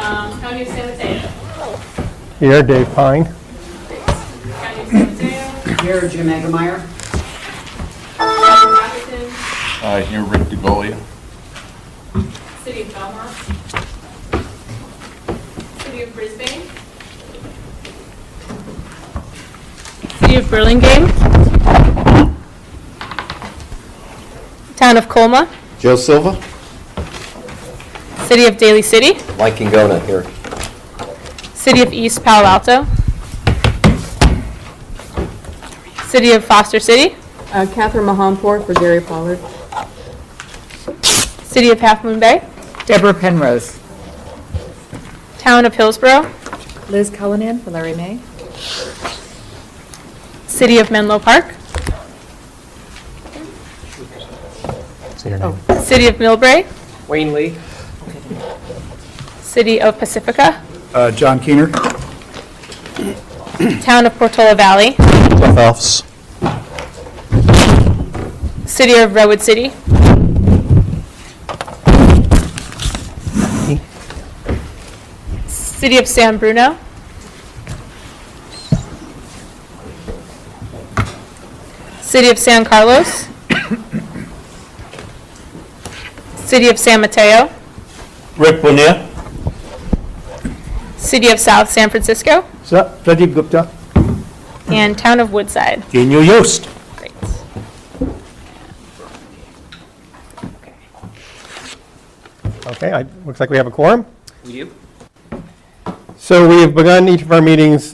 County of San Mateo. Here, Dave Pine. County of San Mateo. Here, Jim Egemeyer. County of Atherton. Here, Rick DeGolia. City of Belmont. City of Brisbane. City of Burlingame. Town of Colma. Joe Silva, City of Daly City. Mike Ingona here. City of East Palo Alto. City of Foster City. Catherine Mahampur for Gary Pollard. City of Half Moon Bay. Deborah Penrose. Town of Hillsborough. Liz Cullinan for Larry May. City of Menlo Park. Say your name. City of Millbrae. Wayne Lee. City of Pacifica. John Keener. Town of Portola Valley. Jeff Elfs. City of Redwood City. City of San Bruno. City of San Carlos. City of San Mateo. Rick Bonnier. City of South San Francisco. Pradeep Gupta. And Town of Woodside. Daniel Yost. Great. Okay, looks like we have a quorum. We do. So we have begun each of our meetings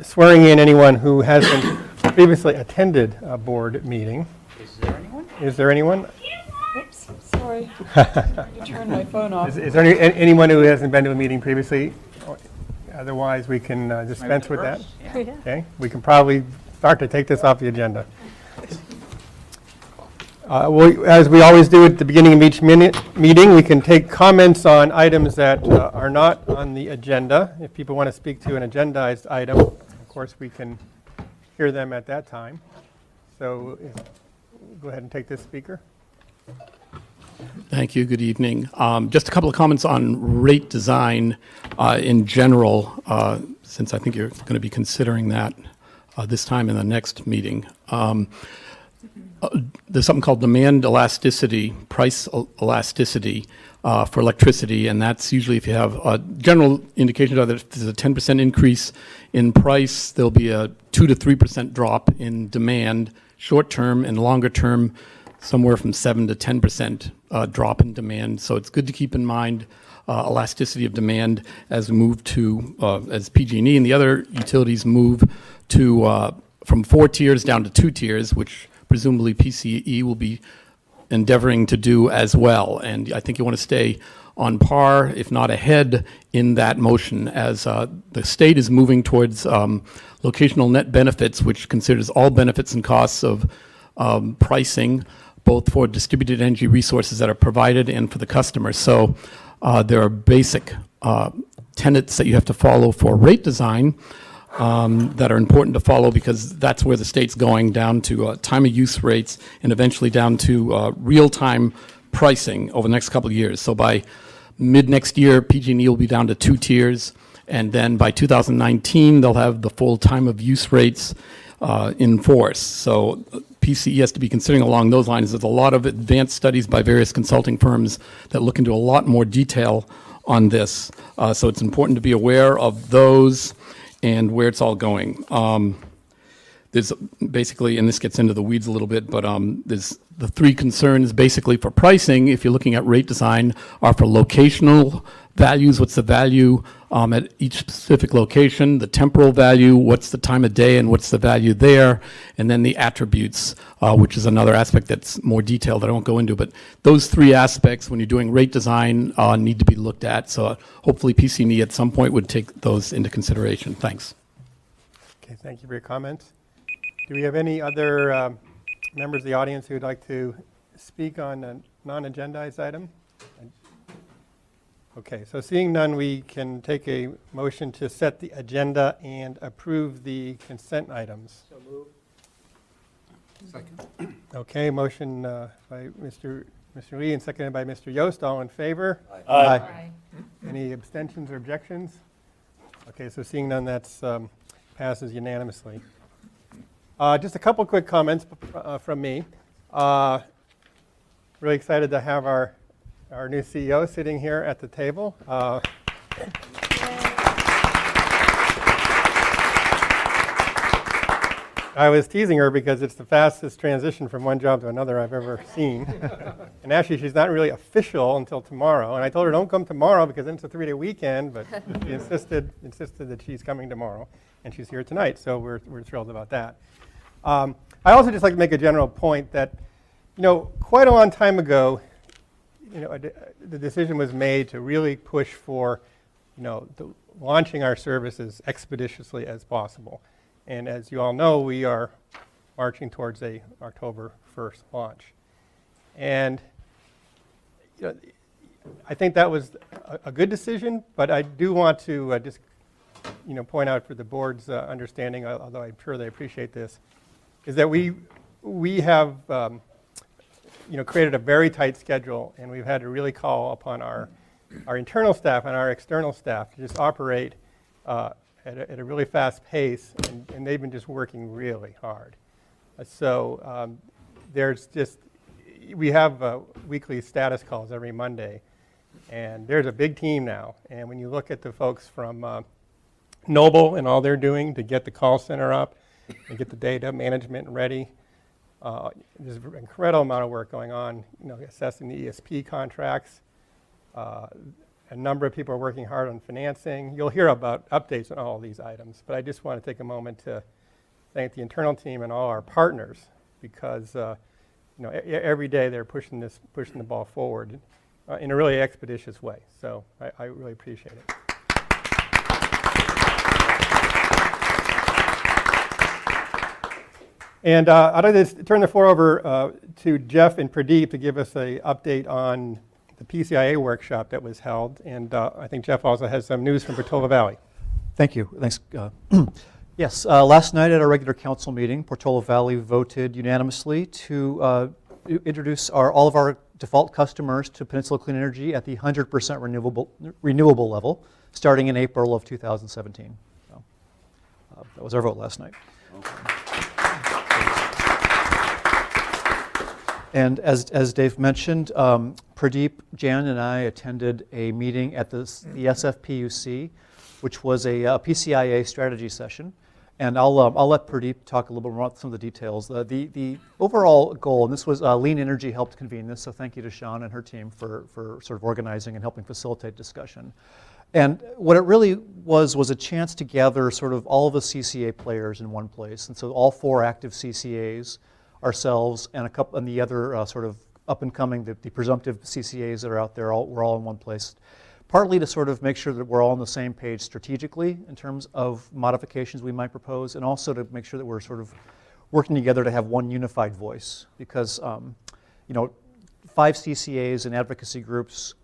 swearing in anyone who hasn't previously attended a board meeting. Is there anyone? Is there anyone? Oops, sorry. I turned my phone off. Is there anyone who hasn't been to a meeting previously? Otherwise, we can dispense with that. Yeah. Okay, we can probably start to take this off the agenda. As we always do at the beginning of each meeting, we can take comments on items that are not on the agenda. If people want to speak to an agendized item, of course, we can hear them at that time. So go ahead and take this speaker. Thank you. Good evening. Just a couple of comments on rate design in general, since I think you're going to be considering that this time in the next meeting. There's something called demand elasticity, price elasticity for electricity, and that's usually if you have general indications are that if there's a 10% increase in price, there'll be a 2 to 3% drop in demand, short term, and longer term, somewhere from 7 to 10% drop in demand. So it's good to keep in mind elasticity of demand as we move to, as PG&E and the other utilities move to from 4 tiers down to 2 tiers, which presumably PCEA will be endeavoring to do as well. And I think you want to stay on par, if not ahead, in that motion as the state is moving towards locational net benefits, which considers all benefits and costs of pricing, both for distributed energy resources that are provided and for the customer. So there are basic tenets that you have to follow for rate design that are important to follow because that's where the state's going down to time of use rates and eventually down to real-time pricing over the next couple of years. So by mid next year, PG&E will be down to 2 tiers, and then by 2019, they'll have the full time of use rates in force. So PCE has to be considering along those lines. There's a lot of advanced studies by various consulting firms that look into a lot more detail on this. So it's important to be aware of those and where it's all going. There's basically, and this gets into the weeds a little bit, but there's the 3 concerns basically for pricing, if you're looking at rate design, are for locational values, what's the value at each specific location, the temporal value, what's the time of day and what's the value there, and then the attributes, which is another aspect that's more detailed that I won't go into. But those 3 aspects, when you're doing rate design, need to be looked at. So hopefully PCE at some point would take those into consideration. Thanks. Okay, thank you for your comments. Do we have any other members of the audience who would like to speak on a non-agendized item? Okay, so seeing none, we can take a motion to set the agenda and approve the consent items. So moved. Second. Okay, motion by Mr. Lee and seconded by Mr. Yost. All in favor? Aye. Any Any abstentions or objections? Okay, so seeing none, that's passes unanimously. Just a couple quick comments from me. Really excited to have our new CEO sitting here at the table. I was teasing her because it's the fastest transition from one job to another I've ever seen. And actually, she's not really official until tomorrow. And I told her, don't come tomorrow because then it's a 3-day weekend. But she insisted that she's coming tomorrow. And she's here tonight. So we're thrilled about that. I also just like to make a general point that, quite a long time ago, the decision was made to really push for, launching our services expeditiously as possible. And as you all know, we are marching towards a October 1st launch. And I think that was a good decision, but I do want to just point out for the board's understanding, although I'm sure they appreciate this, is that we have created a very tight schedule, and we've had to really call upon our internal staff and our external staff to just operate at a really fast pace, and they've been just working really hard. So we have weekly status calls every Monday, and there's a big team now. And when you look at the folks from Noble and all they're doing to get the call center up and get the data management ready, there's an incredible amount of work going on, assessing the ESP contracts. A number of people are working hard on financing. You'll hear about updates on all of these items, but I just want to take a moment to thank the internal team and all our partners because every day they're pushing the ball forward in a really expeditious way. So I really appreciate it. And I'd like to turn the floor over to Jeff and Pradeep to give us an update on the PCEA workshop that was held. And I think Jeff also has some news from Portola Valley. Thank you. Thanks. Yes, last night at our regular council meeting, Portola Valley voted unanimously to introduce all of our default customers to Peninsula Clean Energy at the 100% renewable level, starting in April of 2017. So, that was our vote last night. Okay. And as Dave mentioned, Pradeep, Jan, and I attended a meeting at the SFPUC, which was a PCEA strategy session. And I'll let Pradeep talk a little bit more about some of the details. The overall goal, and this was Lean Energy helped convene this, so thank you to Sean and her team for sort of organizing and helping facilitate discussion. And what it really was a chance to gather sort of all of the CCA players in one place. And so all 4 active CCAs, ourselves, and the other sort of up-and-coming, the presumptive CCAs that are out there, we're all in one place, partly to sort of make sure that we're all on the same page strategically in terms of modifications we might propose, and also to make sure that we're sort of working together to have one unified voice. Because 5 CCAs and advocacy groups,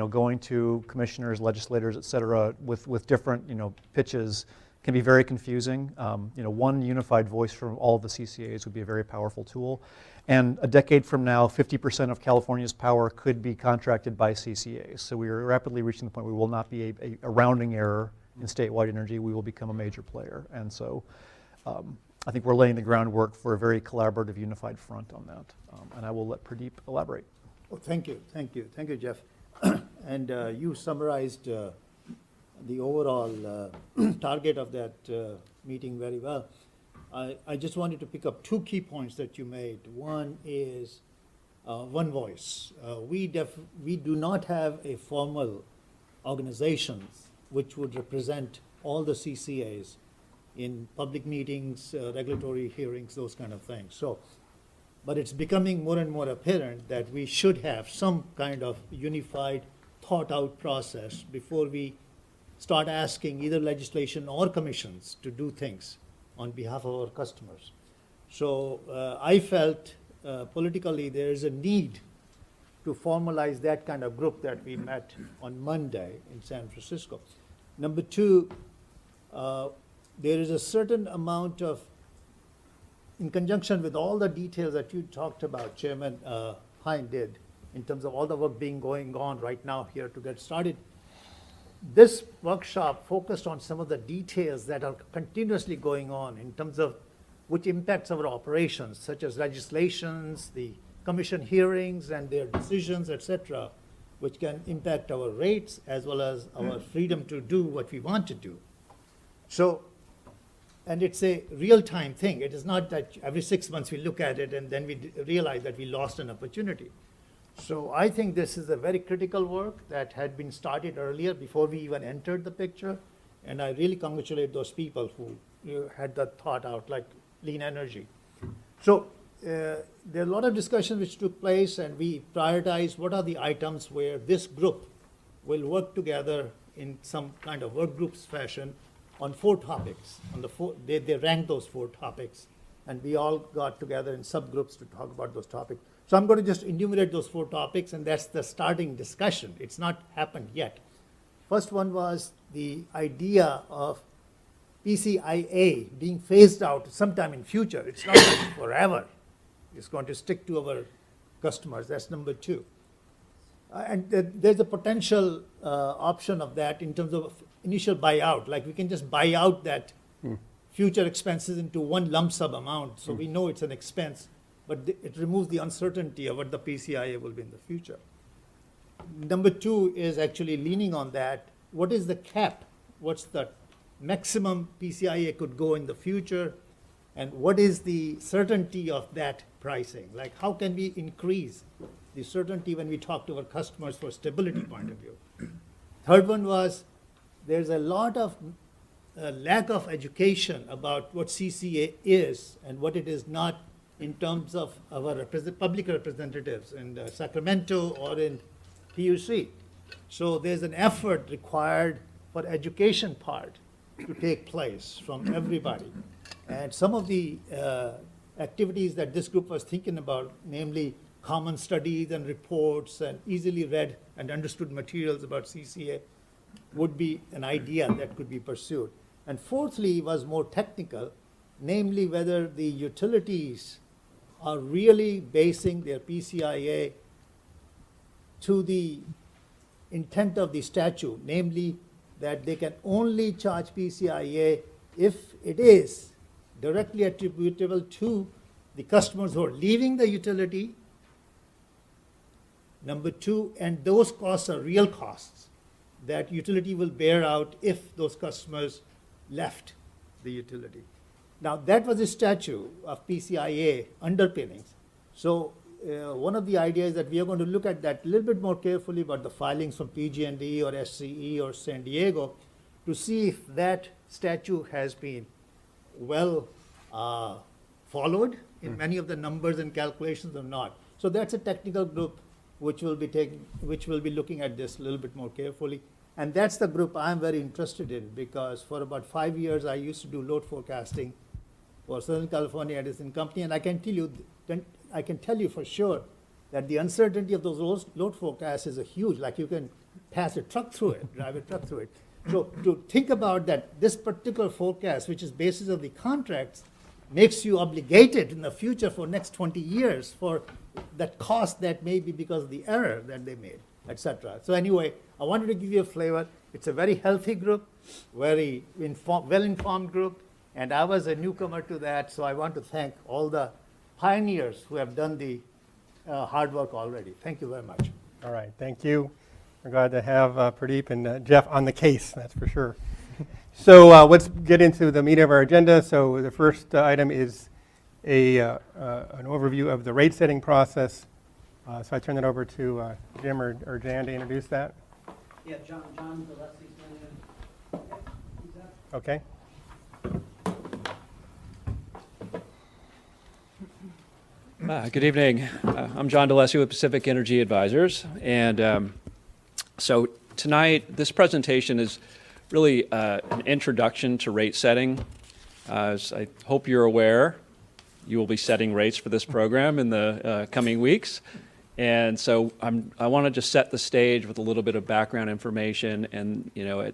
going to commissioners, legislators, et cetera, with different pitches, can be very confusing. One unified voice from all of the CCAs would be a very powerful tool. And a decade from now, 50% of California's power could be contracted by CCAs. So we are rapidly reaching the point where we will not be a rounding error in statewide energy. We will become a major player. And so I think we're laying the groundwork for a very collaborative, unified front on that. And I will let Pradeep elaborate. Oh, thank you, Jeff. And you summarized the overall target of that meeting very well. I just wanted to pick up 2 key points that you made. One is one voice. We do not have a formal organization which would represent all the CCAs in public meetings, regulatory hearings, those kind of things. But it's becoming more and more apparent that we should have some kind of unified, thought-out process before we start asking either legislation or commissions to do things on behalf of our customers. So I felt politically there is a need to formalize that kind of group that we met on Monday in San Francisco. Number 2, there is a certain amount of, in conjunction with all the details that you talked about, Chairman Hine did, in terms of all the work going on right now here to get started, this workshop focused on some of the details that are continuously going on in terms of which impacts our operations, such as legislations, the commission hearings and their decisions, etc., which can impact our rates as well as our freedom to do what we want to do. So, and it's a real-time thing. It is not that every 6 months we look at it and then we realize that we lost an opportunity. So I think this is a very critical work that had been started earlier before we even entered the picture. And I really congratulate those people who had that thought out, like Lean Energy. So there are a lot of discussions which took place, and we prioritized what are the items where this group will work together in some kind of work groups fashion on 4 topics. On the they ranked those 4 topics, and we all got together in subgroups to talk about those topics. So I'm going to just enumerate those 4 topics, and that's the starting discussion. It's not happened yet. First one was the idea of PCEA being phased out sometime in future. It's not forever. It's going to stick to our customers. That's number 2. And there's a potential option of that in terms of initial buyout. Like we can just buy out that future expenses into one lump sum amount. So we know it's an expense, but it removes the uncertainty of what the PCIA will be in the future. Number 2 is actually leaning on that. What is the cap? What's the maximum PCIA could go in the future? And what is the certainty of that pricing? Like how can we increase the certainty when we talk to our customers for stability point of view? Third one was there's a lot of lack of education about what CCA is and what it is not in terms of our public representatives in Sacramento or in PUC. So there's an effort required for education part to take place from everybody. And some of the activities that this group was thinking about, namely common studies and reports and easily read and understood materials about CCA, would be an idea that could be pursued. And fourthly was more technical, namely whether the utilities are really basing their PCIA to the intent of the statute, namely that they can only charge PCIA if it is directly attributable to the customers who are leaving the utility. Number 2, and those costs are real costs that utility will bear out if those customers left the utility. Now, that was a statute of PCIA underpinnings. So one of the ideas that we are going to look at that a little bit more carefully about the filings from PG&E or SCE or San Diego to see if that statute has been well followed in many of the numbers and calculations or not. So that's a technical group which will be looking at this a little bit more carefully. And that's the group I'm very interested in, because for about 5 years I used to do load forecasting for Southern California Edison Company, and I can tell you for sure that the uncertainty of those load forecasts is huge. Like you can pass a truck through it, drive a truck through it. So to think about that, this particular forecast, which is basis of the contracts, makes you obligated in the future for next 20 years for that cost that may be because of the error that they made, etc. So anyway, I wanted to give you a flavor. It's a very healthy group, very well-informed group, and I was a newcomer to that, so I want to thank all the pioneers who have done the hard work already. Thank you very much. All right, thank you. We're glad to have Pradeep and Jeff on the case, that's for sure. So let's get into the meat of our agenda. So the first item is an overview of the rate setting process. So I turn it over to Jim or Jan to introduce that. Yeah, John Gillespie's going to. Okay. Good evening. I'm John DeLessie with Pacific Energy Advisors. And so tonight, this presentation is really an introduction to rate setting. As I hope you're aware, you will be setting rates for this program in the coming weeks. And so I want to just set the stage with a little bit of background information. And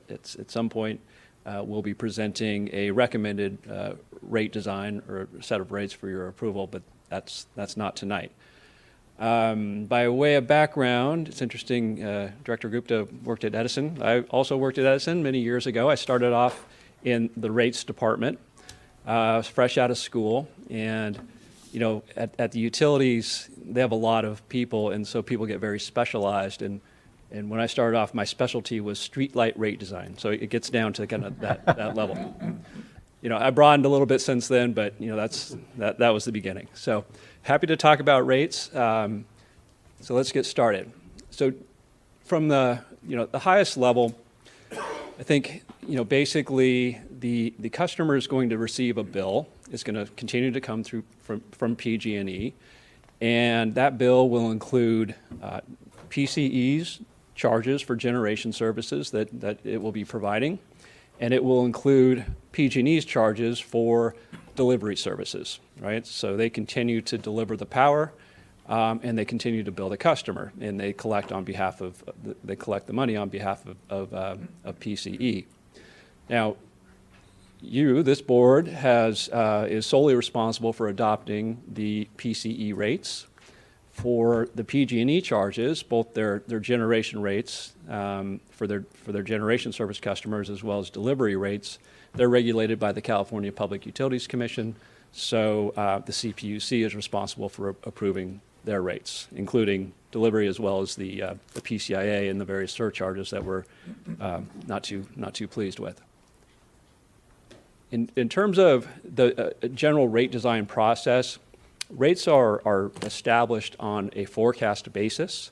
at some point, we'll be presenting a recommended rate design or set of rates for your approval, but that's not tonight. By way of background, it's interesting, Director Gupta worked at Edison. I also worked at Edison many years ago. I started off in the rates department. I was fresh out of school, and at the utilities, they have a lot of people, and so people get very specialized. And when I started off, my specialty was streetlight rate design, so it gets down to kind of that level. I broadened a little bit since then, but that was the beginning. So happy to talk about rates. So let's get started. So from the highest level, I think basically the customer is going to receive a bill. It's going to continue to come through from PG&E, and that bill will include PCE's charges for generation services that it will be providing, and it will include PG&E's charges for delivery services, right? So they continue to deliver the power, and they continue to bill the customer, and they collect on behalf of they collect the money on behalf of PCE. Now, this board is solely responsible for adopting the PCE rates. For the PG&E charges, both their generation rates for their generation service customers as well as delivery rates, they're regulated by the California Public Utilities Commission. So the CPUC is responsible for approving their rates, including delivery as well as the PCEA and the various surcharges that we're not too pleased with. In terms of the general rate design process, rates are established on a forecast basis.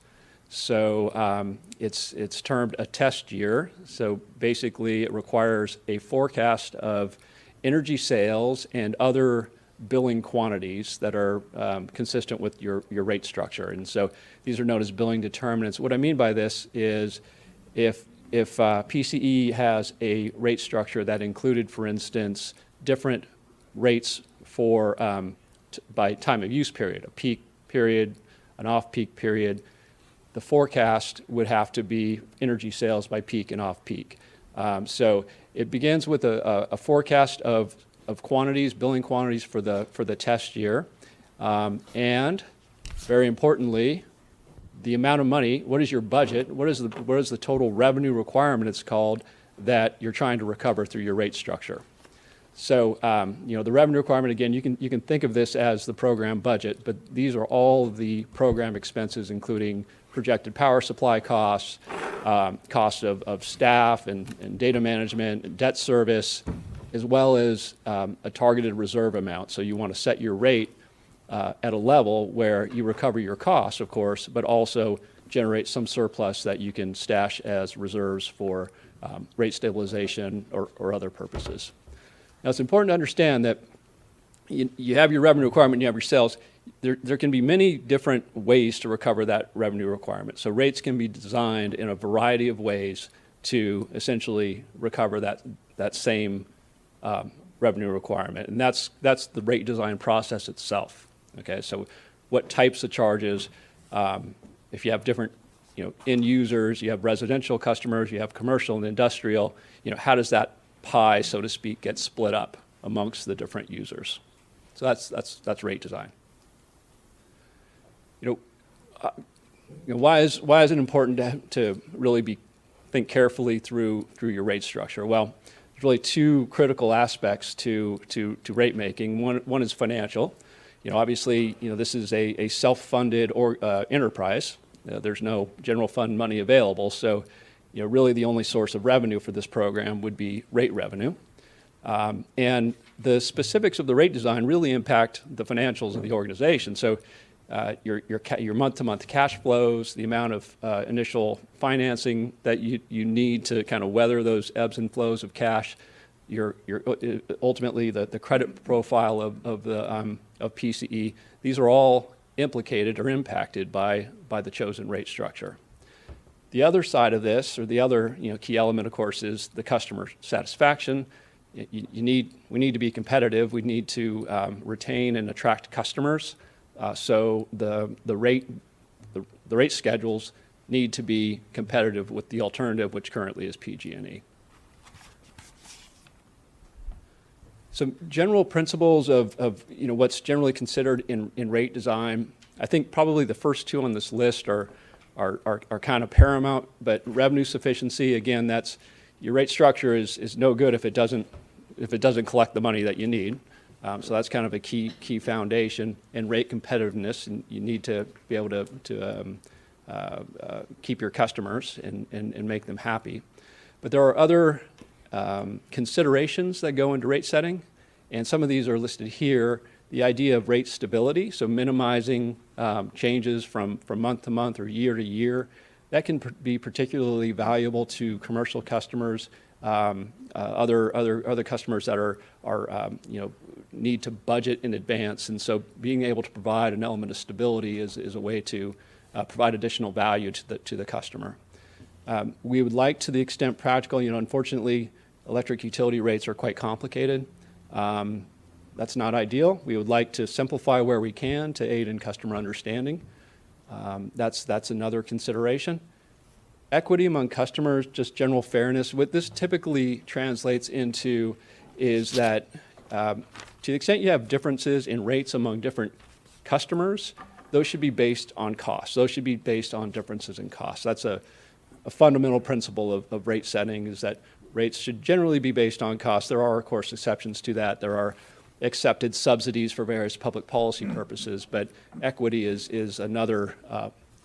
So it's termed a test year. So basically it requires a forecast of energy sales and other billing quantities that are consistent with your rate structure. And so these are known as billing determinants. What I mean by this is if PCE has a rate structure that included, for instance, different rates for by time of use period, a peak period, an off-peak period, the forecast would have to be energy sales by peak and off-peak. So it begins with a forecast of quantities, billing quantities for the test year, and very importantly, the amount of money. What is your budget? What is the total revenue requirement? It's called, that you're trying to recover through your rate structure. So the revenue requirement, again, you can think of this as the program budget, but these are all the program expenses, including projected power supply costs, costs of staff and data management and debt service, as well as a targeted reserve amount. So you want to set your rate at a level where you recover your costs, of course, but also generate some surplus that you can stash as reserves for rate stabilization or other purposes. Now, it's important to understand that you have your revenue requirement and you have your sales. There can be many different ways to recover that revenue requirement. So rates can be designed in a variety of ways to essentially recover that same revenue requirement. And that's the rate design process itself. Okay, so what types of charges, if you have different end users, you have residential customers, you have commercial and industrial, how does that pie, so to speak, get split up amongst the different users? So that's rate design. Why is it important to really think carefully through your rate structure? Well, there's really two critical aspects to rate making. One is financial. Obviously, this is a self-funded enterprise. There's no general fund money available, so really the only source of revenue for this program would be rate revenue. And the specifics of the rate design really impact the financials of the organization. So your month-to-month cash flows, the amount of initial financing that you need to kind of weather those ebbs and flows of cash, your ultimately the credit profile of PCE. These are all implicated or impacted by the chosen rate structure. The other side of this, or the other key element, of course, is the customer satisfaction. We need to be competitive. We need to retain and attract customers. So the rate schedules need to be competitive with the alternative, which currently is PG&E. Some general principles of what's generally considered in rate design. I think probably the first two on this list are kind of paramount, but revenue sufficiency, again, that's, your rate structure is no good if it doesn't collect the money that you need. So that's kind of a key foundation. And rate competitiveness, and you need to be able to keep your customers and make them happy. But there are other considerations that go into rate setting, and some of these are listed here. The idea of rate stability, so minimizing changes from month to month or year to year, that can be particularly valuable to commercial customers, other customers that are need to budget in advance, and so being able to provide an element of stability is a way to provide additional value to the customer. We would like, to the extent practical, unfortunately, electric utility rates are quite complicated. That's not ideal. We would like to simplify where we can to aid in customer understanding. That's another consideration. Equity among customers, just general fairness. What this typically translates into is that to the extent you have differences in rates among different customers, those should be based on cost. Those should be based on differences in cost. That's a fundamental principle of rate setting, is that rates should generally be based on cost. There are, of course, exceptions to that. There are accepted subsidies for various public policy purposes, but equity is another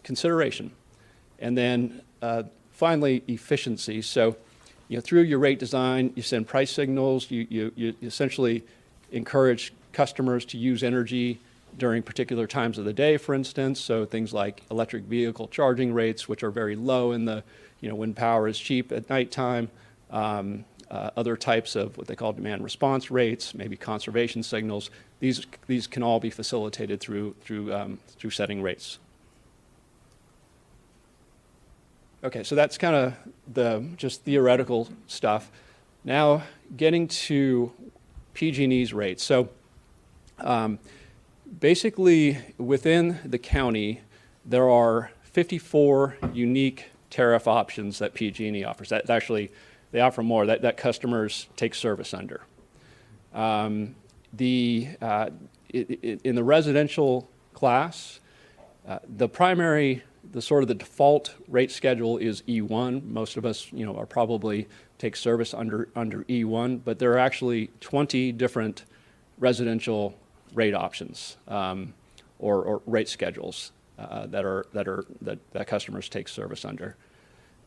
consideration. And then finally, efficiency. So, through your rate design, you send price signals. You essentially encourage customers to use energy during particular times of the day, for instance. So things like electric vehicle charging rates, which are very low in the, when power is cheap at nighttime. Other types of what they call demand response rates, maybe conservation signals. These can all be facilitated through setting rates. Okay, so that's kind of the just theoretical stuff. Now getting to PG&E's rates. So basically within the county, there are 54 unique tariff options that PG&E offers. That's actually, they offer more that customers take service under. In the residential class, the sort of the default rate schedule is E1. Most of us, are probably take service under E1, but there are actually 20 different residential rate options or rate schedules that customers take service under.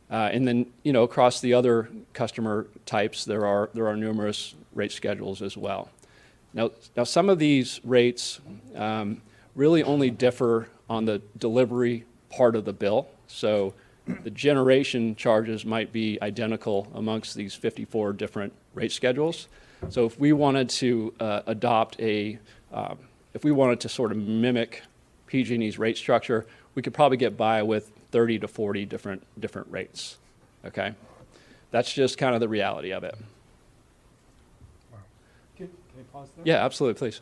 And then, across the other customer types, there are numerous rate schedules as well. Now some of these rates really only differ on the delivery part of the bill. So the generation charges might be identical amongst these 54 different rate schedules. So if we wanted to if we wanted to sort of mimic PG&E's rate structure, we could probably get by with 30 to 40 different rates, okay? That's just kind of the reality of it. Wow. Can I pause there? Yeah, absolutely, please.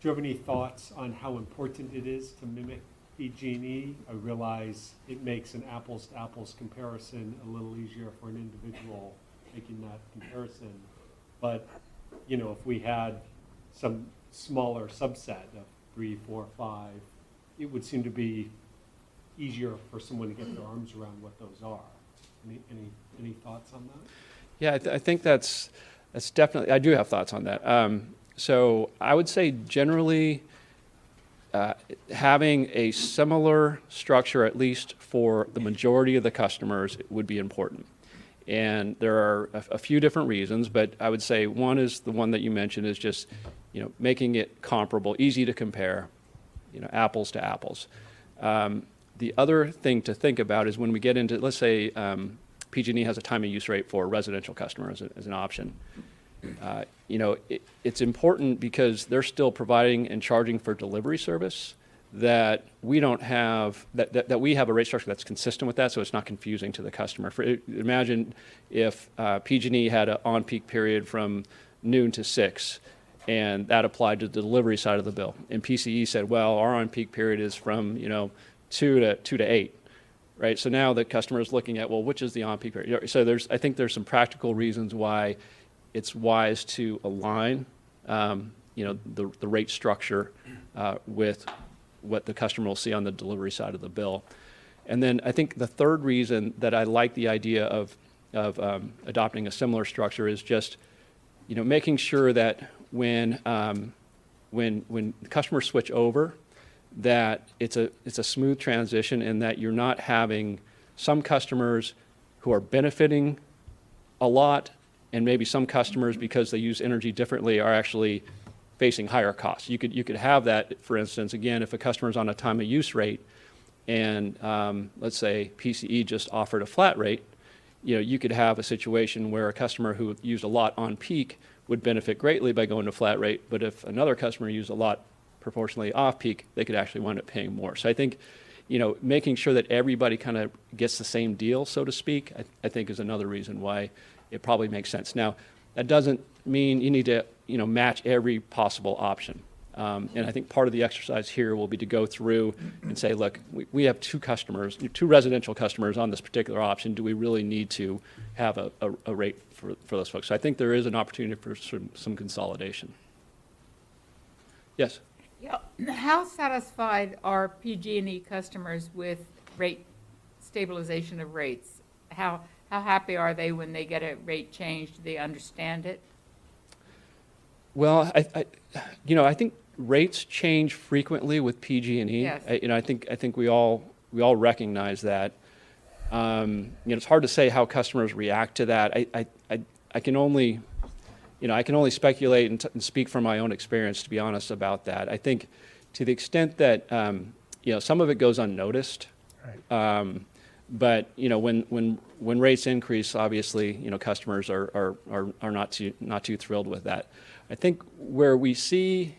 Do you have any thoughts on how important it is to mimic PG&E? I realize it makes an apples-to-apples comparison a little easier for an individual making that comparison. But, if we had some smaller subset of 3, 4, 5, it would seem to be easier for someone to get their arms around what those are. Any thoughts on that? Yeah, I think that's definitely, I do have thoughts on that. So I would say generally having a similar structure, at least for the majority of the customers, would be important. And there are a few different reasons, but I would say one is the one that you mentioned, is just making it comparable, easy to compare, apples to apples. The other thing to think about is when we get into, let's say PG&E has a time of use rate for residential customers as an option. It's important because they're still providing and charging for delivery service that we don't have, that we have a rate structure that's consistent with that, so it's not confusing to the customer. Imagine if PG&E had an on-peak period from noon to 6, and that applied to the delivery side of the bill. And PCE said, well, our on-peak period is from 2 to 8, right? So now the customer is looking at, well, which is the on-peak period? So I think there's some practical reasons why it's wise to align, the rate structure with what the customer will see on the delivery side of the bill. And then I think the third reason that I like the idea of adopting a similar structure is just, making sure that when customers switch over, that it's a smooth transition, and that you're not having some customers who are benefiting a lot, and maybe some customers, because they use energy differently, are actually facing higher costs. You could have that, for instance, again, if a customer's on a time of use rate, and let's say PCE just offered a flat rate, you could have a situation where a customer who used a lot on peak would benefit greatly by going to flat rate, but if another customer used a lot proportionally off peak, they could actually wind up paying more. So I think, making sure that everybody kind of gets the same deal, so to speak, I think is another reason why it probably makes sense. Now, that doesn't mean you need to, match every possible option. And I think part of the exercise here will be to go through and say, look, we have two residential customers on this particular option. Do we really need to have a rate for those folks? So I think there is an opportunity for some consolidation. Yes? Yeah, how satisfied are PG&E customers with rate stabilization of rates? How happy are they when they get a rate change? Do they understand it? Well, I think rates change frequently with PG&E. Yes. I think we all recognize that. It's hard to say how customers react to that. I can only speculate and speak from my own experience, to be honest about that. I think to the extent that some of it goes unnoticed, Right. but when rates increase, obviously customers are not too thrilled with that. I think where we see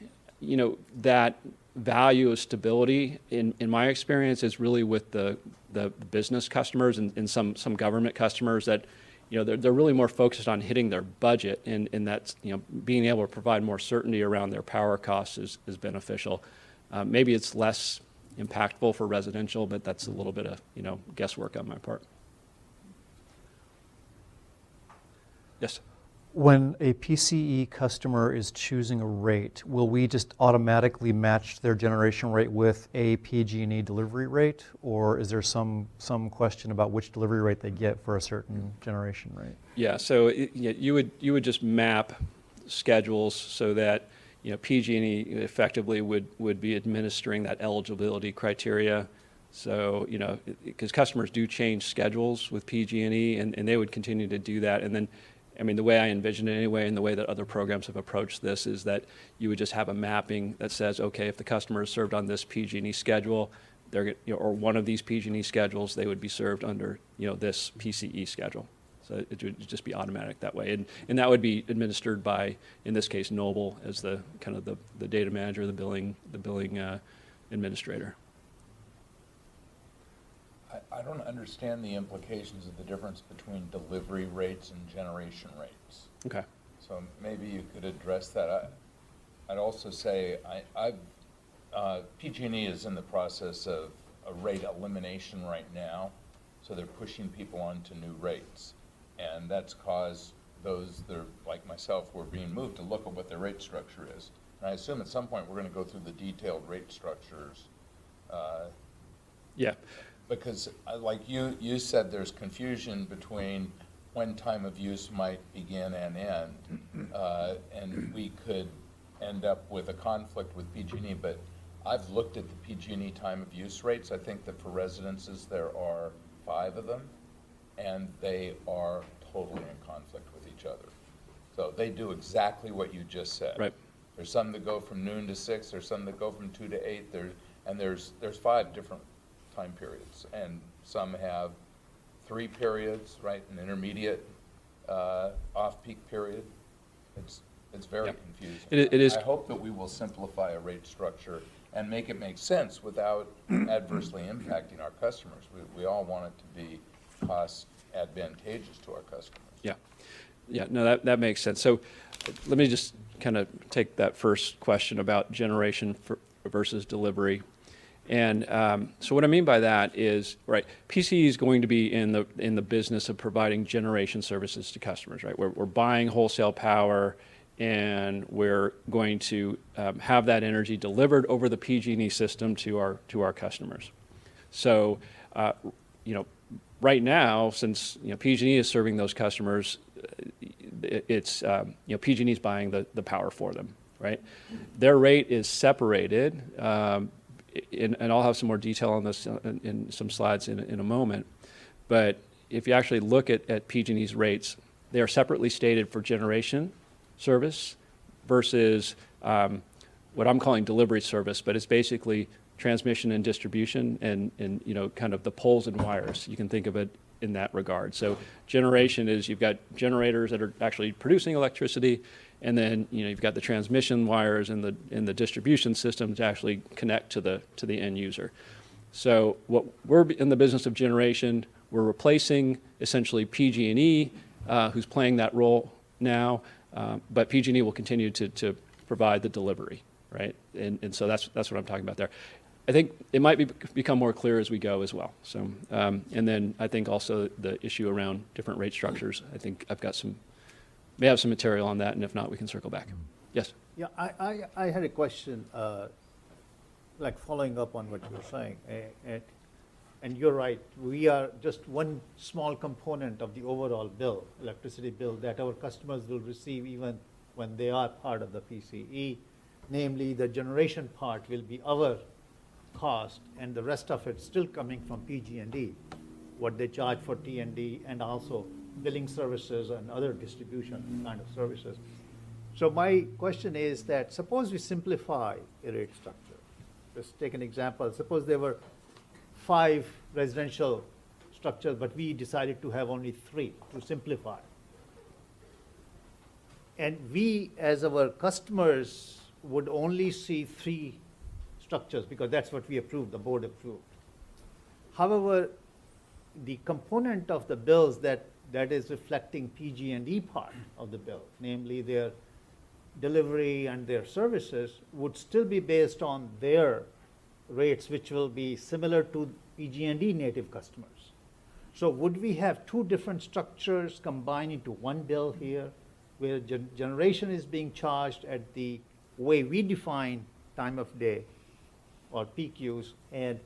that value of stability in my experience is really with the business customers and some government customers that they're really more focused on hitting their budget, and that's being able to provide more certainty around their power costs is beneficial. Maybe it's less impactful for residential, but that's a little bit of guesswork on my part. Yes. When a PCE customer is choosing a rate, will we just automatically match their generation rate with a PG&E delivery rate, or is there some question about which delivery rate they get for a certain generation rate? Yeah, so you would just map schedules so that PG&E effectively would be administering that eligibility criteria. So because customers do change schedules with PG&E, and they would continue to do that, and then. I mean, the way I envision it anyway, and the way that other programs have approached this, is that you would just have a mapping that says, okay, if the customer is served on this PG&E schedule, or one of these PG&E schedules, they would be served under this PCE schedule. So it would just be automatic that way, and that would be administered by, in this case, Noble as the kind of the data manager, the billing administrator. I don't understand the implications of the difference between delivery rates and generation rates. Okay. So maybe you could address that. I'd also say PG&E is in the process of a rate elimination right now, so they're pushing people onto new rates, and that's caused those that are like myself who are being moved to look at what their rate structure is. And I assume at some point we're going to go through the detailed rate structures. Yeah. Because like you said, there's confusion between when time of use might begin and end, and we could end up with a conflict with PG&E, but I've looked at the PG&E time of use rates. I think that for residences there are 5 of them, and they are totally in conflict with each other. So they do exactly what you just said. Right. There's some that go from noon to 6, there's some that go from 2 to 8, there's 5 different time periods, and some have 3 periods, right? An intermediate off-peak period. It's very confusing. It is. I hope that we will simplify a rate structure and make it make sense without adversely impacting our customers. We all want it to be cost advantageous to our customers. Yeah. Yeah, no, that makes sense. So let me just kind of take that first question about generation versus delivery. And so what I mean by that is, right, PCE is going to be in the business of providing generation services to customers, right? We're buying wholesale power and we're going to have that energy delivered over the PG&E system to our customers. So, right now, since PG&E is serving those customers, it's PG&E is buying the power for them, right? Their rate is separated, and I'll have some more detail on this in some slides in a moment. But if you actually look at PG&E's rates, they are separately stated for generation service versus what I'm calling delivery service, but it's basically transmission and distribution and kind of the poles and wires. You can think of it in that regard. So generation is you've got generators that are actually producing electricity, and then you've got the transmission wires and the distribution system to actually connect to the end user. So what we're in the business of generation, we're replacing essentially PG&E, who's playing that role now, but PG&E will continue to provide the delivery, right? And so that's what I'm talking about there. I think it might become more clear as we go as well. So, and then I think also the issue around different rate structures, I think I've got may have some material on that, and if not, we can circle back. Yes? Yeah, I had a question, like following up on what you were saying. And you're right, we are just one small component of the overall bill, electricity bill, that our customers will receive even when they are part of the PCE. Namely, the generation part will be our cost, and the rest of it still coming from PG&E, what they charge for T&D, and also billing services and other distribution kind of services. So my question is that suppose we simplify a rate structure. Let's take an example. Suppose there were 5 residential structures, but we decided to have only 3 to simplify. And we, as our customers, would only see 3 structures because that's what we approved, the board approved. However, the component of the bills that is reflecting PG&E part of the bill, namely their delivery and their services, would still be based on their rates, which will be similar to PG&E native customers. So would we have 2 different structures combined into one bill here, where generation is being charged at the way we define time of day or PQs, and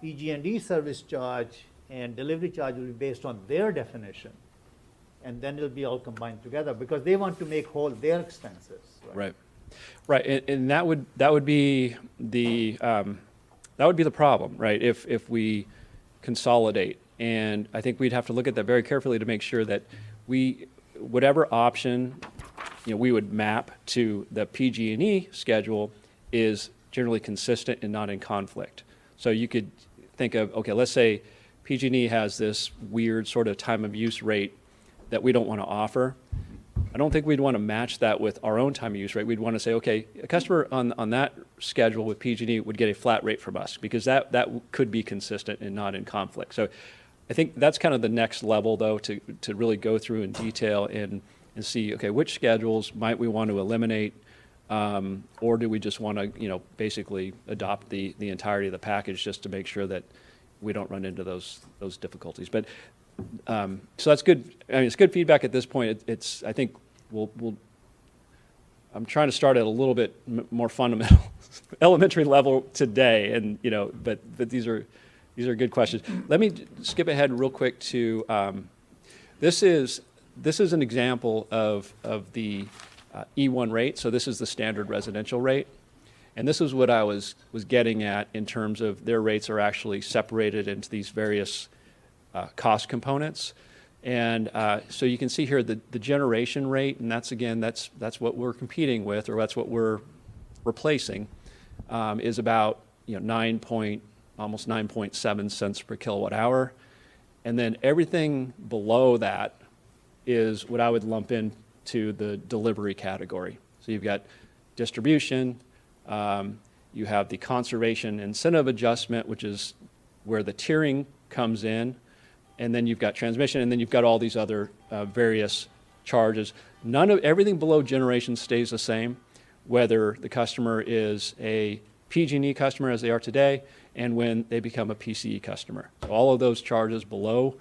PG&E service charge and delivery charge will be based on their definition, and then it'll be all combined together because they want to make whole their expenses. Right, and that would be the problem, right? If we consolidate, and I think we'd have to look at that very carefully to make sure that whatever option we would map to the PG&E schedule is generally consistent and not in conflict. So you could think of, okay, let's say PG&E has this weird sort of time of use rate that we don't want to offer. I don't think we'd want to match that with our own time of use rate. We'd want to say, okay, a customer on that schedule with PG&E would get a flat rate from us because that could be consistent and not in conflict. So I think that's kind of the next level, though, to really go through in detail and see, okay, which schedules might we want to eliminate, or do we just want to, basically adopt the entirety of the package just to make sure that we don't run into those difficulties. But so that's good. I mean, it's good feedback at this point. I think I'm trying to start at a little bit more fundamental, elementary level today, and but these are good questions. Let me skip ahead real quick to this is an example of the E1 rate. So this is the standard residential rate. And this is what I was getting at in terms of their rates are actually separated into these various cost components. And so you can see here the generation rate, and that's what we're competing with, or that's what we're replacing, is about almost 9.7 cents per kilowatt hour. And then everything below that is what I would lump into the delivery category. So you've got distribution, you have the conservation incentive adjustment, which is where the tiering comes in, and then you've got transmission, and then you've got all these other various charges. Everything below generation stays the same, whether the customer is a PG&E customer as they are today, and when they become a PCE customer. So all of those charges below,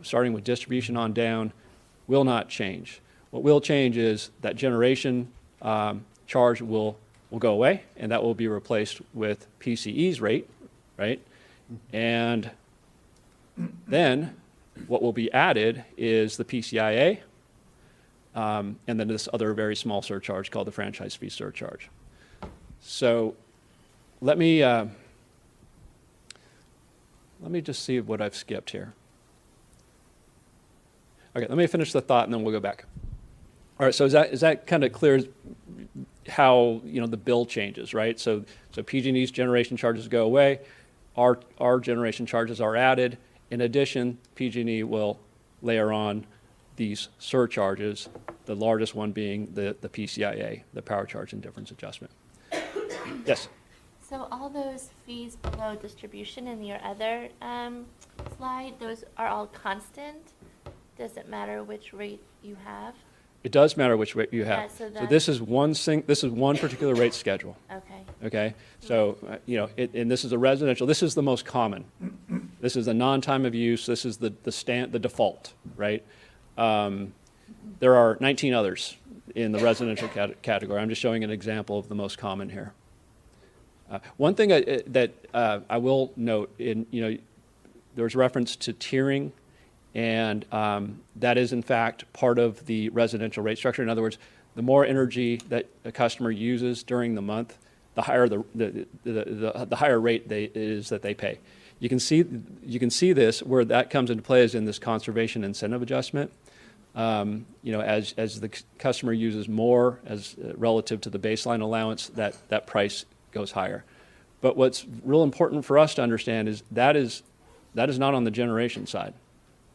starting with distribution on down, will not change. What will change is that generation charge will go away, and that will be replaced with PCE's rate, right? And then what will be added is the PCIA, and then this other very small surcharge called the franchise fee surcharge. So let me just see what I've skipped here. Okay, let me finish the thought and then we'll go back. All right, so is that kind of clear how, the bill changes, right? So PG&E's generation charges go away, our generation charges are added. In addition, PG&E will layer on these surcharges, the largest one being the PCIA, the power charge and difference adjustment. Yes? So all those fees below distribution in your other slide, those are all constant? Does it matter which rate you have? It does matter which rate you have. Yeah, so So this is one particular rate schedule. Okay. Okay, so, and this is a residential, this is the most common. This is the non-time of use, this is the default, right? There are 19 others in the residential category. I'm just showing an example of the most common here. One thing that I will note, there's reference to tiering, and that is in fact part of the residential rate structure. In other words, the more energy that a customer uses during the month, the higher the higher rate is that they pay. You can see this where that comes into play is in this conservation incentive adjustment. As the customer uses more as relative to the baseline allowance, that price goes higher. But what's real important for us to understand is that is not on the generation side,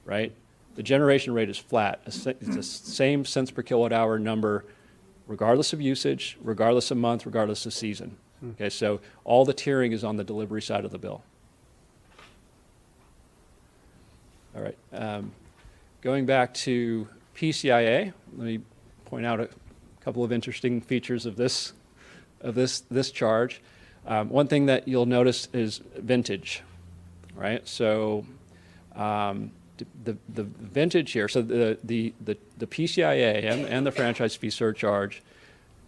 right? The generation rate is flat. It's the same cents per kilowatt hour number, regardless of usage, regardless of month, regardless of season. Okay, so all the tiering is on the delivery side of the bill. All right, going back to PCIA, let me point out a couple of interesting features of this charge. One thing that you'll notice is vintage, right? So the vintage here, so the PCIA and the franchise fee surcharge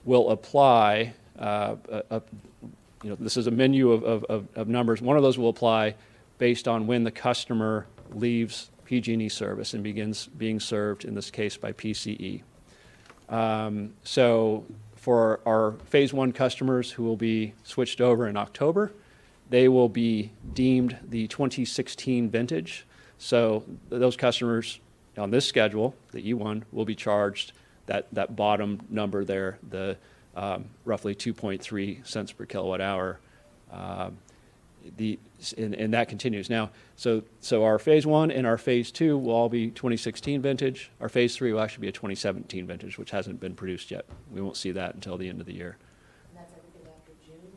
will apply. This is a menu of numbers. One of those will apply based on when the customer leaves PG&E service and begins being served, in this case, by PCE. So for our phase one customers who will be switched over in October, they will be deemed the 2016 vintage. So those customers on this schedule, the E1, will be charged that bottom number there, the roughly 2.3 cents per kilowatt hour. And that continues. Now, so our phase one and our phase two will all be 2016 vintage. Our phase three will actually be a 2017 vintage, which hasn't been produced yet. We won't see that until the end of the year. And that's everything after June?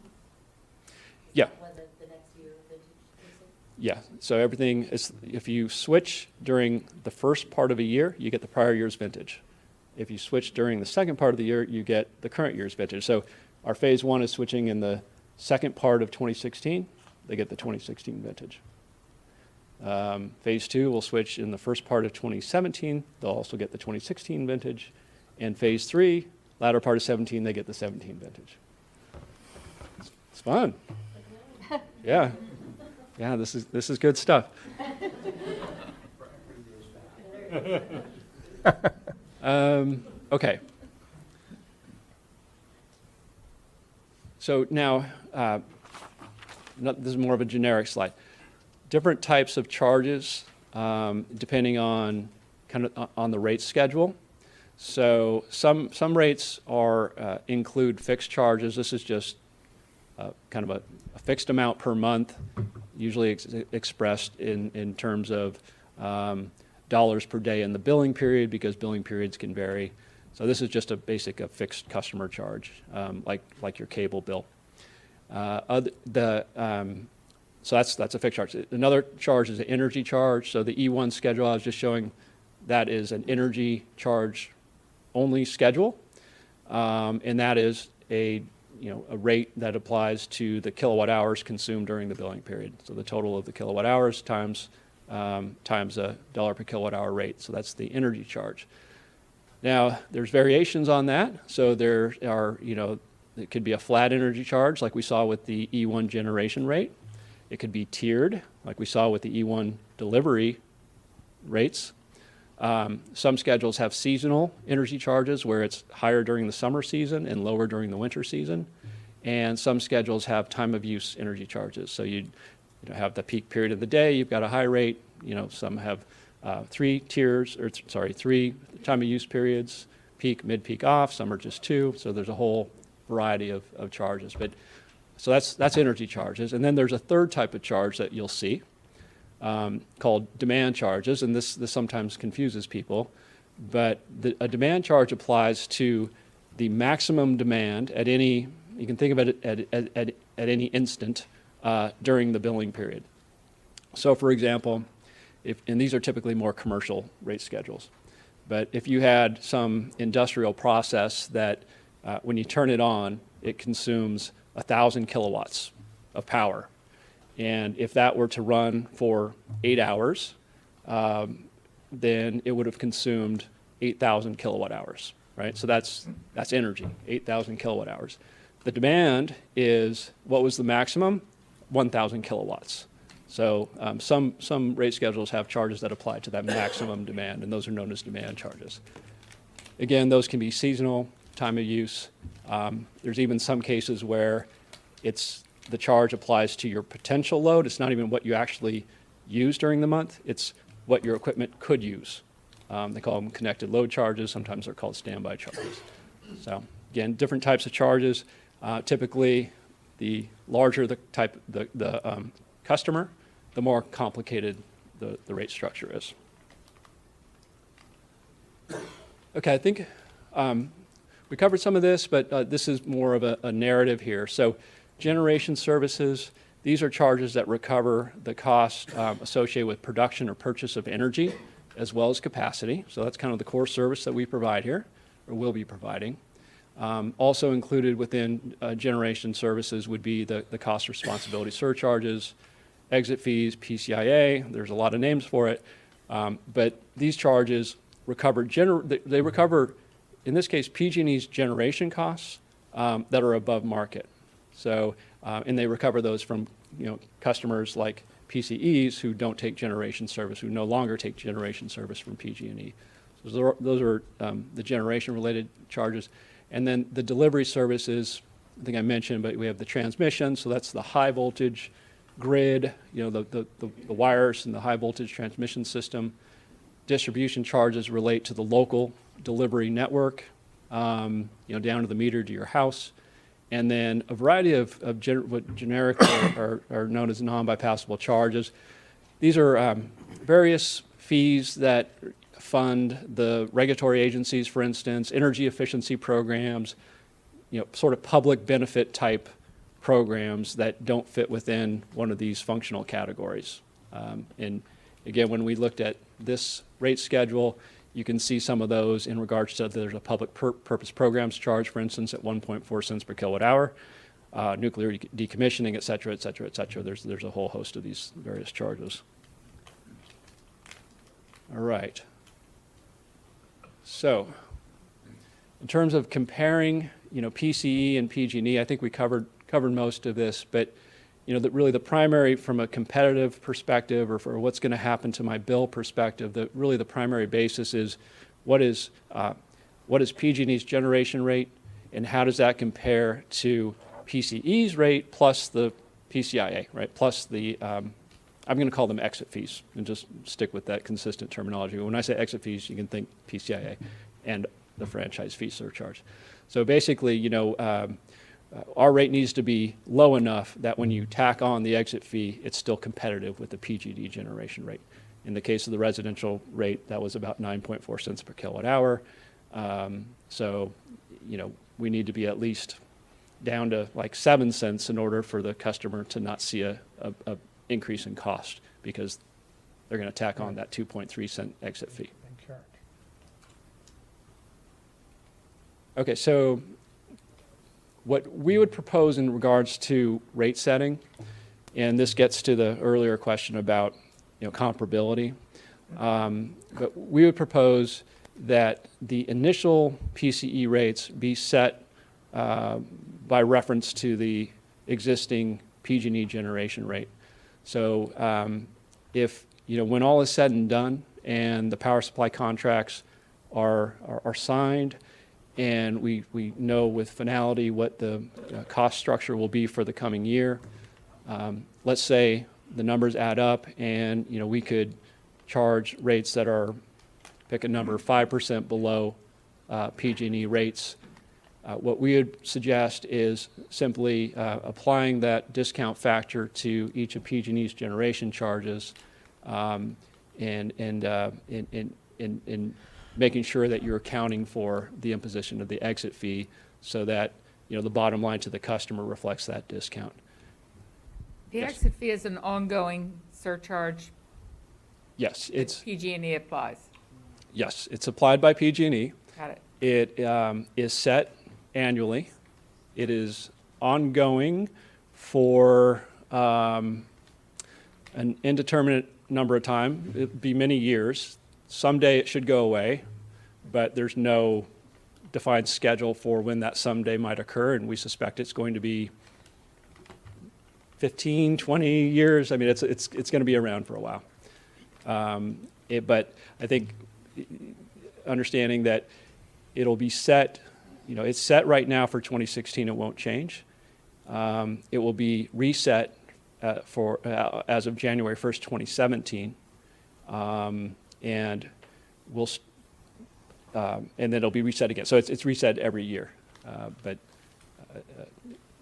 Yeah. When the next year vintage kicks in? Yeah, so everything is, if you switch during the first part of a year, you get the prior year's vintage. If you switch during the second part of the year, you get the current year's vintage. So our phase one is switching in the second part of 2016, they get the 2016 vintage. Phase two will switch in the first part of 2017, they'll also get the 2016 vintage. And phase three, latter part of 17, they get the 17 vintage. It's fun. Yeah. Yeah, this is good stuff. Okay. So now, this is more of a generic slide. Different types of charges, depending on on the rate schedule. So some rates include fixed charges. This is just kind of a fixed amount per month, usually expressed in terms of dollars per day in the billing period, because billing periods can vary. So this is just a fixed customer charge, like your cable bill. So that's a fixed charge. Another charge is an energy charge. So the E1 schedule I was just showing, that is an energy charge only schedule, and that is a rate that applies to the kilowatt hours consumed during the billing period. So the total of the kilowatt hours times a dollar per kilowatt hour rate. So that's the energy charge. Now, there's variations on that. So there are, it could be a flat energy charge like we saw with the E1 generation rate. It could be tiered like we saw with the E1 delivery rates. Some schedules have seasonal energy charges where it's higher during the summer season and lower during the winter season. And some schedules have time of use energy charges. So you have the peak period of the day, you've got a high rate. Some have three time of use periods, peak, mid-peak, off. Some are just two. So there's a whole variety of charges. So that's energy charges. And then there's a third type of charge that you'll see called demand charges. And this sometimes confuses people. But a demand charge applies to the maximum demand at any, you can think of it at any instant during the billing period. So for example, and these are typically more commercial rate schedules, but if you had some industrial process that when you turn it on, it consumes 1,000 kilowatts of power. And if that were to run for 8 hours, then it would have consumed 8,000 kilowatt hours, right? So that's energy, 8,000 kilowatt hours. The demand is, what was the maximum? 1,000 kilowatts. So some rate schedules have charges that apply to that maximum demand, and those are known as demand charges. Again, those can be seasonal, time of use. There's even some cases where the charge applies to your potential load. It's not even what you actually use during the month. It's what your equipment could use. They call them connected load charges. Sometimes they're called standby charges. So again, different types of charges. Typically, the larger the customer, the more complicated the rate structure is. Okay, I think we covered some of this, but this is more of a narrative here. So generation services, these are charges that recover the cost associated with production or purchase of energy, as well as capacity. So that's kind of the core service that we provide here, or will be providing. Also included within generation services would be the cost responsibility surcharges, exit fees, PCEA. There's a lot of names for it. But these charges recover, they recover, in this case, PG&E's generation costs that are above market. So, and they recover those from customers like PCEs who don't take generation service, who no longer take generation service from PG&E. So those are the generation-related charges. And then the delivery services, I think I mentioned, but we have the transmission, so that's the high voltage grid, the wires and the high voltage transmission system. Distribution charges relate to the local delivery network, down to the meter to your house. And then a variety of what generically are known as non-bypassable charges. These are various fees that fund the regulatory agencies, for instance, energy efficiency programs, sort of public benefit type programs that don't fit within one of these functional categories. And again, when we looked at this rate schedule, you can see some of those in regards to there's a public purpose programs charge, for instance, at 1.4 cents per kilowatt hour, nuclear decommissioning, et cetera, et cetera, et cetera. There's a whole host of these various charges. All right. So in terms of comparing, PCE and PG&E, I think we covered most of this, but really the primary, from a competitive perspective or for what's going to happen to my bill perspective, the primary basis is what is PG&E's generation rate and how does that compare to PCE's rate plus the PCEA, right? Plus the, I'm going to call them exit fees and just stick with that consistent terminology. When I say exit fees, you can think PCEA and the franchise fee surcharge. So basically, our rate needs to be low enough that when you tack on the exit fee, it's still competitive with the PG&E generation rate. In the case of the residential rate, that was about 9.4 cents per kilowatt hour. So, we need to be at least down to like 7 cents in order for the customer to not see a increase in cost because they're going to tack on that 2.3 cent exit fee. Okay, so what we would propose in regards to rate setting, and this gets to the earlier question about comparability, but we would propose that the initial PCE rates be set by reference to the existing PG&E generation rate. So if, when all is said and done and the power supply contracts are signed and we know with finality what the cost structure will be for the coming year, let's say the numbers add up and, we could charge rates that are, pick a number, 5% below PG&E rates. What we would suggest is simply applying that discount factor to each of PG&E's generation charges, and making sure that you're accounting for the imposition of the exit fee, so that the bottom line to the customer reflects that discount. The Yes. exit fee is an ongoing surcharge Yes, that PG&E applies. Yes, it's applied by PG&E. Got it. It is set annually. It is ongoing for an indeterminate number of time. It'd be many years. Someday it should go away, but there's no defined schedule for when that someday might occur, and we suspect it's going to be 15, 20 years. I mean, it's going to be around for a while. But I think understanding that it'll be set, it's set right now for 2016, it won't change. It will be reset as of January 1st, 2017. And and then it'll be reset again. So it's reset every year, but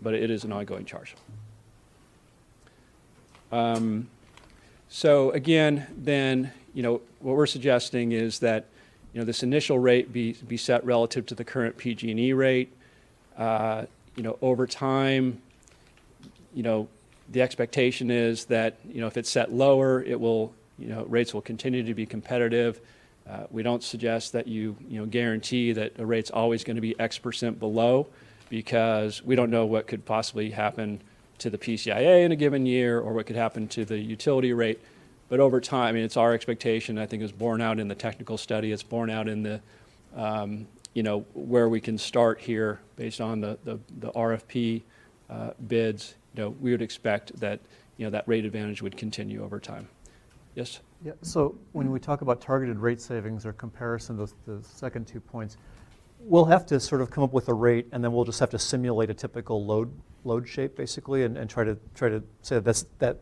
it is an ongoing charge. So again, then, what we're suggesting is that, this initial rate be set relative to the current PG&E rate. Over time, the expectation is that, if it's set lower, it will, rates will continue to be competitive. We don't suggest that you guarantee that a rate's always going to be X% below, because we don't know what could possibly happen to the PCEA in a given year, or what could happen to the utility rate. But over time, it's our expectation, I think it was borne out in the technical study, it's borne out in the, where we can start here based on the RFP bids, we would expect that, that rate advantage would continue over time. Yes? Yeah, so when we talk about targeted rate savings or comparison, the second 2 points, we'll have to sort of come up with a rate, and then we'll just have to simulate a typical load shape, basically, and try to say that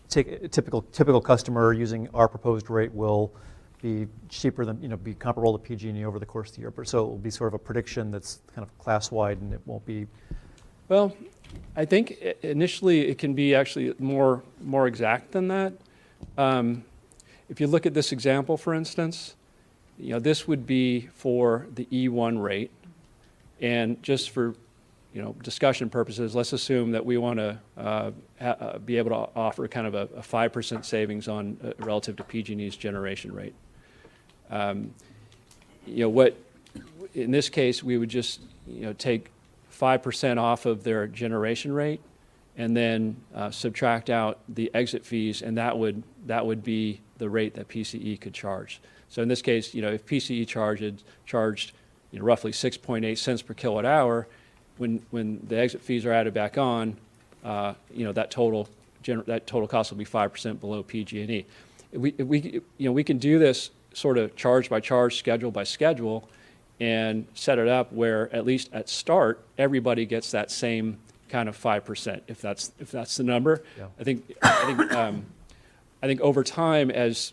take a typical customer using our proposed rate will be cheaper than, be comparable to PG&E over the course of the year. But so it will be sort of a prediction that's kind of class-wide, and it won't be. Well, I think initially it can be actually more exact than that. If you look at this example, for instance, this would be for the E1 rate, and just for discussion purposes, let's assume that we want to be able to offer kind of a 5% savings on relative to PG&E's generation rate. What in this case we would just take 5% off of their generation rate, and then subtract out the exit fees, and that would be the rate that PCE could charge. So in this case, if PCE charged roughly 6.8 cents per kilowatt hour, when the exit fees are added back on, that total cost will be 5% below PG&E. We can do this sort of charge by charge, schedule by schedule, and set it up where at least at start everybody gets that same kind of 5%, if that's the number. Yeah. I think over time, as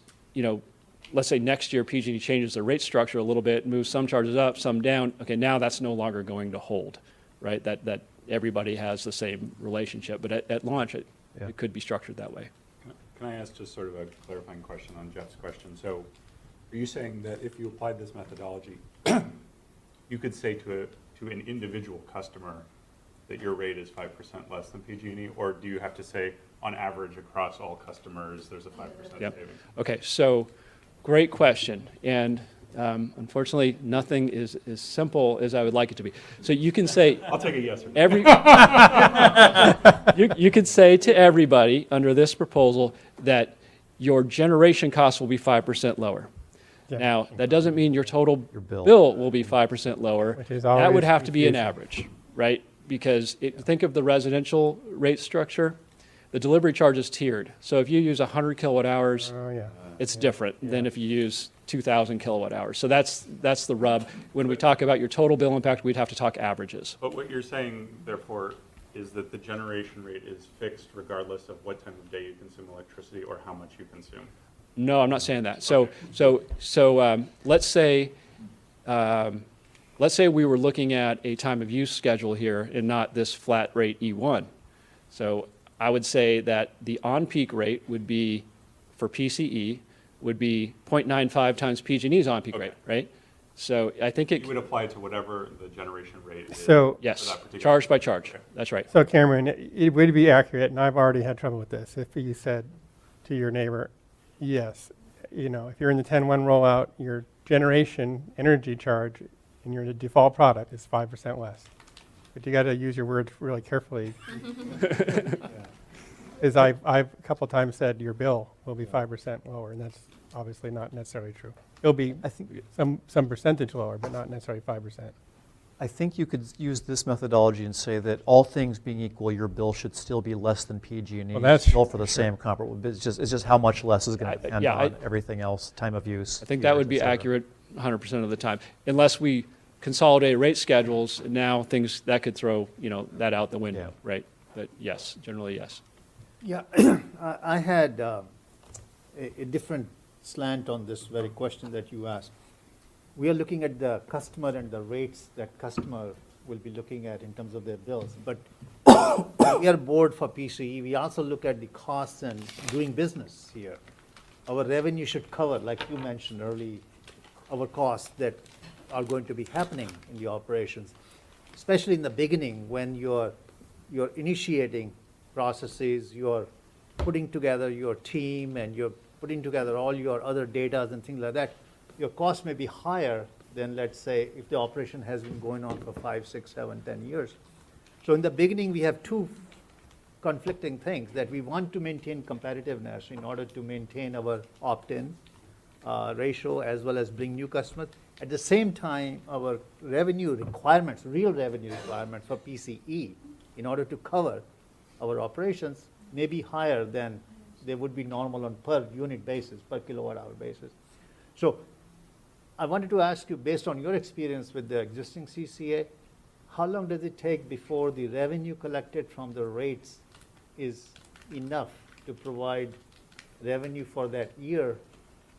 let's say next year PG&E changes their rate structure a little bit, moves some charges up, some down. Okay, now that's no longer going to hold, right? That everybody has the same relationship, but at launch it could be structured that way. Can I ask just sort of a clarifying question on Jeff's question? So, are you saying that if you applied this methodology, you could say to an individual customer that your rate is 5% less than PG&E, or do you have to say on average across all customers there's a 5% savings? Okay, so great question, and unfortunately nothing is as simple as I would like it to be. So you can say I'll take a yes or no. you could say to everybody under this proposal that your generation costs will be 5% lower. Yeah. Now, that doesn't mean your total Your bill. bill will be 5% lower. Which is That would always have to be an confusing. average, right? Because think of the residential rate structure. The delivery charge is tiered. So if you use 100 kilowatt hours, Oh, yeah. it's different than if you use 2,000 kilowatt hours. So that's the rub. When we talk about your total bill impact, we'd have to talk averages. But what you're saying, therefore, is that the generation rate is fixed regardless of what time of day you consume electricity or how much you consume? No, I'm not saying that. So let's say we were looking at a time of use schedule here and not this flat rate E1. So I would say that the on-peak rate would be, for PCE, would be 0.95 times PG&E's on-peak Okay. rate, right? So I think it, You would apply it to whatever the generation rate is. So- for yes, that particular- charge by charge. Okay. That's right. So Cameron, it would be accurate, and I've already had trouble with this, if you said to your neighbor, yes, if you're in the 10-1 rollout, your generation energy charge in your default product is 5% less. But you got to use your words really carefully. As I've a couple times said, your bill will be 5% lower, and that's obviously not necessarily true. It'll be I think, some percentage lower, but not necessarily 5%. I think you could use this methodology and say that all things being equal, your bill should still be less than PG&E's Well, that's bill for the same comparable. But it's just how much less is going to depend yeah, on everything else, time of use. I think that would be years, et cetera. accurate 100% of the time, unless we consolidate rate schedules. Now things that could throw that out the window, Yeah. right? But yes, generally yes. Yeah, I had a different slant on this very question that you asked. We are looking at the customer and the rates that customer will be looking at in terms of their bills. But we are board for PCE. We also look at the costs and doing business here. Our revenue should cover, like you mentioned early, our costs that are going to be happening in the operations, especially in the beginning when you're initiating processes, you're putting together your team and you're putting together all your other data and things like that. Your cost may be higher than, let's say, if the operation has been going on for 5, 6, 7, 10 years. So in the beginning, we have two conflicting things, that we want to maintain competitiveness in order to maintain our opt-in ratio as well as bring new customers. At the same time, our revenue requirements, real revenue requirements for PCE, in order to cover our operations, may be higher than they would be normal on per unit basis, per kilowatt hour basis. So I wanted to ask you, based on your experience with the existing CCA, how long does it take before the revenue collected from the rates is enough to provide revenue for that year,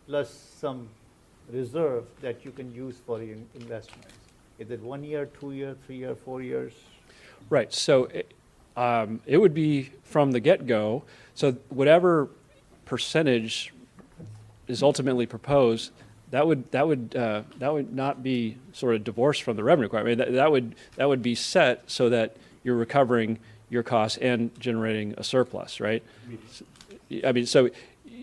plus some reserve that you can use for your investments? Is it 1 year, 2 year, 3 year, 4 years? Right. So it would be from the get-go. So whatever percentage is ultimately proposed, that would not be sort of divorced from the revenue requirement. I mean, that would be set so that you're recovering your costs and generating a surplus, right? I mean, so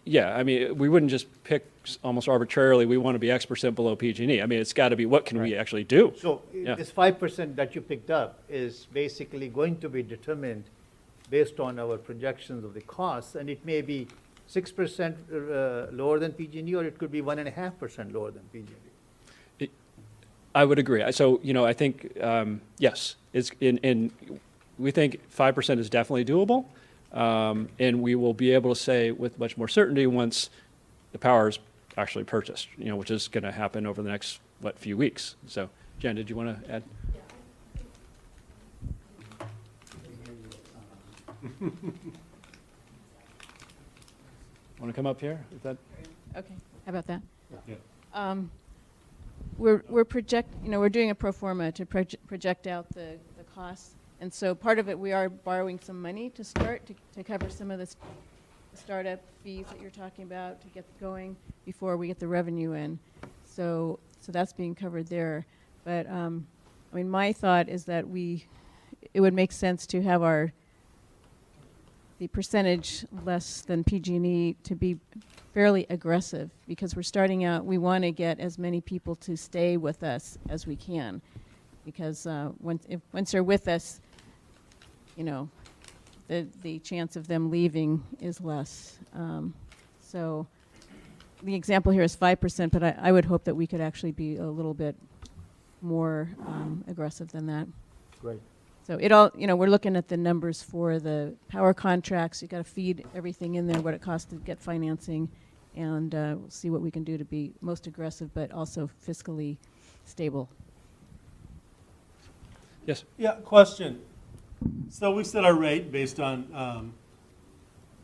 yeah, I mean, we wouldn't just pick almost arbitrarily, we want to be X% below PG&E. I mean, it's got to be, what can we actually do? So Yeah. this 5% that you picked up is basically going to be determined based on our projections of the costs, and it may be 6% lower than PG&E, or it could be 1.5% lower than PG&E. I would agree. So, I think, yes, we think 5% is definitely doable, and we will be able to say with much more certainty once the power is actually purchased, which is going to happen over the next, few weeks. So, Jen, did you want to add? Want to come up here? Is that? Okay, how about that? Yeah. We're doing a pro forma to project out the costs, and so part of it, we are borrowing some money to start, to cover some of the startup fees that you're talking about to get going before we get the revenue in. So that's being covered there. But, I mean, my thought is that it would make sense to have the percentage less than PG&E to be fairly aggressive, because we're starting out, we want to get as many people to stay with us as we can, because once they're with us, the chance of them leaving is less. So the example here is 5%, but I would hope that we could actually be a little bit more aggressive than that. Great. So it all, we're looking at the numbers for the power contracts. You've got to feed everything in there, what it costs to get financing, and we'll see what we can do to be most aggressive, but also fiscally stable. Yes? Yeah, question. So we set our rate based on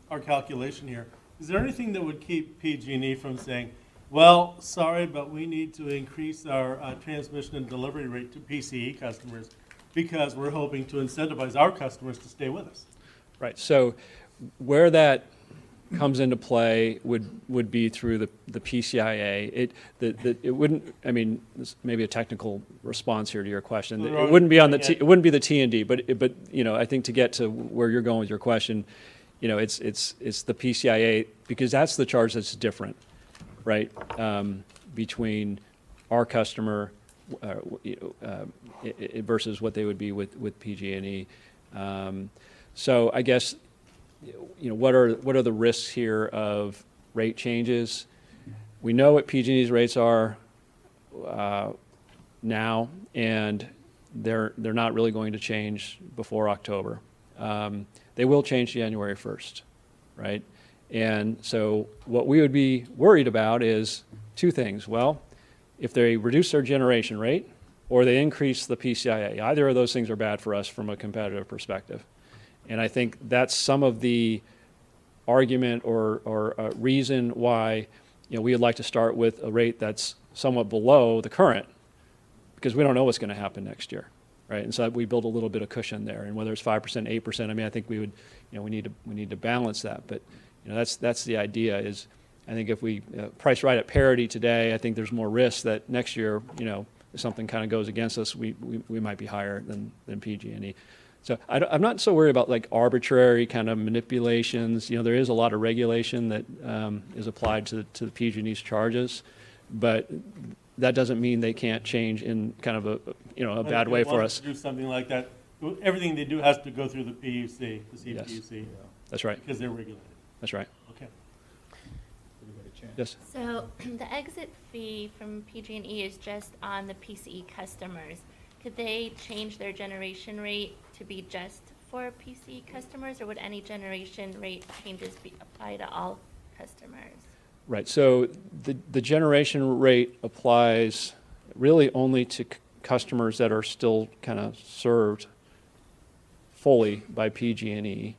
our calculation here. Is there anything that would keep PG&E from saying, well, sorry, but we need to increase our transmission and delivery rate to PCE customers because we're hoping to incentivize our customers to stay with us? Right. So where that comes into play would be through the PCEA. It wouldn't. I mean, this may be a technical response here to your question. It wouldn't be on the it wouldn't be the T&D, but I think to get to where you're going with your question, it's the PCEA, because that's the charge that's different, right? Between our customer versus what they would be with PG&E. So I guess, what are the risks here of rate changes? We know what PG&E's rates are now, and they're not really going to change before October. They will change January 1st, right? And so what we would be worried about is two things. Well, if they reduce their generation rate or they increase the PCEA, either of those things are bad for us from a competitive perspective. And I think that's some of the argument or reason why we would like to start with a rate that's somewhat below the current, because we don't know what's going to happen next year, right? And so we build a little bit of cushion there. And whether it's 5%, 8%, I mean, I think we would, we need to balance that. But that's the idea. Is I think if we price right at parity today, I think there's more risk that next year, if something kind of goes against us, we might be higher than PG&E. So I'm not so worried about like arbitrary kind of manipulations. There is a lot of regulation that is applied to the PG&E's charges, but that doesn't mean they can't change in kind of a bad way for us. Do something like that. Everything they do has to go through the PUC, the CPUC. Yes. That's right. Because they're regulated. That's right. Okay. Yes. So the exit fee from PG&E is just on the PCE customers. Could they change their generation rate to be just for PCE customers, or would any generation rate changes apply to all customers? Right. So the generation rate applies really only to customers that are still kind of served fully by PG&E.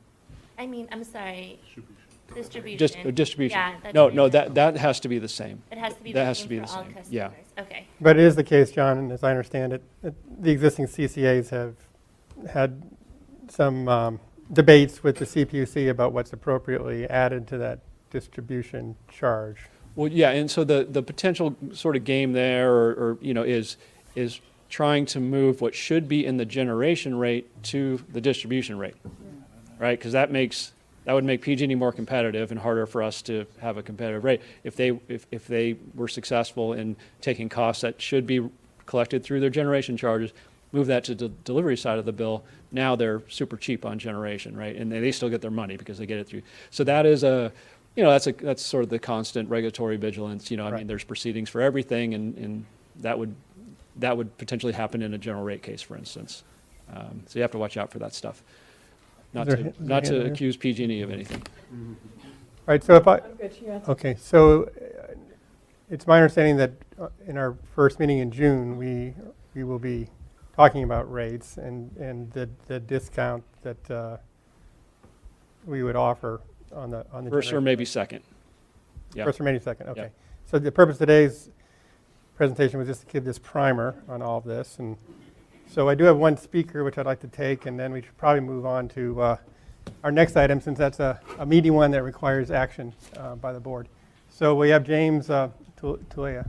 I mean, I'm sorry. Distribution. Distribution. Yeah, that's No, what I no, meant. that has to be the same. It has to be That the has same to be for the all same. customers. Yeah. Okay. But it is the case, John, and as I understand it, the existing CCAs have had some debates with the CPUC about what's appropriately added to that distribution charge. Well, yeah, and so the potential sort of game there, or is trying to move what should be in the generation rate to the distribution rate, right? Because that would make PG&E more competitive and harder for us to have a competitive rate. If they were successful in taking costs that should be collected through their generation charges, move that to the delivery side of the bill, now they're super cheap on generation, right? And they still get their money because they get it through. So that is that's sort of the constant regulatory vigilance. I mean, there's proceedings for everything, and that would potentially happen in a general rate case, for instance. So you have to watch out for that stuff. Not to accuse PG&E of anything. Right, so okay, so it's my understanding that in our first meeting in June, we will be talking about rates and the discount that we would offer on the First or maybe second. Yeah. First or maybe second, okay. Yeah. So the purpose of today's presentation was just to give this primer on all of this. And so I do have one speaker which I'd like to take, and then we should probably move on to our next item, since that's a meaty one that requires action by the board. So we have James Tulea.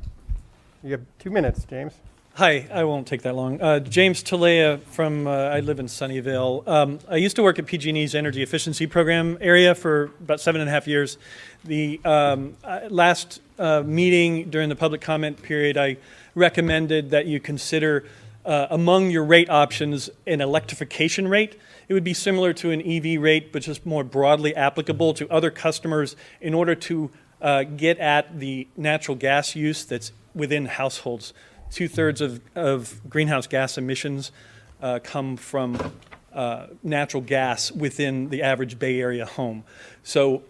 You have 2 minutes, James. Hi, I won't take that long. James Tulea from, I live in Sunnyvale. I used to work at PG&E's Energy Efficiency Program area for about 7.5 years. The last meeting during the public comment period, I recommended that you consider among your rate options an electrification rate. It would be similar to an EV rate, but just more broadly applicable to other customers in order to get at the natural gas use that's within households. 2/3 of greenhouse gas emissions come from natural gas within the average Bay Area home. So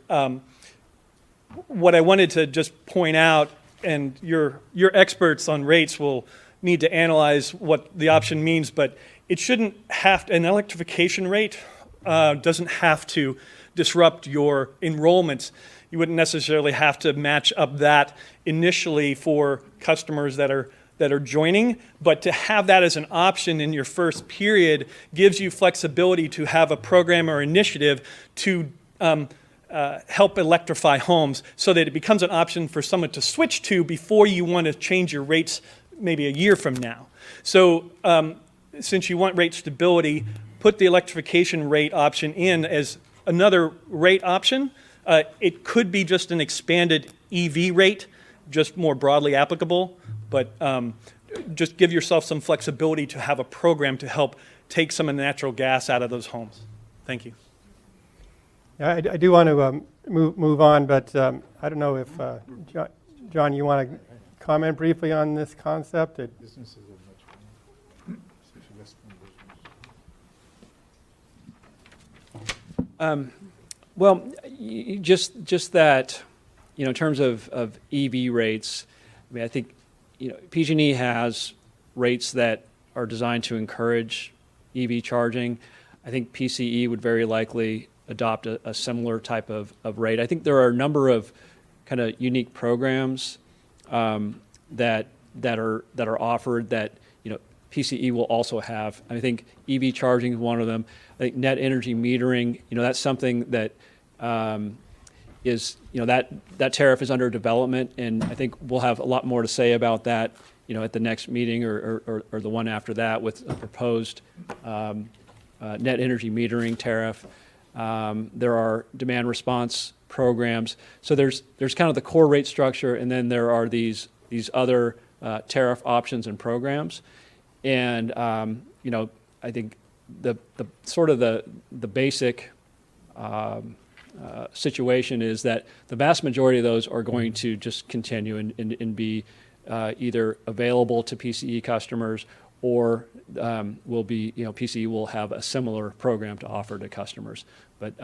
what I wanted to just point out, and your experts on rates will need to analyze what the option means, but it shouldn't have to, an electrification rate doesn't have to disrupt your enrollments. You wouldn't necessarily have to match up that initially for customers that are joining, but to have that as an option in your first period gives you flexibility to have a program or initiative to help electrify homes so that it becomes an option for someone to switch to before you want to change your rates maybe a year from now. So since you want rate stability, put the electrification rate option in as another rate option. It could be just an expanded EV rate, just more broadly applicable, but just give yourself some flexibility to have a program to help take some of the natural gas out of those homes. Thank you. Yeah, I do want to move on, but I don't know if, John, you want to comment briefly on this concept? Well, just that, in terms of EV rates, I mean, I think, PG&E has rates that are designed to encourage EV charging. I think PCE would very likely adopt a similar type of rate. I think there are a number of kind of unique programs that are offered that PCE will also have. I think EV charging is one of them. I think net energy metering, that's something that is, that tariff is under development, and I think we'll have a lot more to say about that, at the next meeting or the one after that with a proposed net energy metering tariff. There are demand response programs. So there's kind of the core rate structure, and then there are these other tariff options and programs. And I think the sort of the basic situation is that the vast majority of those are going to just continue and be either available to PCE customers or will be, PCE will have a similar program to offer to customers. But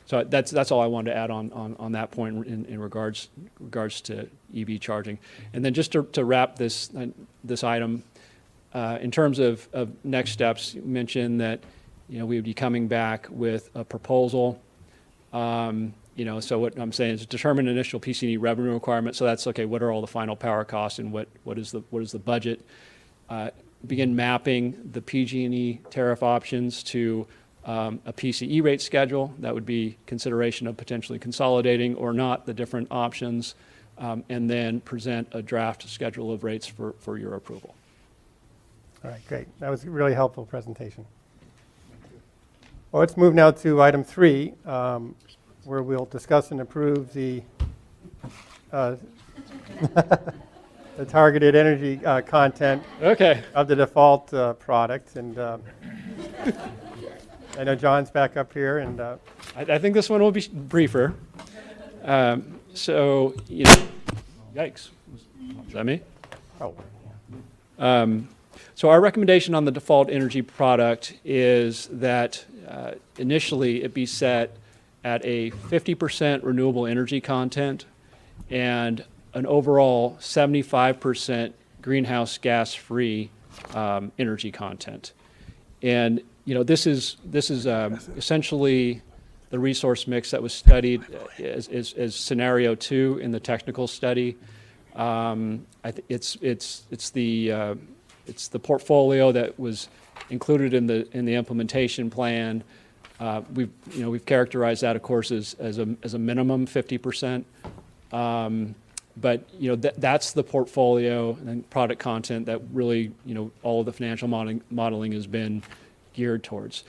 so that's all I wanted to add on that point in regards to EV charging. And then just to wrap this item, in terms of next steps, you mentioned that we would be coming back with a proposal. So what I'm saying is determine initial PCE revenue requirement. So that's okay. What are all the final power costs and what is the budget? Begin mapping the PG&E tariff options to a PCE rate schedule. That would be consideration of potentially consolidating or not the different options, and then present a draft schedule of rates for your approval. All right, great. That was a really helpful presentation. Well, let's move now to item 3, where we'll discuss and approve the the targeted energy content of the default product. And I know John's back up here, and I think this one will be briefer. So, yikes. Is that me? Oh. So our recommendation on the default energy product is that initially it be set at a 50% renewable energy content and an overall 75% greenhouse gas free energy content. And this is essentially the resource mix that was studied as scenario 2 in the technical study. It's the portfolio that was included in the implementation plan. We've characterized that, of course, as a minimum 50%. But that's the portfolio and product content that really all of the financial modeling has been geared towards.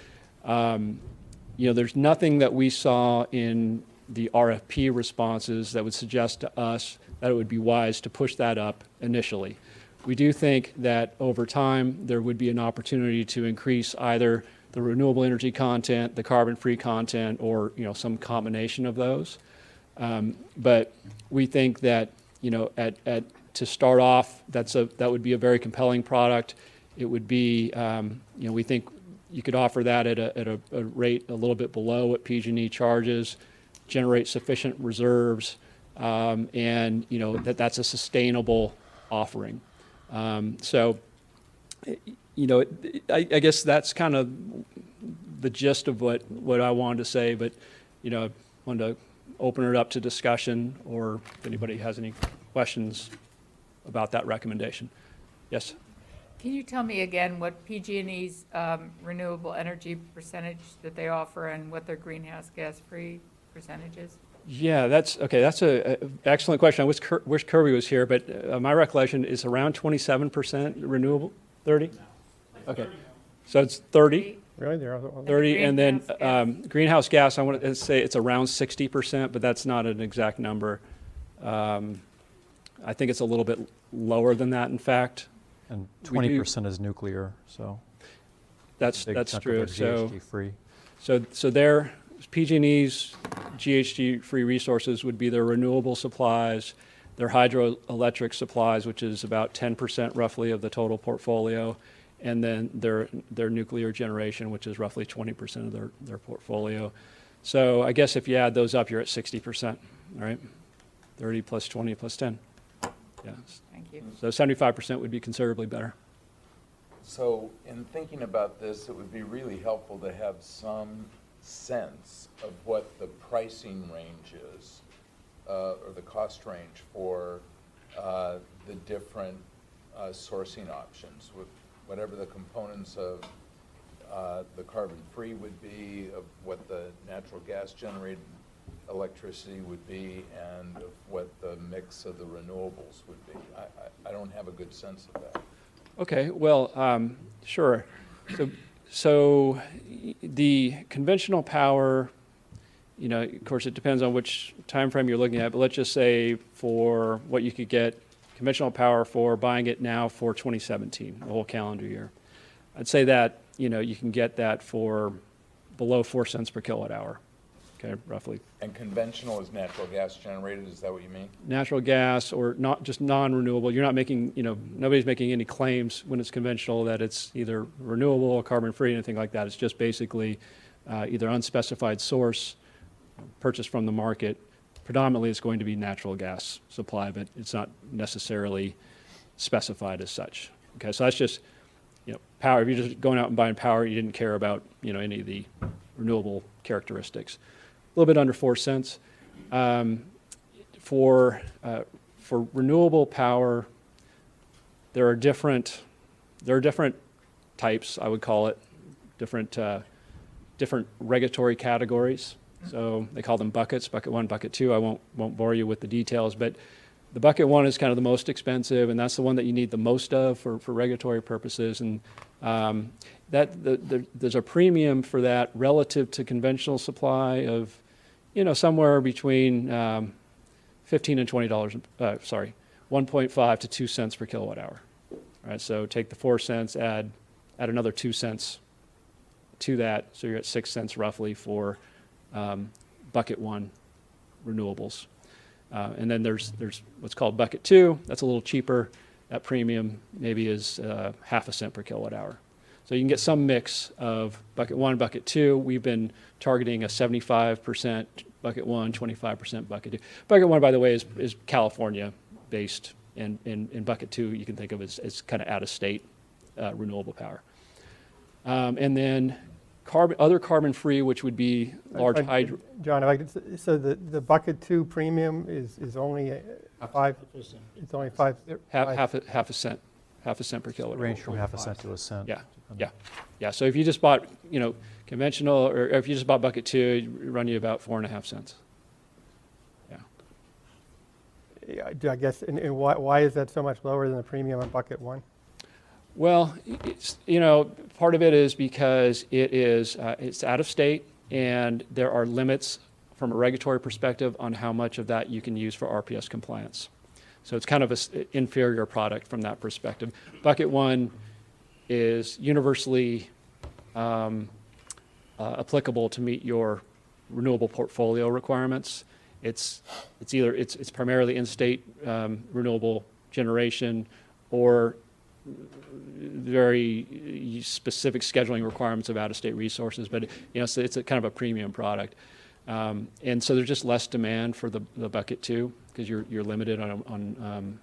There's nothing that we saw in the RFP responses that would suggest to us that it would be wise to push that up initially. We do think that over time there would be an opportunity to increase either the renewable energy content, the carbon-free content, or some combination of those. But we think that, to start off, that would be a very compelling product. It would be, we think you could offer that at a rate a little bit below what PG&E charges, generate sufficient reserves, and that's a sustainable offering. So, I guess that's kind of the gist of what I wanted to say, but I wanted to open it up to discussion, or if anybody has any questions about that recommendation. Yes? Can you tell me again what PG&E's renewable energy percentage that they offer and what their greenhouse gas-free percentage is? Yeah, that's a excellent question. I wish Kirby was here, but my recollection is around 27% renewable. 30? Okay. So it's 30. Really? 30, and then greenhouse gas, I want to say it's around 60%, but that's not an exact number. I think it's a little bit lower than that, in fact. And 20% is nuclear, so. That's true. GHG-free. So their PG&E's GHG-free resources would be their renewable supplies, their hydroelectric supplies, which is about 10% roughly of the total portfolio, and then their nuclear generation, which is roughly 20% of their portfolio. So I guess if you add those up, you're at 60%, all right? 30 plus 20 plus 10. Yeah. Thank you. So 75% would be considerably better. So in thinking about this, it would be really helpful to have some sense of what the pricing range is, or the cost range for the different sourcing options, with whatever the components of the carbon-free would be, of what the natural gas-generated electricity would be, and of what the mix of the renewables would be. I don't have a good sense of that. Okay, well, sure. So the conventional power, of course, it depends on which time frame you're looking at, but let's just say for what you could get conventional power for, buying it now for 2017, the whole calendar year. I'd say that, you can get that for below 4 cents per kilowatt hour, okay, roughly. And conventional is natural gas generated, is that what you mean? Natural gas, or not just non-renewable. You're not making, nobody's making any claims when it's conventional that it's either renewable or carbon-free, anything like that. It's just basically either unspecified source, purchased from the market. Predominantly, it's going to be natural gas supply, but it's not necessarily specified as such. Okay, so that's just, power. If you're just going out and buying power, you didn't care about, any of the renewable characteristics. A little bit under 4 cents. For renewable power, there are different types, I would call it, different regulatory categories. So they call them buckets, bucket 1, bucket 2. I won't bore you with the details, but the bucket 1 is kind of the most expensive, and that's the one that you need the most of for regulatory purposes. And there's a premium for that relative to conventional supply of, somewhere between $15 and $20. 1.5 to 2 cents per kilowatt hour. All right, so take the 4 cents, add another 2 cents to that, so you're at 6 cents roughly for bucket 1 renewables. And then there's what's called bucket 2. That's a little cheaper. That premium maybe is half a cent per kilowatt hour. So you can get some mix of bucket 1, bucket 2. We've been targeting a 75% bucket 1, 25% bucket 2. Bucket 1, by the way, is California-based, and in bucket 2 you can think of as kind of out-of-state renewable power. And then other carbon-free, which would be large hydro. John, if I could, so the bucket 2 premium is only 5. It's only 5. Half a cent per kilowatt. Range from half a cent to a cent. Yeah. So if you just bought, conventional, or if you just bought bucket 2, it'd run you about 4.5 cents. Yeah, I guess, and why is that so much lower than the premium on bucket 1? Well, it's, part of it is because it's out of state, and there are limits from a regulatory perspective on how much of that you can use for RPS compliance. So it's kind of an inferior product from that perspective. Bucket 1 is universally applicable to meet your renewable portfolio requirements, it's primarily in-state renewable generation or very specific scheduling requirements of out-of-state resources, but so it's a kind of a premium product. And so there's just less demand for the bucket 2 because you're limited on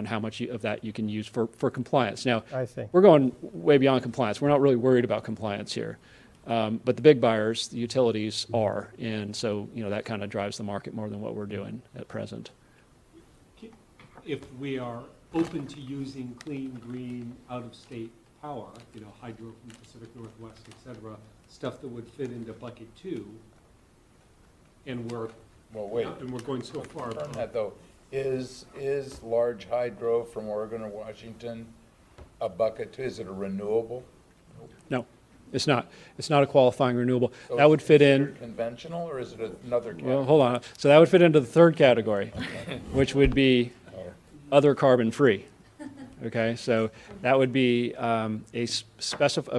how much of that you can use for compliance. Now, I see. we're going way beyond compliance. We're not really worried about compliance here. But the big buyers, the utilities, are. And so, that kind of drives the market more than what we're doing at present. If we are open to using clean, green, out-of-state power, hydro from the Pacific Northwest, et cetera, stuff that would fit into bucket 2, and we're going so far. Confirm that, though. Is large hydro from Oregon or Washington a bucket 2? Is it a renewable? No, it's not. It's not a qualifying renewable. So That would fit in. Conventional, or is it another category? Well, hold on. So that would fit into the third category, which would be other carbon-free. Okay, so that would be a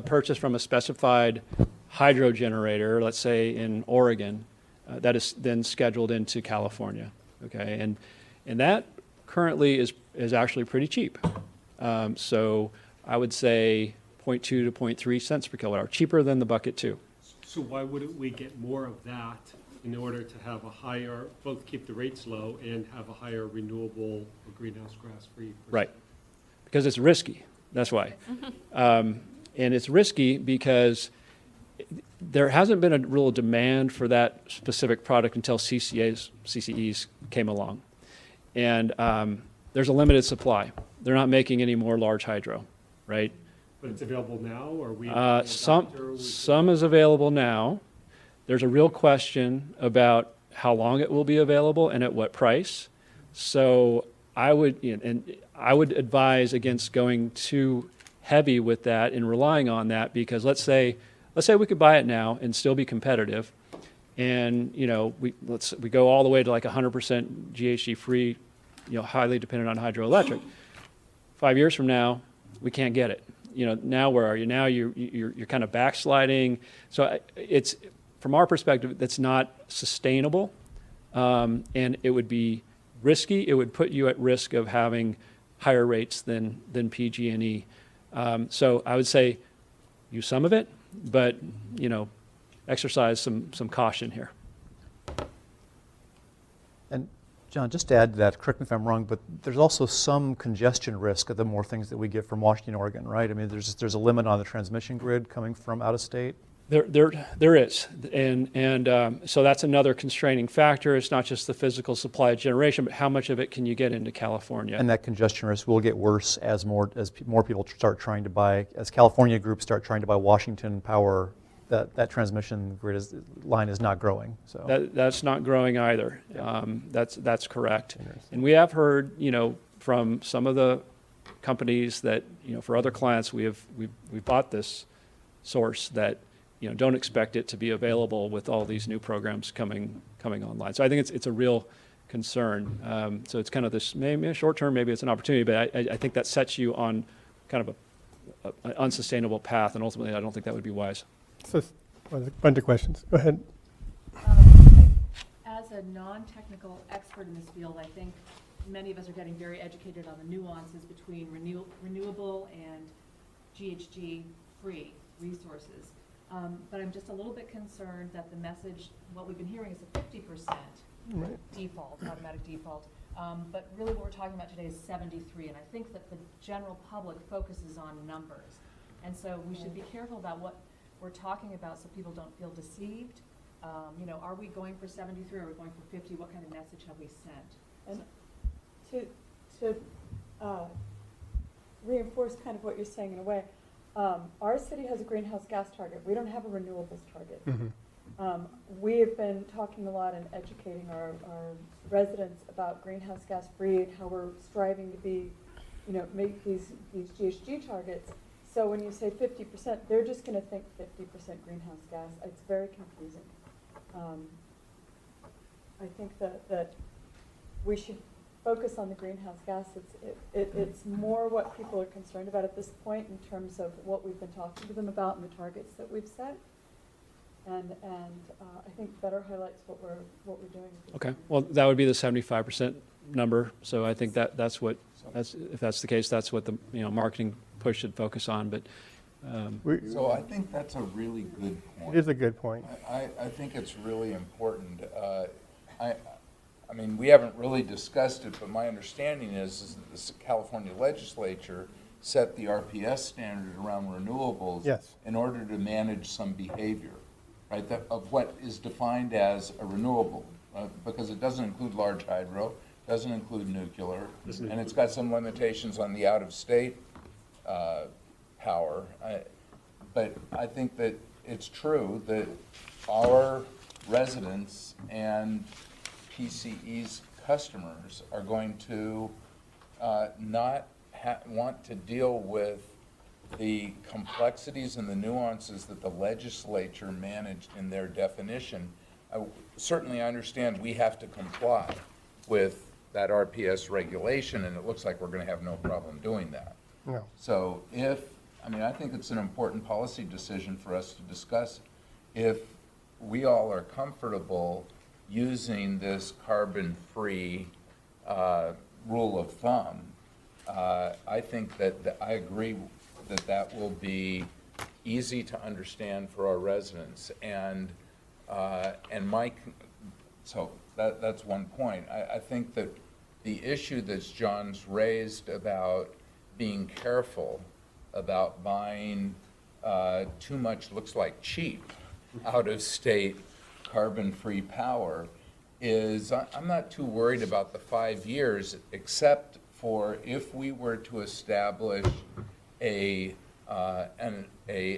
purchase from a specified hydro generator, let's say in Oregon, that is then scheduled into California. Okay, and that currently is actually pretty cheap. So I would say 0.2 to 0.3 cents per kilowatt hour, cheaper than the bucket 2. So why wouldn't we get more of that in order to have a higher, both keep the rates low and have a higher renewable or greenhouse gas-free? Right, because it's risky, that's why. And it's risky because there hasn't been a real demand for that specific product until CCEs came along. And there's a limited supply. They're not making any more large hydro, right? But it's available now, or we? Some is available now. There's a real question about how long it will be available and at what price. So I would advise against going too heavy with that and relying on that, because let's say we could buy it now and still be competitive, and we go all the way to like 100% GHG free, highly dependent on hydroelectric. 5 years from now, we can't get it. Now where are you? Now you're kind of backsliding. So it's, from our perspective, that's not sustainable, and it would be risky. It would put you at risk of having higher rates than PG&E. So I would say use some of it, but exercise some caution here. And John, just to add to that, correct me if I'm wrong, but there's also some congestion risk of the more things that we get from Washington, Oregon, right? I mean, there's a limit on the transmission grid coming from out of state. There is, and so that's another constraining factor. It's not just the physical supply of generation, but how much of it can you get into California? And that congestion risk will get worse as more people start trying to buy, as California groups start trying to buy Washington power. That transmission grid line is not growing. So that's not growing either. That's correct. And we have heard, from some of the companies that, for other clients, we've bought this source that, don't expect it to be available with all these new programs coming online. So I think it's a real concern. So it's kind of this, maybe a short term, maybe it's an opportunity, but I think that sets you on kind of an unsustainable path, and ultimately I don't think that would be wise. So, a bunch of questions. Go ahead. As a non-technical expert in this field, I think many of us are getting very educated on the nuances between renewable and GHG-free resources. But I'm just a little bit concerned that the message, what we've been hearing is a 50% default, automatic default. But really what we're talking about today is 73, and I think that the general public focuses on numbers. And so we should be careful about what we're talking about so people don't feel deceived. Are we going for 73? Are we going for 50? What kind of message have we sent? And to reinforce kind of what you're saying in a way, our city has a greenhouse gas target. We don't have a renewables target. Mm-hmm. We have been talking a lot and educating our residents about greenhouse gas free and how we're striving to be, make these GHG targets. So when you say 50%, they're just going to think 50% greenhouse gas. It's very confusing. I think that we should focus on the greenhouse gas. It's more what people are concerned about at this point in terms of what we've been talking to them about and the targets that we've set. and I think better highlights what we're doing. Okay, well, that would be the 75% number, so I think that's what, if that's the case, that's what the, marketing push should focus on, but, So I think that's a really good point. It is a good point. I think it's really important. I mean, we haven't really discussed it, but my understanding is that the California legislature set the RPS standard around renewables Yes. in order to manage some behavior, right, of what is defined as a renewable, because it doesn't include large hydro, doesn't include nuclear, and it's got some limitations on the out-of-state power. But I think that it's true that our residents and PCE's customers are going to not want to deal with the complexities and the nuances that the legislature managed in their definition. Certainly, I understand we have to comply with that RPS regulation, and it looks like we're going to have no problem doing that. No. So I think it's an important policy decision for us to discuss. If we all are comfortable using this carbon-free rule of thumb, I think that I agree that will be easy to understand for our residents. And so that's one point. I think that the issue that John's raised about being careful about buying too much, looks like cheap, out-of-state carbon-free power is, I'm not too worried about the 5 years, except for if we were to establish an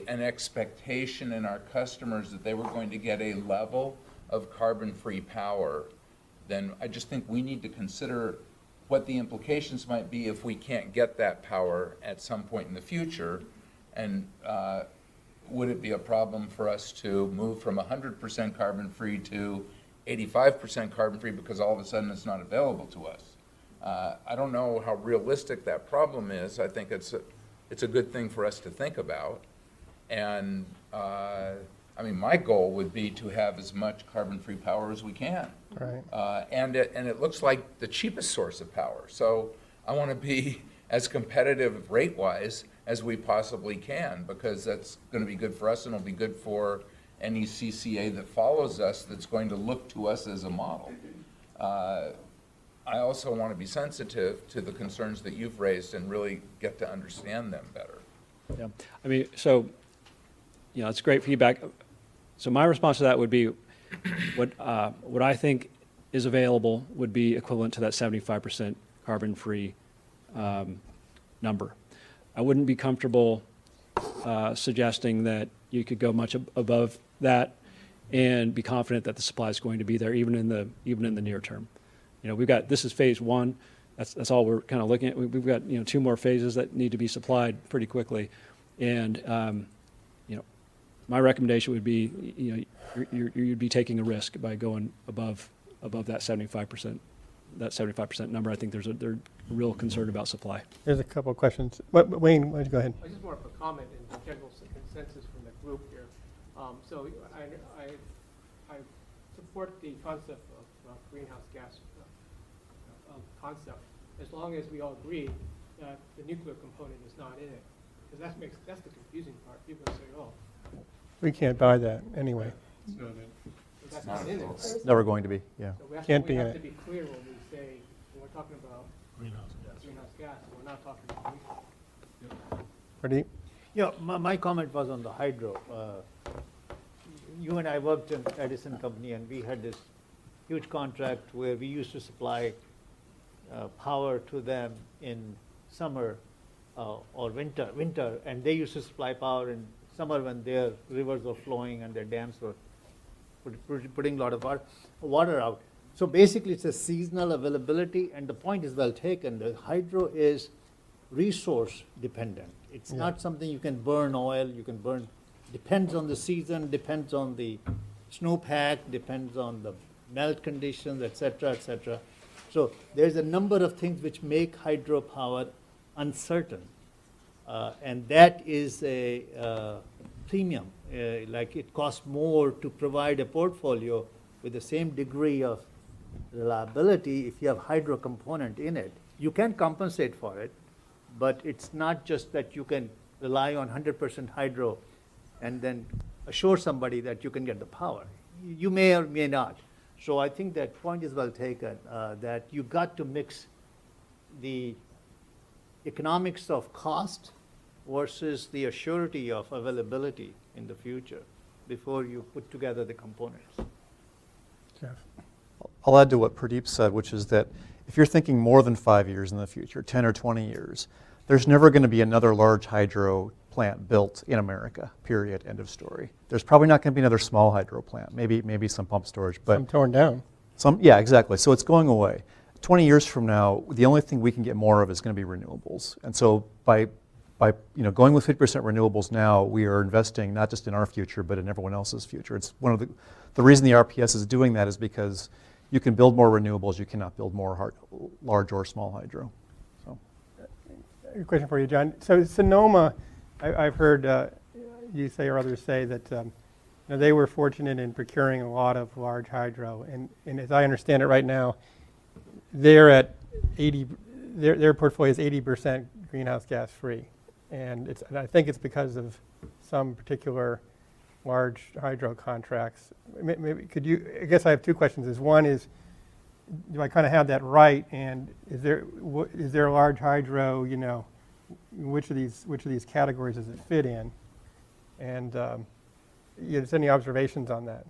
expectation in our customers that they were going to get a level of carbon-free power, then I just think we need to consider what the implications might be if we can't get that power at some point in the future. And would it be a problem for us to move from 100% carbon-free to 85% carbon-free because all of a sudden it's not available to us? I don't know how realistic that problem is. I think it's a good thing for us to think about. And I mean, my goal would be to have as much carbon-free power as we can. Right. And it looks like the cheapest source of power. So I want to be as competitive rate-wise as we possibly can, because that's going to be good for us, and it'll be good for any CCA that follows us that's going to look to us as a model. I also want to be sensitive to the concerns that you've raised and really get to understand them better. yeah. I mean, so, it's great feedback. So my response to that would be, what I think is available would be equivalent to that 75% carbon-free number. I wouldn't be comfortable suggesting that you could go much above that and be confident that the supply is going to be there even in the near term. We've got, this is phase one. That's all we're kind of looking at. We've got 2 more phases that need to be supplied pretty quickly, and my recommendation would be you'd be taking a risk by going above that 75%. That 75% number. I think they're real concerned about supply. There's a couple of questions. Wayne, why don't you go ahead? I just want to comment in general consensus from the group here. So I support the concept of greenhouse gas concept, as long as we all agree that the nuclear component is not in it, because that's the confusing part. People say, oh, We can't buy that anyway. that's not in it. It's never going to be, yeah. So we have Can't be in to it. be clear when we say, when we're talking about greenhouse gas, we're not talking about nuclear. Pradeep? Yeah, my comment was on the hydro. You and I worked in Edison Company, and we had this huge contract where we used to supply power to them in summer or winter, and they used to supply power in summer when their rivers were flowing and their dams were putting a lot of water out. So basically, it's a seasonal availability, and the point is well taken. The hydro is resource dependent. It's not something you can burn oil, depends on the season, depends on the snowpack, depends on the melt conditions, et cetera, et cetera. So there's a number of things which make hydropower uncertain. And that is a premium. Like it costs more to provide a portfolio with the same degree of reliability if you have hydro component in it. You can compensate for it, but it's not just that you can rely on 100% hydro and then assure somebody that you can get the power. You may or may not. So I think that point is well taken, that you got to mix the economics of cost versus the assurity of availability in the future before you put together the components. Jeff? I'll add to what Pradeep said, which is that if you're thinking more than 5 years in the future, 10 or 20 years, there's never going to be another large hydro plant built in America, period, end of story. There's probably not going to be another small hydro plant, maybe some pump storage. But Some torn down. Yeah, exactly. So it's going away. 20 years from now, the only thing we can get more of is going to be renewables. And so by going with 50% renewables now, we are investing not just in our future, but in everyone else's future. It's one of the reason the RPS is doing that is because you can build more renewables, you cannot build more large or small hydro. So, A question for you, John. So Sonoma, I've heard you say or others say that they were fortunate in procuring a lot of large hydro, and as I understand it right now, they're at 80. Their portfolio is 80% greenhouse gas free, and I think it's because of some particular large hydro contracts. Maybe could you? I guess I have two questions. One is, do I kind of have that right? And is there a large hydro? Which of these categories does it fit in? And just any observations on that?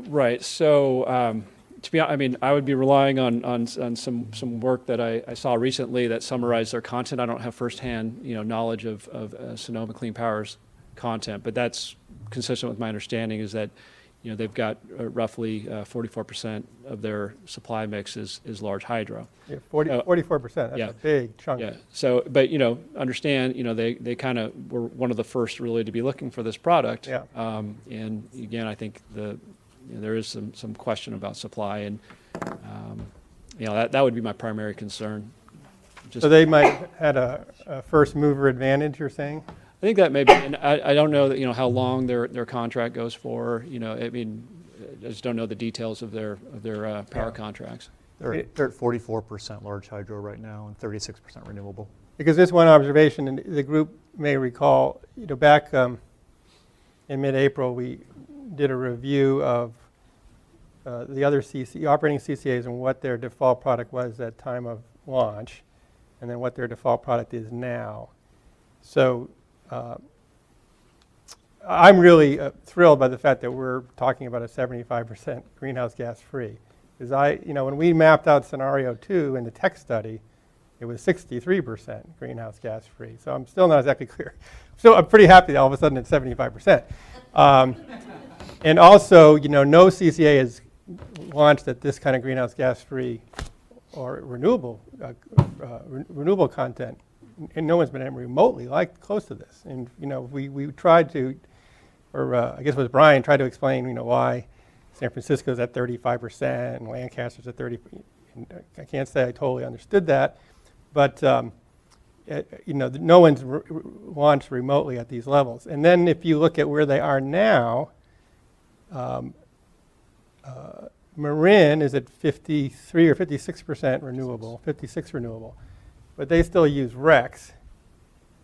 Right. So, to be honest, I would be relying on some work that I saw recently that summarized their content. I don't have firsthand knowledge of Sonoma Clean Power's content, but that's consistent with my understanding is that they've got roughly 44% of their supply mix is large hydro. Yeah, 44%. That's a big chunk. Yeah. So, but understand, they kind of were one of the first really to be looking for this product. Yeah. And again, I think there is some question about supply, and that would be my primary concern. So they might have had a first mover advantage, you're saying? I think that may be, and I don't know that, how long their contract goes for. I just don't know the details of their power contracts. They're at 44% large hydro right now and 36% renewable. Because this one observation, and the group may recall, back in mid-April, we did a review of the other operating CCAs and what their default product was at time of launch, and then what their default product is now. So I'm really thrilled by the fact that we're talking about a 75% greenhouse gas free. Because when we mapped out scenario 2 in the tech study, it was 63% greenhouse gas free. So I'm still not exactly clear. So I'm pretty happy that all of a sudden it's 75%. And also, no CCA has launched at this kind of greenhouse gas free or renewable content, and no one's been remotely close to this. And we tried to, or I guess it was Brian tried to explain why San Francisco's at 35% and Lancaster's at 30%. And I can't say I totally understood that, but no one's launched remotely at these levels. And then if you look at where they are now, Marin is at 53 or 56% renewable, 56 renewable, but they still use RECs.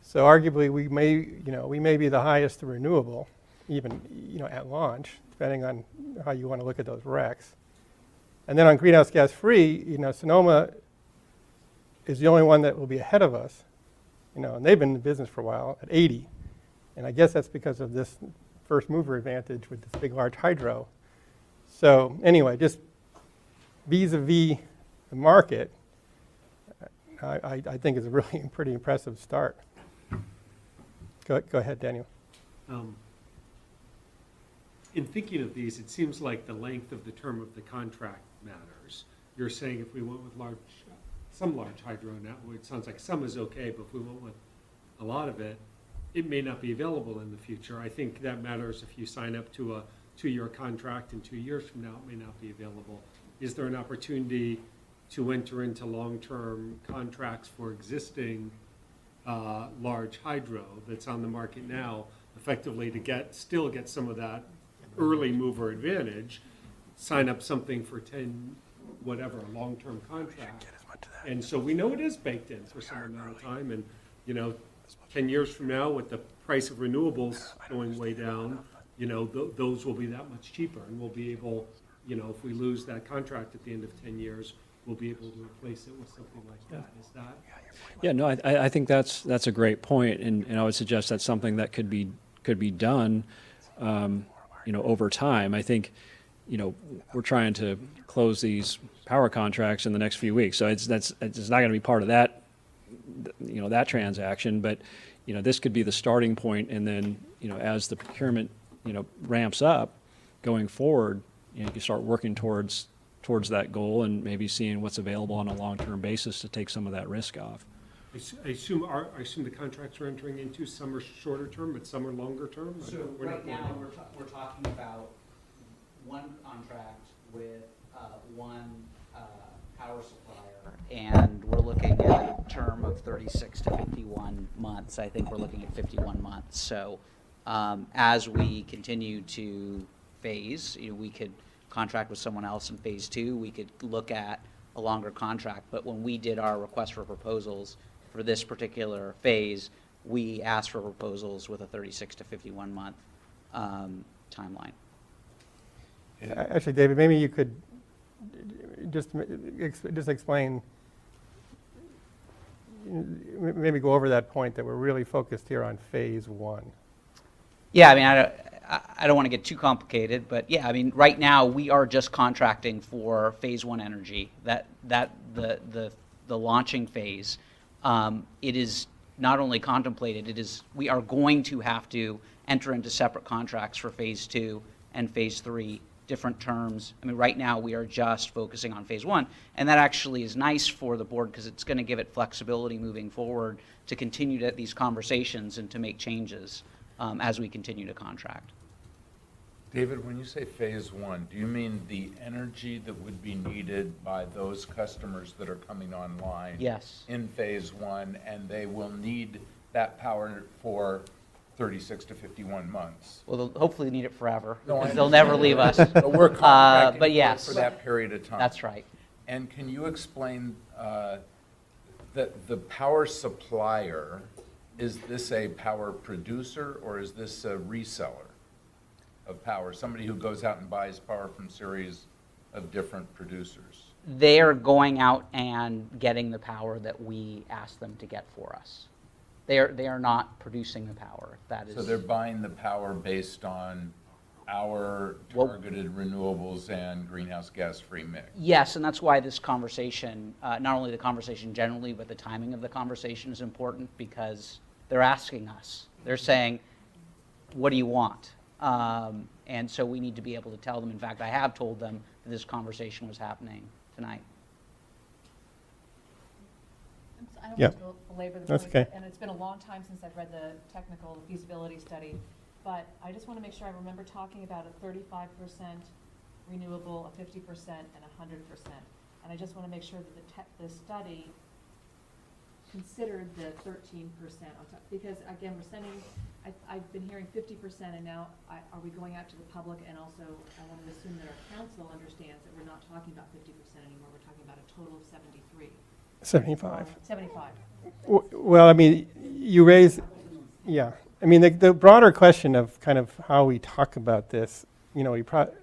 So arguably we may be the highest renewable, even at launch, depending on how you want to look at those RECs. And then on greenhouse gas free, Sonoma is the only one that will be ahead of us, and they've been in business for a while at 80. And I guess that's because of this first mover advantage with this big large hydro. So anyway, just vis-a-vis the market, I think is a really pretty impressive start. Go ahead, Daniel. In thinking of these, it seems like the length of the term of the contract matters. You're saying if we went with some large hydro now, it sounds like some is okay, but if we went with a lot of it, it may not be available in the future. I think that matters if you sign up to a 2-year contract and 2 years from now it may not be available. Is there an opportunity to enter into long-term contracts for existing large hydro that's on the market now, effectively to still get some of that early mover advantage, sign up something for 10, whatever, a long-term contract. And so we know it is baked in for some amount of time, and, 10 years from now, with the price of renewables going way down, those will be that much cheaper, and we'll be able, if we lose that contract at the end of 10 years, we'll be able to replace it with something like that. Is that? Yeah, no, I think that's a great point, and I would suggest that's something that could be done, over time. I think, we're trying to close these power contracts in the next few weeks, so it's not going to be part of that, that transaction, but, this could be the starting point, and then, as the procurement, ramps up going forward, you can start working towards that goal and maybe seeing what's available on a long-term basis to take some of that risk off. I assume the contracts we're entering into, some are shorter term, but some are longer term? So right now, we're talking about one contract with one power supplier, and we're looking at a term of 36 to 51 months. I think we're looking at 51 months. So as we continue to phase, we could contract with someone else in phase 2. We could look at a longer contract. But when we did our request for proposals for this particular phase, we asked for proposals with a 36 to 51 month timeline. Actually, David, maybe you could just explain, maybe go over that point that we're really focused here on phase 1. Yeah, I mean, I don't want to get too complicated, but yeah, I mean, right now we are just contracting for phase 1 energy. The launching phase. It is not only contemplated, we are going to have to enter into separate contracts for phase 2 and phase 3, different terms. I mean, right now we are just focusing on phase 1, and that actually is nice for the board because it's going to give it flexibility moving forward to continue these conversations and to make changes as we continue to contract. David, when you say phase 1, do you mean the energy that would be needed by those customers that are coming online? Yes. In phase 1, and they will need that power for 36 to 51 months? Well, they'll hopefully need it forever, No, because they'll never leave us. But we're contracting but yes, for that period of time. That's right. And can you explain that the power supplier, is this a power producer or is this a reseller of power? Somebody who goes out and buys power from series of different producers? They are going out and getting the power that we ask them to get for us. They are not producing the power. That is. So they're buying the power based on our targeted renewables and greenhouse gas-free mix? Yes, and that's why this conversation, not only the conversation generally, but the timing of the conversation is important, because they're asking us. They're saying, what do you want? And so we need to be able to tell them. In fact, I have told them that this conversation was happening tonight. I don't Yeah. want to belabor the That's point, okay. and it's been a long time since I've read the technical feasibility study, but I just want to make sure I remember talking about a 35% renewable, a 50%, and 100%. And I just want to make sure that the study considered the 13% on top, because again, we're sending, I've been hearing 50%, and now are we going out to the public? And also, I want to assume that our council understands that we're not talking about 50% anymore, we're talking about a total of 73. 75. 75. Well, I mean, you raise, yeah. I mean, the broader question of kind of how we talk about this, we probably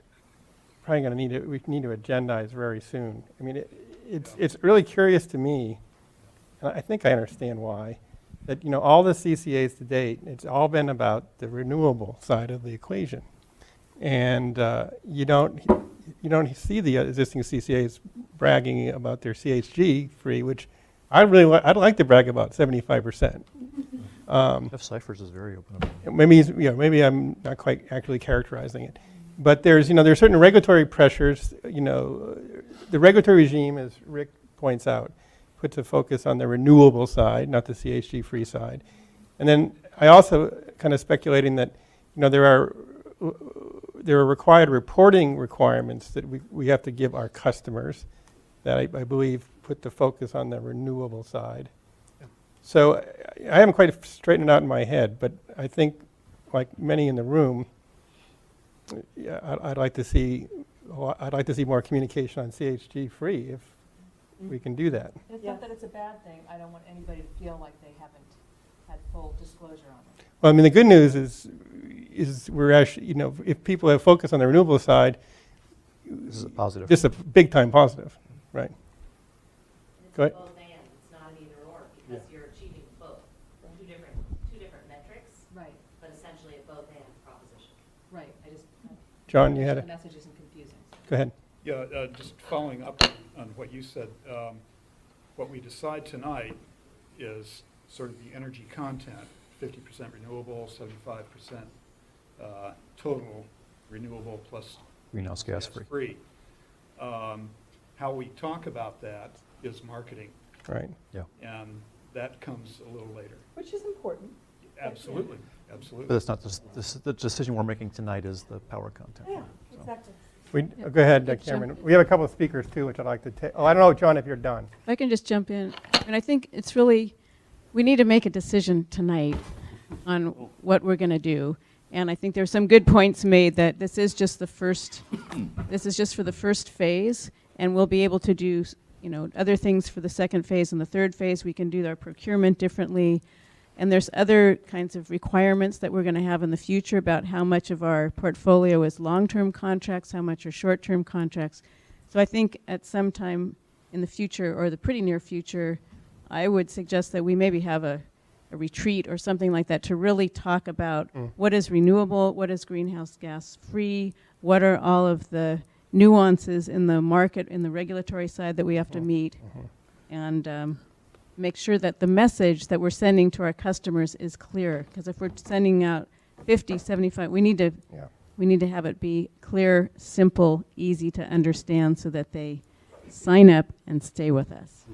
going to need we need to agendize very soon. I mean, it's really curious to me, and I think I understand why, that all the CCAs to date, it's all been about the renewable side of the equation, and you don't see the existing CCAs bragging about their CHG free, which I'd like to brag about 75%. Jeff Cyphers is very open about it. Maybe I'm not quite actually characterizing it, but there's certain regulatory pressures. The regulatory regime, as Rick points out, puts a focus on the renewable side, not the CHG free side. And then I also kind of speculating that there are required reporting requirements that we have to give our customers that I believe put the focus on the renewable side. So I haven't quite straightened it out in my head, but I think, like many in the room, yeah, I'd like to see more communication on CHG free if we can do that. It's not that it's a bad thing, I don't want anybody to feel like they haven't had full disclosure on it. Well, I mean, the good news is we're actually, you know, if people have focused on the renewable side, This is a positive. this is a big time positive, right? Go ahead. Both and, it's not an either or, because you're achieving both, two different metrics, Right, but essentially a both and proposition. right, I just. John, you had The a, message isn't confusing. go ahead. Yeah, just following up on what you said, what we decide tonight is sort of the energy content, 50% renewable, 75% total renewable plus Greenhouse gas free. How we talk about that is marketing, Right. Yeah. and that comes a little later. Which is important. Absolutely, absolutely. But that's not the decision we're making tonight is the power content. Yeah, So. exactly. Go ahead, Yep, Cameron. jump. We have a couple of speakers too, which I'd like to take. Oh, I don't know, John, if you're done. If I can just jump in, and I think it's really, we need to make a decision tonight on what we're going to do. And I think there's some good points made that this is just the first, this is just for the first phase, and we'll be able to do, you know, other things for the second phase and the third phase. We can do our procurement differently. And there's other kinds of requirements that we're going to have in the future about how much of our portfolio is long-term contracts, how much are short-term contracts. So I think at some time in the future, or the pretty near future, I would suggest that we maybe have a retreat or something like that to really talk about what is renewable, what is greenhouse gas free, what are all of the nuances in the market, in the regulatory side that we have to meet, and make sure that the message that we're sending to our customers is clear. Because if we're sending out 50, 75, we need to have it be clear, simple, easy to understand so that they sign up and stay with us.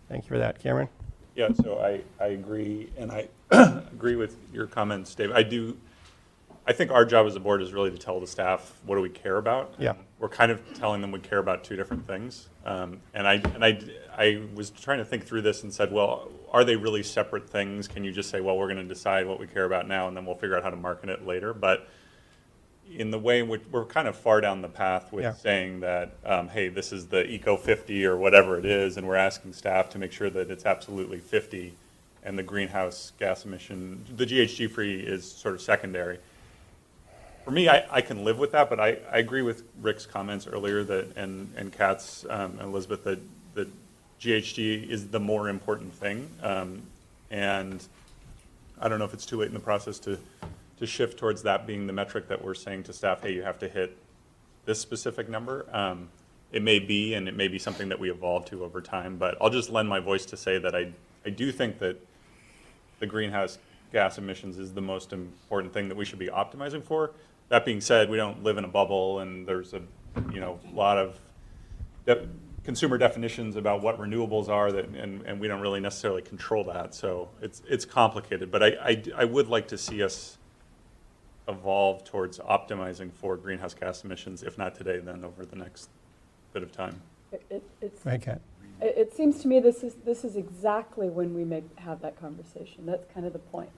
Thank you for that. Cameron? Yeah, so I agree, and I agree with your comments, Dave. I think our job as a board is really to tell the staff, what do we care about? Yeah. And we're kind of telling them we care about two different things. And I was trying to think through this and said, well, are they really separate things? Can you just say, well, we're going to decide what we care about now, and then we'll figure out how to market it later? But in the way in which we're kind of far down the path with saying that, hey, this is the Eco 50 or whatever it is, and we're asking staff to make sure that it's absolutely 50, and the greenhouse gas emission, the GHG free is sort of secondary. For me, I can live with that, but I agree with Rick's comments earlier that, and Kat's, and Elizabeth, that GHG is the more important thing. And I don't know if it's too late in the process to shift towards that being the metric that we're saying to staff, hey, you have to hit this specific number. It may be, and it may be something that we evolve to over time, but I'll just lend my voice to say that I do think that the greenhouse gas emissions is the most important thing that we should be optimizing for. That being said, we don't live in a bubble, and there's a lot of consumer definitions about what renewables are, and we don't really necessarily control that. So it's complicated, but I would like to see us evolve towards optimizing for greenhouse gas emissions, if not today, then over the next bit of time. It's, Go ahead, Kat. it seems to me this is exactly when we have that conversation. That's kind of the point.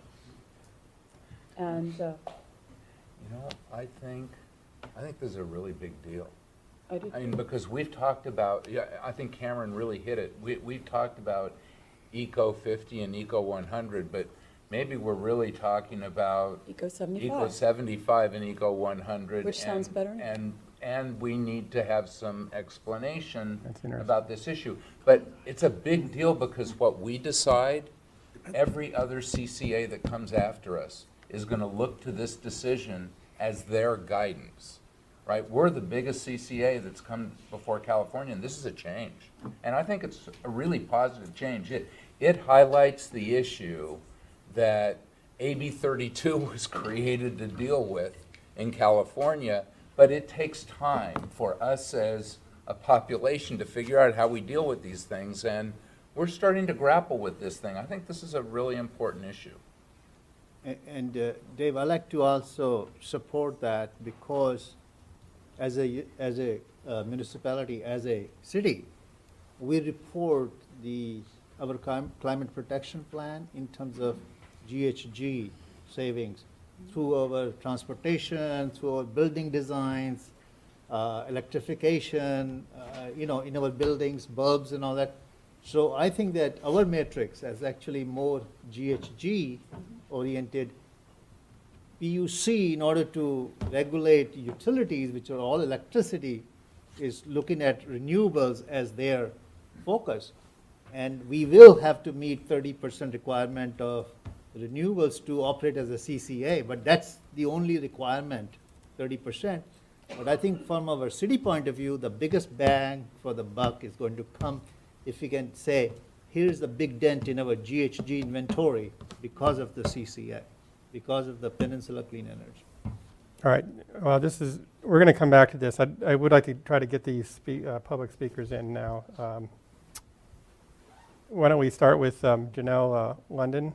And I think this is a really big deal. I do. I mean, because we've talked about, I think Cameron really hit it. We've talked about Eco 50 and Eco 100, but maybe we're really talking about Eco 75. Eco 75 and Eco 100. Which sounds better. And we need to have some explanation about this issue. But it's a big deal because what we decide, every other CCA that comes after us is going to look to this decision as their guidance, right? We're the biggest CCA that's come before California, and this is a change. And I think it's a really positive change. It highlights the issue that AB 32 was created to deal with in California, but it takes time for us as a population to figure out how we deal with these things, and we're starting to grapple with this thing. I think this is a really important issue. And Dave, I like to also support that because as a municipality, as a city, we report the our climate protection plan in terms of GHG savings through our transportation, through our building designs, electrification, in our buildings, bulbs and all that. So I think that our matrix is actually more GHG oriented. PUC, in order to regulate utilities, which are all electricity, is looking at renewables as their focus. And we will have to meet 30% requirement of renewables to operate as a CCA, but that's the only requirement, 30%. But I think from our city point of view, the biggest bang for the buck is going to come if we can say, here's the big dent in our GHG inventory because of the CCA, because of the Peninsula Clean Energy. All right, well, we're going to come back to this. I would like to try to get these public speakers in now. Why don't we start with Janelle London?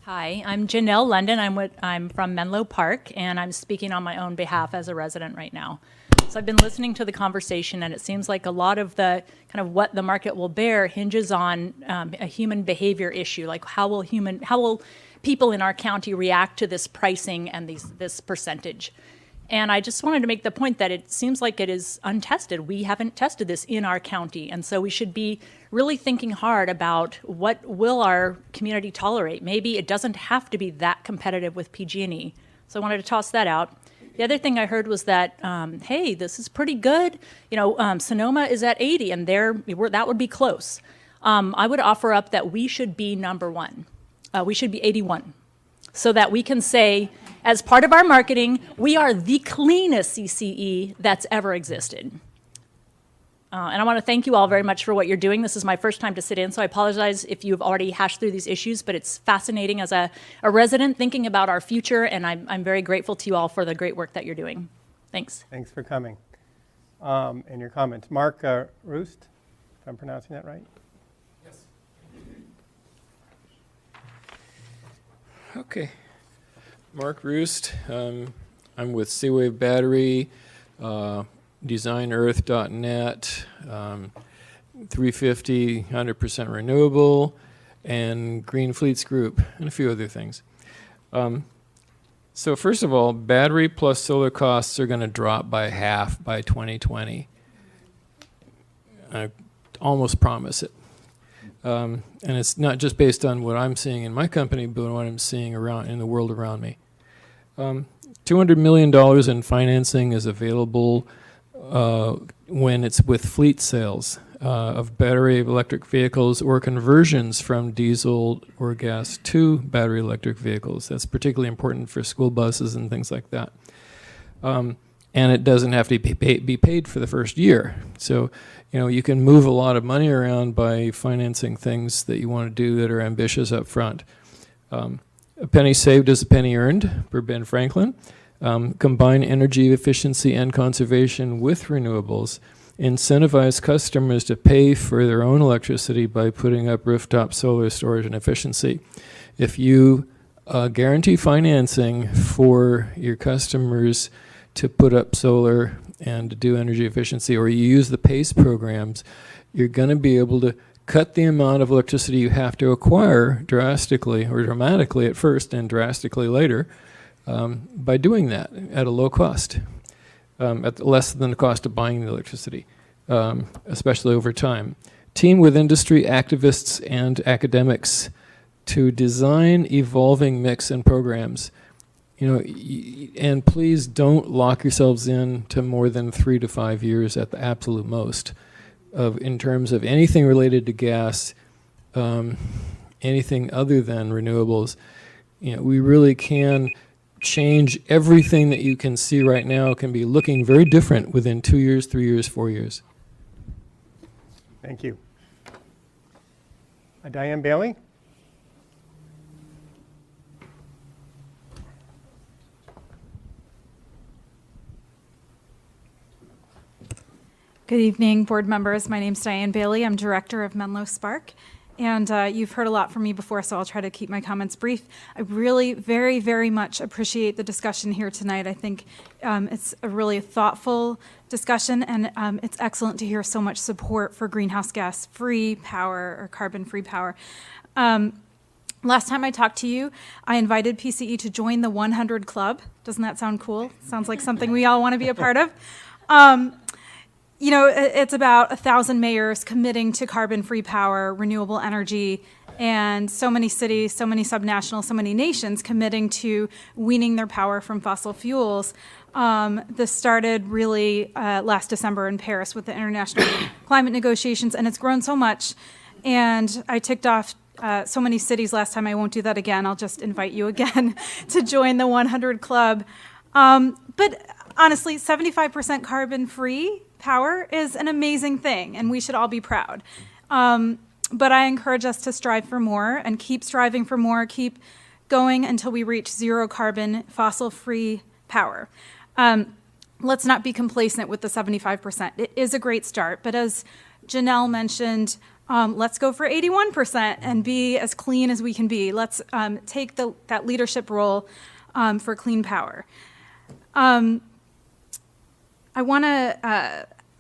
Hi, I'm Janelle London. I'm from Menlo Park, and I'm speaking on my own behalf as a resident right now. So I've been listening to the conversation, and it seems like a lot of the kind of what the market will bear hinges on a human behavior issue, like how will people in our county react to this pricing and this percentage. And I just wanted to make the point that it seems like it is untested. We haven't tested this in our county, and so we should be really thinking hard about what will our community tolerate. Maybe it doesn't have to be that competitive with PG&E. So I wanted to toss that out. The other thing I heard was that, hey, this is pretty good. Sonoma is at 80, and that would be close. I would offer up that we should be number one. We should be 81, so that we can say, as part of our marketing, we are the cleanest CCE that's ever existed. And I want to thank you all very much for what you're doing. This is my first time to sit in, so I apologize if you've already hashed through these issues, but it's fascinating as a resident thinking about our future, and I'm very grateful to you all for the great work that you're doing. Thanks. Thanks for coming and your comments. Mark Roost, if I'm pronouncing that right? Yes. Okay. Mark Roost. I'm with Seawave Battery, DesignEarth.net, 350, 100% renewable, and Green Fleets Group, and a few other things. So first of all, battery plus solar costs are going to drop by half by 2020. I almost promise it. And it's not just based on what I'm seeing in my company, but what I'm seeing around in the world around me. $200 million in financing is available when it's with fleet sales of battery electric vehicles or conversions from diesel or gas to battery electric vehicles. That's particularly important for school buses and things like that. And it doesn't have to be paid for the first year. So, you can move a lot of money around by financing things that you want to do that are ambitious up front. A penny saved is a penny earned, per Ben Franklin. Combine energy efficiency and conservation with renewables. Incentivize customers to pay for their own electricity by putting up rooftop solar storage and efficiency. If you guarantee financing for your customers to put up solar and to do energy efficiency, or you use the PACE programs, you're going to be able to cut the amount of electricity you have to acquire drastically or dramatically at first and drastically later by doing that at a low cost, at less than the cost of buying the electricity, especially over time. Team with industry activists and academics to design evolving mix and programs. And please don't lock yourselves in to more than 3 to 5 years at the absolute most in terms of anything related to gas, anything other than renewables. We really can change everything that you can see right now can be looking very different within 2 years, 3 years, 4 years. Thank you. Diane Bailey? Good evening, board members. My name's Diane Bailey. I'm director of Menlo Spark. and you've heard a lot from me before, so I'll try to keep my comments brief. I really very, very much appreciate the discussion here tonight. I think it's a really thoughtful discussion, and it's excellent to hear so much support for greenhouse gas-free power or carbon-free power. Last time I talked to you, I invited PCE to join the 100 Club. Doesn't that sound cool? Sounds like something we all want to be a part of. You know, it's about 1,000 mayors committing to carbon-free power, renewable energy, and so many cities, so many subnationals, so many nations committing to weaning their power from fossil fuels. This started really last December in Paris with the international climate negotiations, and it's grown so much. And I ticked off so many cities last time. I won't do that again. I'll just invite you again to join the 100 Club. But honestly, 75% carbon-free power is an amazing thing, and we should all be proud. But I encourage us to strive for more and keep striving for more, keep going until we reach zero carbon, fossil-free power. Let's not be complacent with the 75%. It is a great start, but as Janelle mentioned, let's go for 81% and be as clean as we can be. Let's take that leadership role for clean power. I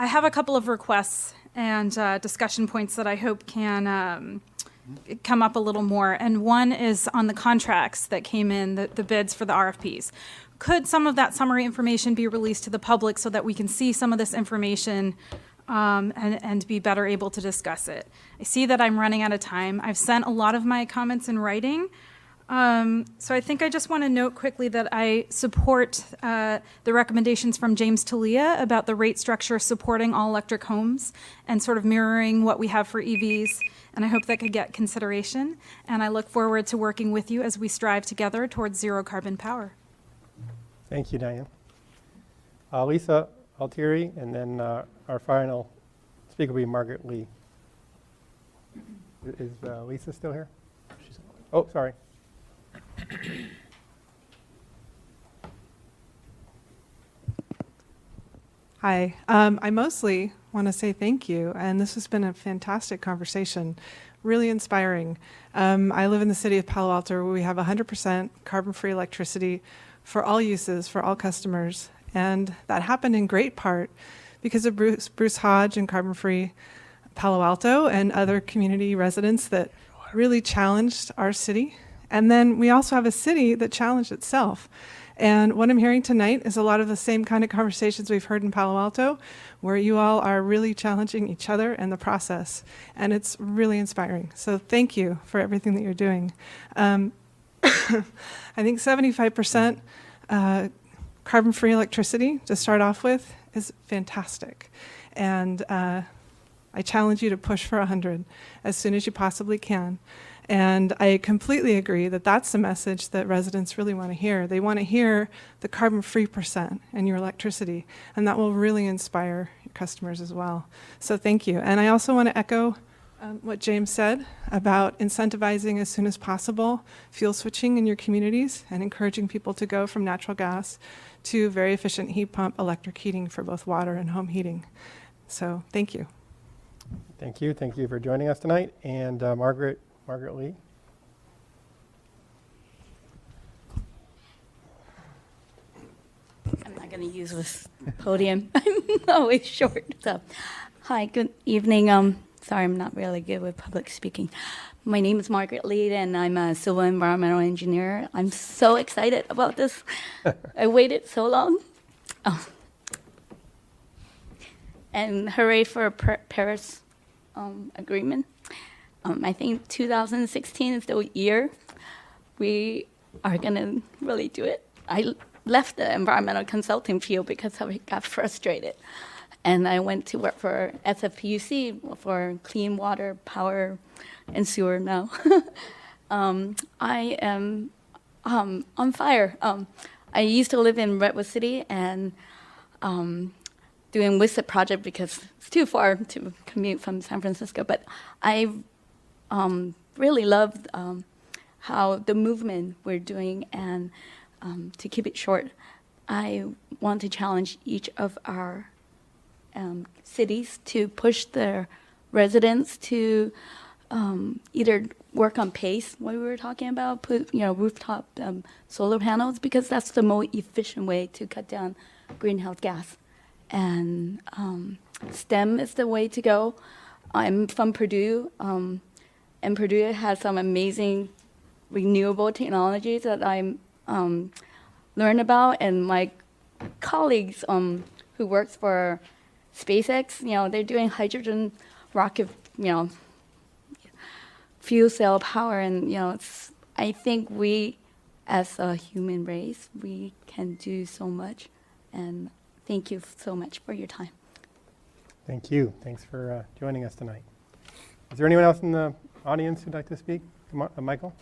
have a couple of requests and discussion points that I hope can come up a little more. And one is on the contracts that came in, the bids for the RFPs. Could some of that summary information be released to the public so that we can see some of this information and be better able to discuss it? I see that I'm running out of time. I've sent a lot of my comments in writing. So I think I just want to note quickly that I support the recommendations from James Talia about the rate structure supporting all electric homes and sort of mirroring what we have for EVs. And I hope that could get consideration. And I look forward to working with you as we strive together towards zero carbon power. Thank you, Diane. Lisa Altieri, and then our final speaker will be Margaret Lee. Is Lisa still here? Oh, sorry. Hi. I mostly want to say thank you, and this has been a fantastic conversation, really inspiring. I live in the city of Palo Alto, where we have 100% carbon-free electricity for all uses, for all customers, and that happened in great part because of Bruce Hodge and Carbon Free Palo Alto and other community residents that really challenged our city. And then we also have a city that challenged itself. And what I'm hearing tonight is a lot of the same kind of conversations we've heard in Palo Alto, where you all are really challenging each other and the process. And it's really inspiring. So thank you for everything that you're doing. I think 75% carbon-free electricity to start off with is fantastic. And I challenge you to push for 100 as soon as you possibly can. And I completely agree that that's the message that residents really want to hear. They want to hear the carbon-free percent in your electricity, and that will really inspire your customers as well. So thank you. And I also want to echo what James said about incentivizing as soon as possible fuel switching in your communities and encouraging people to go from natural gas to very efficient heat pump electric heating for both water and home heating. So thank you. Thank you. Thank you for joining us tonight. And Margaret Lee. I'm not going to use this podium. I'm always short. So, hi, good evening. Sorry, I'm not really good with public speaking. My name is Margaret Lee, and I'm a civil environmental engineer. I'm so excited about this. I waited so long. Oh. And hooray for Paris Agreement. I think 2016 is the year we are going to really do it. I left the environmental consulting field because I got frustrated. And I went to work for SFPUC for clean water, power, and sewer now. I am on fire. I used to live in Redwood City and doing WISIT project because it's too far to commute from San Francisco. But I really loved how the movement we're doing, and to keep it short, I want to challenge each of our cities to push their residents to either work on pace, what we were talking about, put rooftop solar panels, because that's the most efficient way to cut down greenhouse gas. And STEM is the way to go. I'm from Purdue, and Purdue has some amazing renewable technologies that I learned about, and my colleagues who works for SpaceX, they're doing hydrogen rocket, fuel cell power, and I think we, as a human race, we can do so much. And thank you so much for your time. Thank you. Thanks for joining us tonight. Is there anyone else in the audience who'd like to speak? Michael?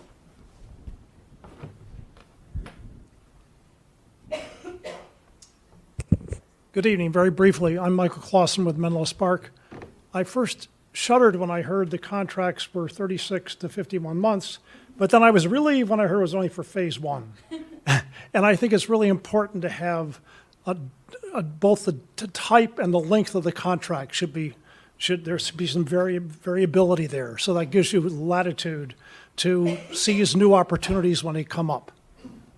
Good evening. Very briefly, I'm Michael Clausen with Menlo Spark. I first shuddered when I heard the contracts were 36 to 51 months, but then I was relieved when I heard it was only for phase one. And I think it's really important to have both the type and the length of the contract should there be some variability there. So that gives you latitude to seize new opportunities when they come up.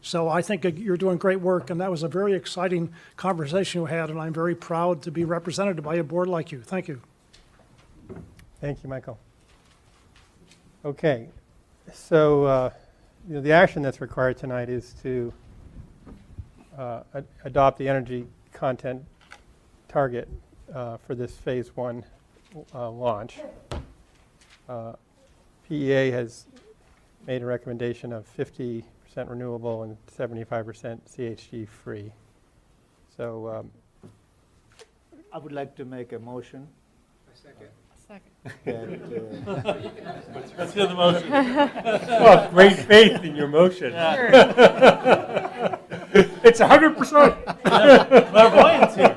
So I think you're doing great work, and that was a very exciting conversation you had, and I'm very proud to be represented by a board like you. Thank you. Thank you, Michael. Okay, so the action that's required tonight is to adopt the energy content target for this phase one launch. PEA has made a recommendation of 50% renewable and 75% CHG free. So I would like to make a motion. Second. Let's hear the motion. Well, great faith in your motion. It's 100%. Clairvoyance here.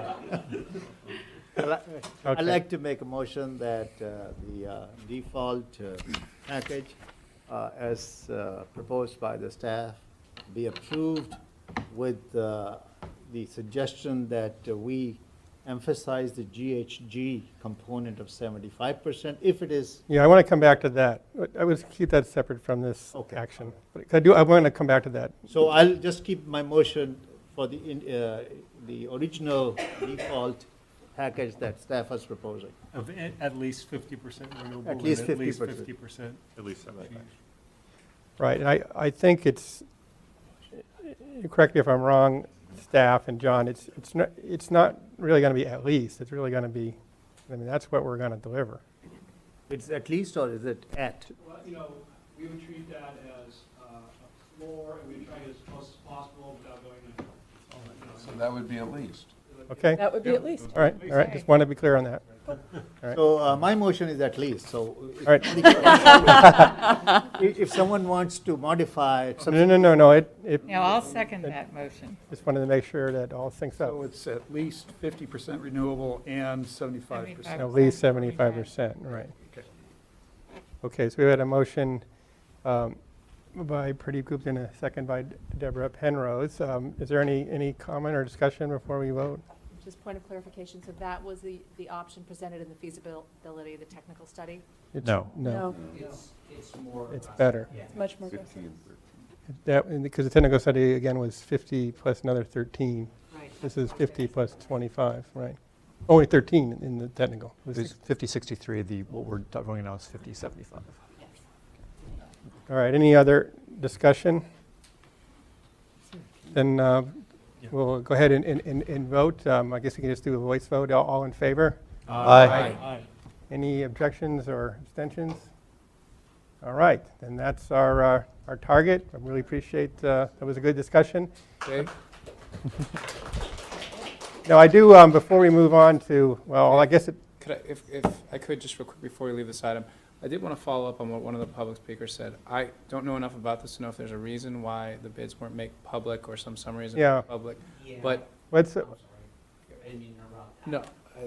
I'd like to make a motion that the default package as proposed by the staff be approved with the suggestion that we emphasize the GHG component of 75% if it is. yeah, I want to come back to that. I would keep that separate from this action. But I want to come back to that. So I'll just keep my motion for the original default package that staff was proposing. Of at least 50% renewable. At least and at 50%. least 50%. At least 75%. Right, and I think it's, correct me if I'm wrong, staff and John, it's not really going to be at least, it's really going to be, that's what we're going to deliver. It's at least, or is it at? Well, we would treat that as a floor, and we'd try to get as close as possible without going to. So that would be at least. Okay? That would be at least. All right, just want to be clear on that. All right. So my motion is at least, so. All right. If someone wants to modify it. No, I'll second that motion. just wanted to make sure that all syncs up. So it's at least 50% renewable and 75%. At least 75%, right. Okay. Okay, so we had a motion by Pradeep Gupta and a second by Deborah Penrose. Is there any comment or discussion before we vote? Just point of clarification, so that was the option presented in the feasibility, the technical study? No. It's more. It's better. It's much more aggressive. Because the technical study, again, was 50 plus another 13. Right. This is 50 plus 25, right? Only 13 in the technical. It was 50-63, what we're voting now is 50-75. All right, any other discussion? Then we'll go ahead and vote. I guess we can just do a voice vote. All in favor? Aye. Any objections or abstentions? All right, then that's our target. I really appreciate, that was a good discussion. Okay. Now, I do, before we move on to, well, I guess it. Could I, if I could, just real quick before we leave this item, I did want to follow up on what one of the public speakers said. I don't know enough about this to know if there's a reason why the bids weren't made public or some reason Yeah. made public. Yeah. But What's I didn't mean to interrupt. no,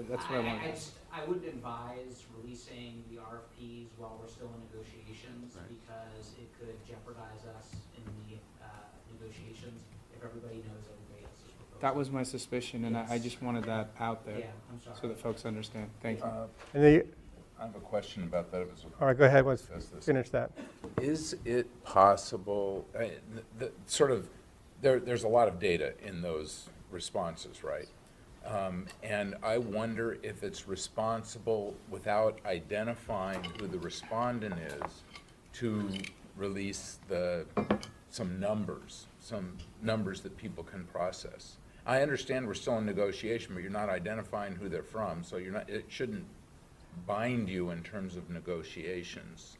that's what I wanted. I wouldn't advise releasing the RFPs while we're still in negotiations because it could jeopardize us in the negotiations if everybody knows everybody else's proposal. That was my suspicion, and I just wanted that out there Yeah, I'm sorry. so that folks understand. Thank you. And I have a question about that. All right, go ahead, let's finish that. Is it possible, there's a lot of data in those responses, right? And I wonder if it's responsible, without identifying who the respondent is, to release some numbers that people can process. I understand we're still in negotiation, but you're not identifying who they're from, so it shouldn't bind you in terms of negotiations.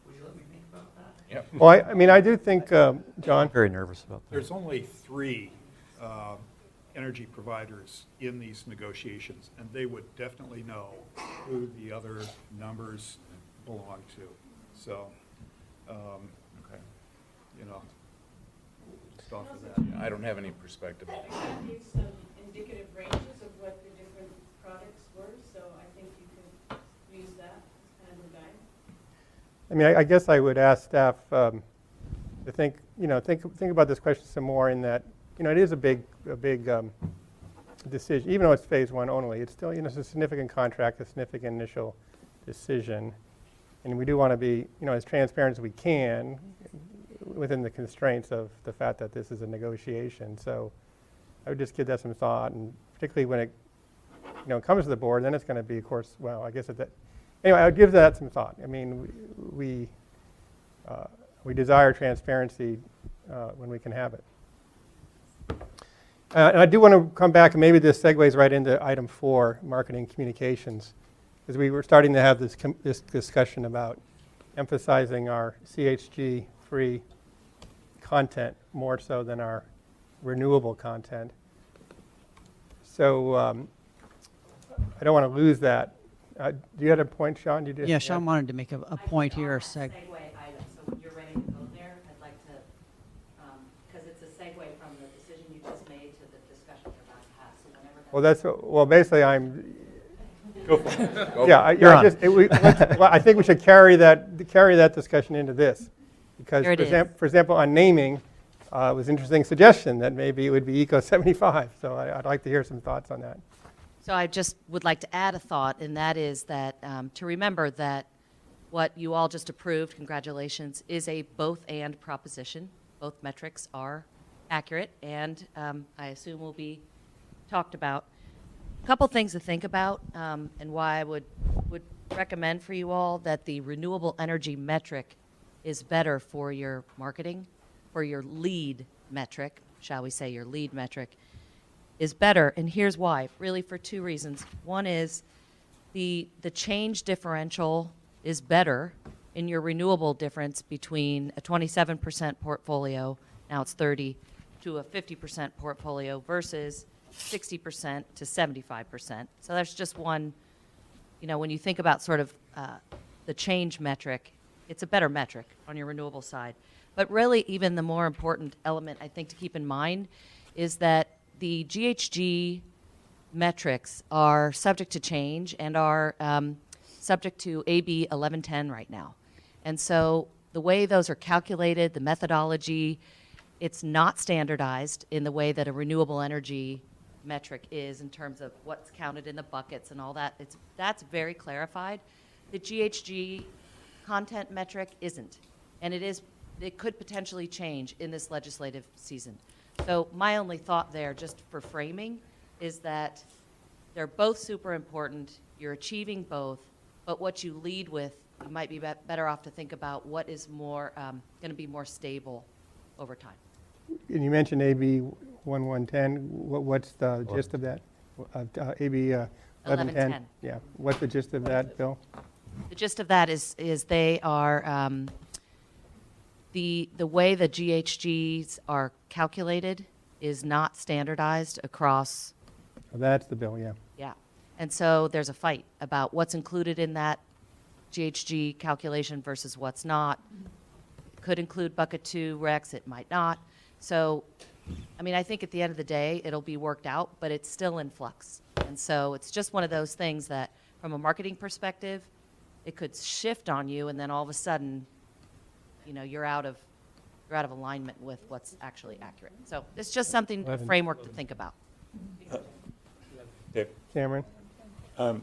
Would you let me think about that? Yep. Well, I mean, I do think, John? Very nervous about that. There's only 3 energy providers in these negotiations, and they would definitely know who the other numbers belong to. So, Okay. you know, we'll stop with that. I don't have any perspective. Give some indicative ranges of what the different products were, so I think you could use that as kind of a guide. I mean, I guess I would ask staff to think about this question some more, in that, it is a big decision. Even though it's phase 1 only, it's still, it's a significant contract, a significant initial decision. And we do want to be, as transparent as we can within the constraints of the fact that this is a negotiation. So I would just give that some thought, and particularly when it comes to the board, then it's going to be, of course, well, I guess anyway, I would give that some thought. I mean, we desire transparency when we can have it. And I do want to come back, and maybe this segues right into item 4, marketing communications, because we were starting to have this discussion about emphasizing our CHG-free content more so than our renewable content. So I don't want to lose that. Do you have a point, Sean? Yeah, Sean wanted to make a point here. Segue item, so when you're ready to go there, I'd like to, because it's a segue from the decision you just made to the discussion you're about to have, so whenever basically I'm. Go for it. I think we should carry that discussion into this, because for example, on naming, it was an interesting suggestion that maybe it would be Eco 75. So I'd like to hear some thoughts on that. So I just would like to add a thought, and that is that to remember that what you all just approved, congratulations, is a both-and proposition. Both metrics are accurate, and I assume will be talked about. A couple things to think about, and why I would recommend for you all that the renewable energy metric is better for your marketing, for your lead metric, shall we say, your lead metric is better, and here's why. Really for 2 reasons. One is the change differential is better in your renewable difference between a 27% portfolio, now it's 30, to a 50% portfolio versus 60% to 75%. So that's just one, when you think about sort of the change metric, it's a better metric on your renewable side. But really, even the more important element, I think, to keep in mind is that the GHG metrics are subject to change and are subject to AB 1110 right now. And so the way those are calculated, the methodology, it's not standardized in the way that a renewable energy metric is in terms of what's counted in the buckets and all that. That's very clarified. The GHG content metric isn't. And it could potentially change in this legislative season. So my only thought there, just for framing, is that they're both super important. You're achieving both, but what you lead with, you might be better off to think about what is more going to be more stable over time. And you mentioned AB 1110. What's the gist of that? AB 1110. Yeah. What's the gist of that, Bill? The gist of that is they are the way the GHGs are calculated is not standardized across. Oh, that's the bill, yeah. Yeah. And so there's a fight about what's included in that GHG calculation versus what's not. It could include bucket 2 RECs, it might not. So, I mean, I think at the end of the day, it'll be worked out, but it's still in flux. And so it's just one of those things that, from a marketing perspective, it could shift on you, and then all of a sudden, you're out of alignment with what's actually accurate. So it's just something, a framework to think about. Dave? Cameron? I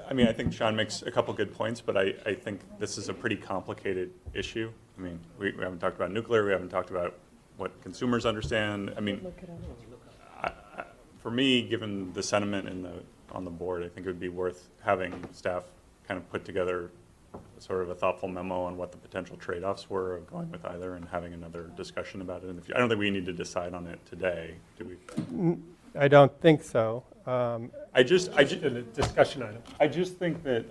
I mean, I think Sean makes a couple good points, but I think this is a pretty complicated issue. I mean, we haven't talked about nuclear, we haven't talked about what consumers understand. I mean, for me, given the sentiment on the board, I think it would be worth having staff kind of put together sort of a thoughtful memo on what the potential trade-offs were of going with either and having another discussion about it. And I don't think we need to decide on it today, do we? I don't think so. A discussion item. I just think that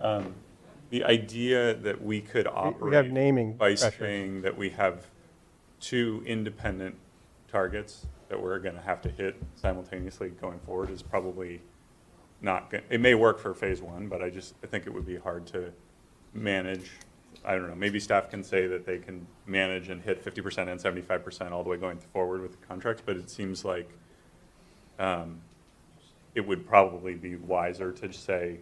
the idea that we could operate have naming by pressure. saying that we have two independent targets that we're going to have to hit simultaneously going forward is probably not going. It may work for phase one, but I think it would be hard to manage. I don't know. Maybe staff can say that they can manage and hit 50% and 75% all the way going forward with the contracts, but it seems like it would probably be wiser to just say,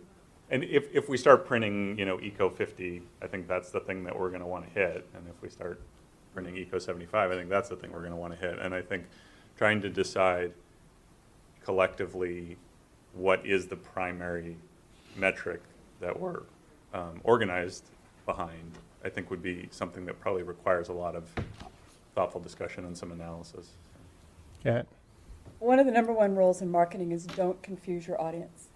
and if we start printing, Eco 50, I think that's the thing that we're going to want to hit. And if we start printing Eco 75, I think that's the thing we're going to want to hit. And I think trying to decide collectively what is the primary metric that we're organized behind, I think would be something that probably requires a lot of thoughtful discussion and some analysis. Yeah. One of the number one rules in marketing is don't confuse your audience.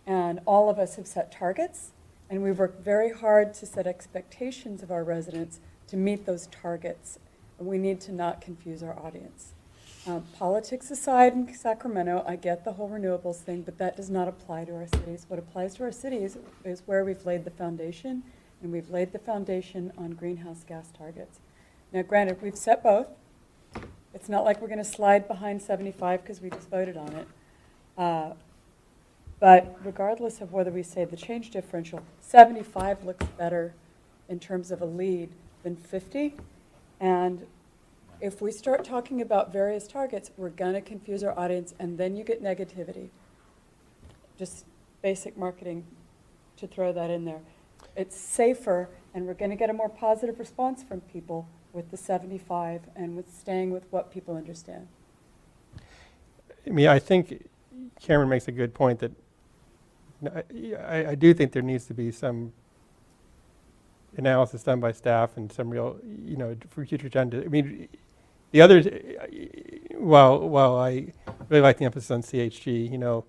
And all of us have set targets, and we work very hard to set expectations of our residents to meet those targets. And we need to not confuse our audience. Politics aside in Sacramento, I get the whole renewables thing, but that does not apply to our cities. What applies to our cities is where we've laid the foundation, and we've laid the foundation on greenhouse gas targets. Now, granted, we've set both. It's not like we're going to slide behind 75 because we just voted on it. But regardless of whether we say the change differential, 75 looks better in terms of a lead than 50. And if we start talking about various targets, we're going to confuse our audience, and then you get negativity. Just basic marketing to throw that in there. It's safer, and we're going to get a more positive response from people with the 75 and with staying with what people understand. I mean, I think Cameron makes a good point that I do think there needs to be some analysis done by staff and some real, for future agenda. I mean, the others, while I really like the emphasis on CHG,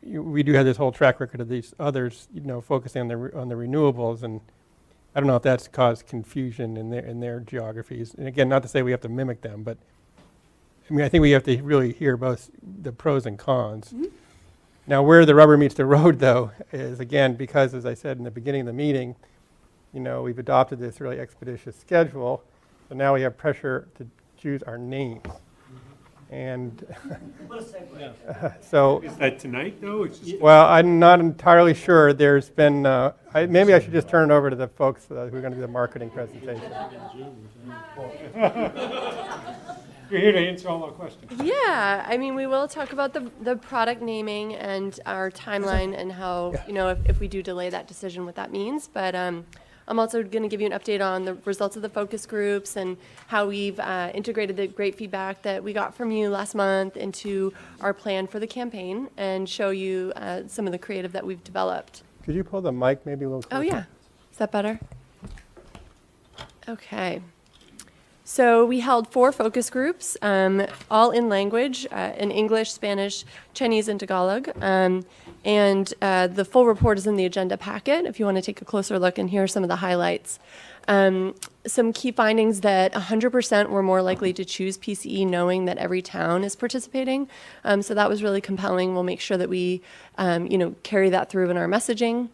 we do have this whole track record of these others, focusing on the renewables, and I don't know if that's caused confusion in their geographies. And again, not to say we have to mimic them, but I mean, I think we have to really hear both the pros and cons. Mm-hmm. Now, where the rubber meets the road, though, is again because, as I said in the beginning of the meeting, we've adopted this really expeditious schedule, so now we have pressure to choose our names. And so, is that tonight, though? It's just well, I'm not entirely sure. There's been, maybe I should just turn it over to the folks who are going to do the marketing presentation. You're here to answer all our questions. Yeah, I mean, we will talk about the product naming and our timeline and how, if we do delay that decision, what that means. But I'm also going to give you an update on the results of the focus groups and how we've integrated the great feedback that we got from you last month into our plan for the campaign and show you some of the creative that we've developed. Could you pull the mic maybe a little closer? Oh, yeah. Is that better? Okay. So we held 4 focus groups, all in language, in English, Spanish, Chinese, and Tagalog. And the full report is in the agenda packet if you want to take a closer look, and here are some of the highlights. Some key findings that 100% were more likely to choose PCE knowing that every town is participating. So that was really compelling. We'll make sure that we carry that through in our messaging.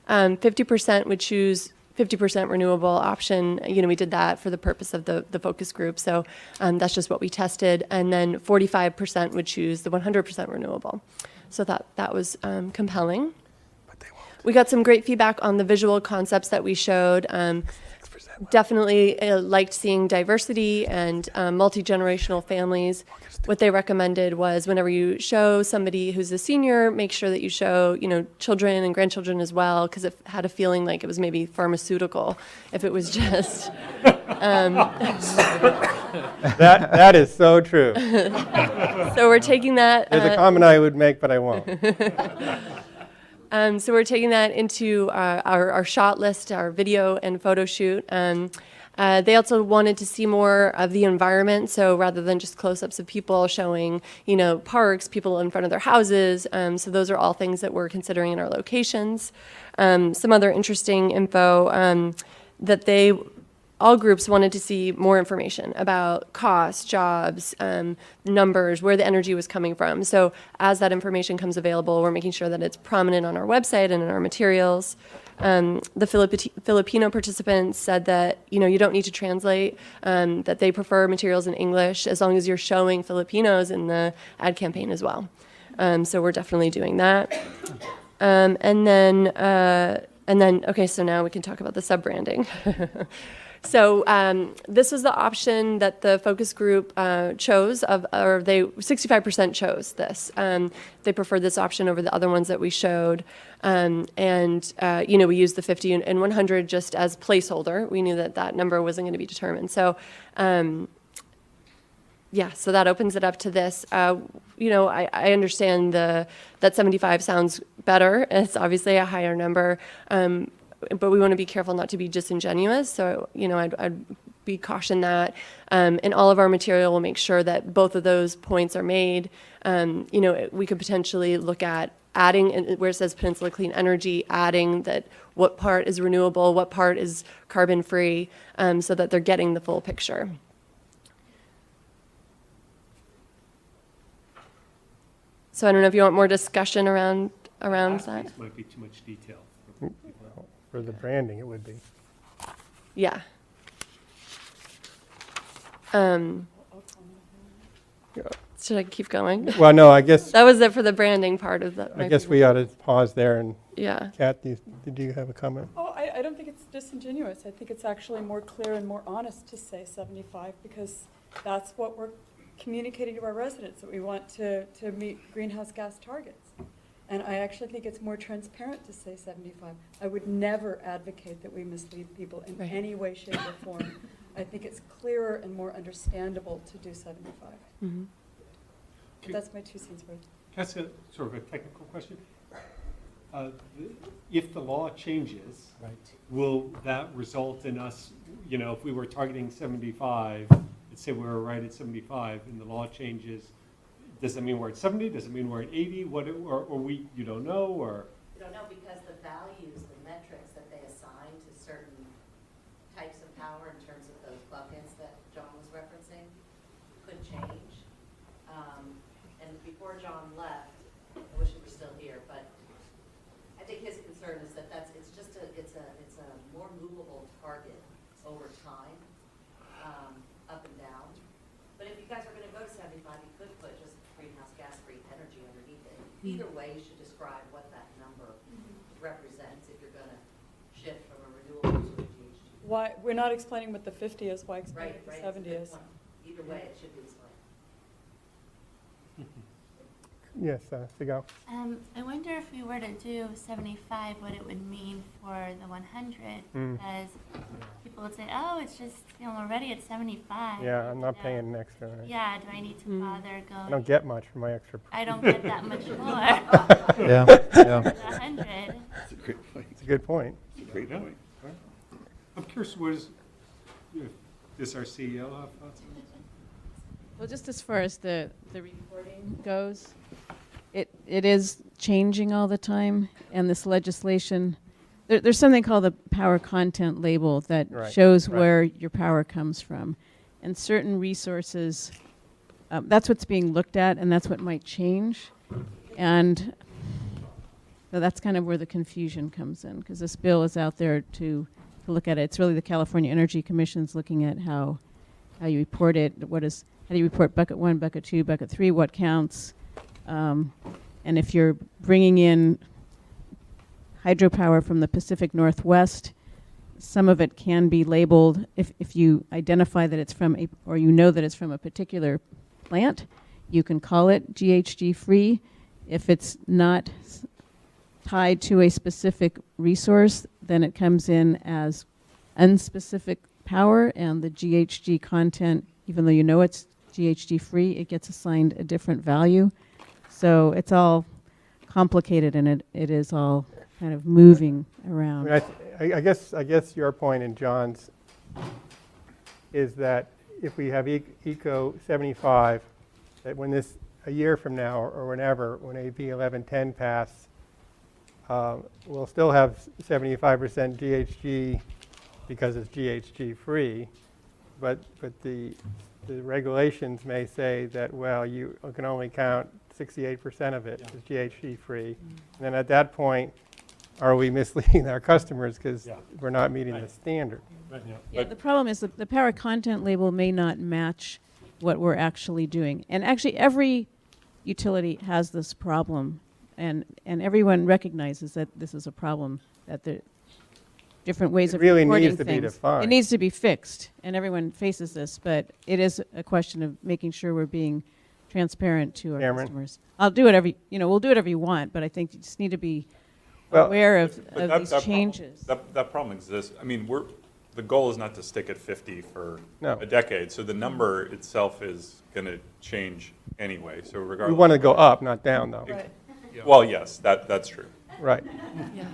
50% would choose 50% renewable option. We did that for the purpose of the focus group. So that's just what we tested. And then 45% would choose the 100% renewable. So that was compelling. We got some great feedback on the visual concepts that we showed. Definitely liked seeing diversity and multi-generational families. What they recommended was whenever you show somebody who's a senior, make sure that you show, children and grandchildren as well, because it had a feeling like it was maybe pharmaceutical if it was just. That is so true. So we're taking that. There's a comment I would make, but I won't. So we're taking that into our shot list, our video and photo shoot. They also wanted to see more of the environment, so rather than just close-ups of people showing, parks, people in front of their houses. So those are all things that we're considering in our locations. Some other interesting info that all groups wanted to see more information about costs, jobs, numbers, where the energy was coming from. So as that information comes available, we're making sure that it's prominent on our website and in our materials. The Filipino participants said that, you don't need to translate, that they prefer materials in English as long as you're showing Filipinos in the ad campaign as well. So we're definitely doing that. And then, okay, so now we can talk about the sub-branding. So this was the option that the focus group chose, 65% chose this. They preferred this option over the other ones that we showed. We used the 50 and 100 just as placeholder. We knew that number wasn't going to be determined. So, so that opens it up to this. I understand that 75 sounds better. It's obviously a higher number. But we want to be careful not to be disingenuous. So, I'd be caution that. In all of our material, we'll make sure that both of those points are made. We could potentially look at adding, where it says Peninsula Clean Energy, adding that what part is renewable, what part is carbon-free, so that they're getting the full picture. So I don't know if you want more discussion around that. This might be too much detail. For the branding, it would be. Yeah. Should I keep going? Well, no, I guess. That was it for the branding part of that. I guess we ought to pause there and. Yeah. Kat, did you have a comment? Oh, I don't think it's disingenuous. I think it's actually more clear and more honest to say 75 because that's what we're communicating to our residents, that we want to meet greenhouse gas targets. And I actually think it's more transparent to say 75. I would never advocate that we mislead people in any way, shape, or form. I think it's clearer and more understandable to do 75. Mm-hmm. But that's my 2 cents worth. That's a sort of a technical question. If the law changes, will that result in us, if we were targeting 75, let's say we were right at 75 and the law changes, does that mean we're at 70? Does it mean we're at 80? You don't know, or? You don't know because the values, the metrics that they assign to certain types of power in terms of those buckets that John was referencing could change. And before John left, I wish he were still here, but I think his concern is that it's a more movable target over time, up and down. But if you guys are going to go to 75, you could put just greenhouse gas-free energy underneath it. Either way, you should describe what that number represents if you're going to shift from a renewable to a GHG. Why, we're not explaining what the 50 is, why explain what the 70 is? Either way, it should be explained. Yes, Sigal. I wonder if we were to do 75, what it would mean for the 100, because people would say, oh, it's just, I'm already at 75. Yeah, I'm not paying an extra. Right? Yeah, do I need to bother going? I don't get much for my extra. I don't get that much more. Yeah. The 100. That's a great point. It's a good point. It's a great point. I'm curious, does our CEO have thoughts on this? Well, just as far as the reporting goes, it is changing all the time, and this legislation, there's something called the power content label that shows where your power comes from. And certain resources, that's what's being looked at, and that's what might change. And so that's kind of where the confusion comes in, because this bill is out there to look at it. It's really the California Energy Commission's looking at how you report it, how do you report bucket 1, bucket 2, bucket 3, what counts. And if you're bringing in hydropower from the Pacific Northwest, some of it can be labeled, if you identify that it's from or you know that it's from a particular plant, you can call it GHG free. If it's not tied to a specific resource, then it comes in as unspecific power, and the GHG content, even though you know it's GHG free, it gets assigned a different value. So it's all complicated and it is all kind of moving around. I mean, I guess your point and John's is that if we have Eco 75, that when this, a year from now or whenever, when AB 1110 pass, we'll still have 75% GHG because it's GHG free, but the regulations may say that, well, you can only count 68% of it as GHG free. And then at that point, are we misleading our customers because we're not meeting the standard? Yeah, the problem is that the power content label may not match what we're actually doing. And actually every utility has this problem, and everyone recognizes that this is a problem, that there are different ways of really reporting needs to be things. defined. It needs to be fixed, and everyone faces this, but it is a question of making sure we're being transparent to our Cameron? customers. I'll do whatever, we'll do whatever you want, but I think you just need to be aware of these changes. That problem exists. I mean, the goal is not to stick at 50 for No. a decade, so the number itself is going to change anyway. So regardless, We want to go up, not down, though. Well, yes, that's true. Right.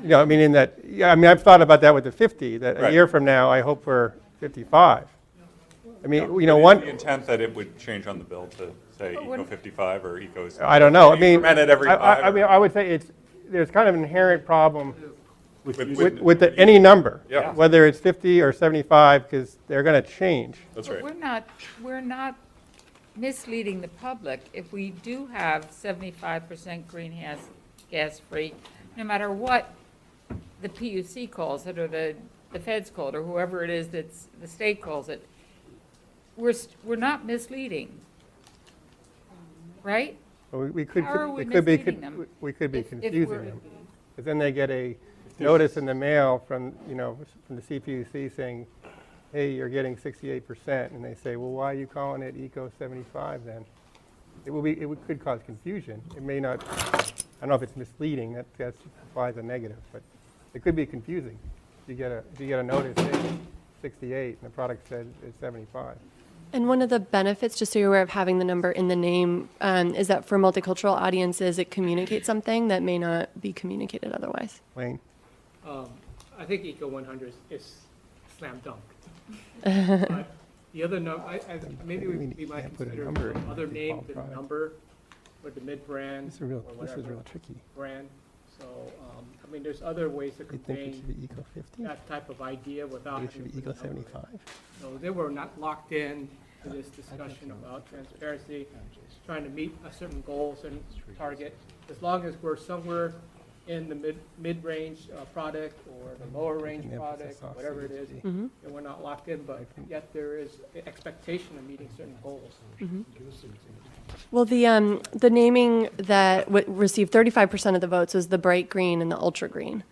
I mean, in that, I've thought about that with the 50, that a Right. year from now, I hope we're 55. I mean, But one. is the intent that it would change on the bill to say Eco 55 or Eco? I don't know. I mean, incremented every I 5 mean, I would say there's kind of an inherent problem with any number, Yeah. whether it's 50 or 75, because they're going to change. That's But right. we're not misleading the public if we do have 75% greenhouse gas free, no matter what the PUC calls it, or the feds call it, or whoever it is that's, the state calls it. We're not misleading, right? Well, we could How are we we could be misleading them? we could be If confusing we're- them, because then they get a notice in the mail from from the CPUC saying, hey, you're getting 68%, and they say, well, why are you calling it Eco 75 then? It could cause confusion. It may not. I don't know if it's misleading. That implies a negative, but it could be confusing. If you get a notice saying 68, and the product says it's 75. And one of the benefits, just so you're aware of having the number in the name, is that for multicultural audiences, it communicates something that may not be communicated otherwise. Wayne? I think Eco 100 is slam dunk. But the other maybe we might can't put a consider number in other the name default than product. number or the mid-brand This is real. or This is whatever real tricky. brand. So, I mean, there's other ways to You think it convey should be Eco 50? that type of idea without It should having be to Eco put a number. 75. So they were not locked in to this discussion about transparency, trying to meet a certain goal, certain target. As long as we're somewhere in the mid-range product or the lower range Taking the product, emphasis or off whatever it is, CHG. Mhm. and we're not locked in, but yet there is expectation of meeting certain goals. Well, the naming that received 35% of the votes was the bright green and the ultra green.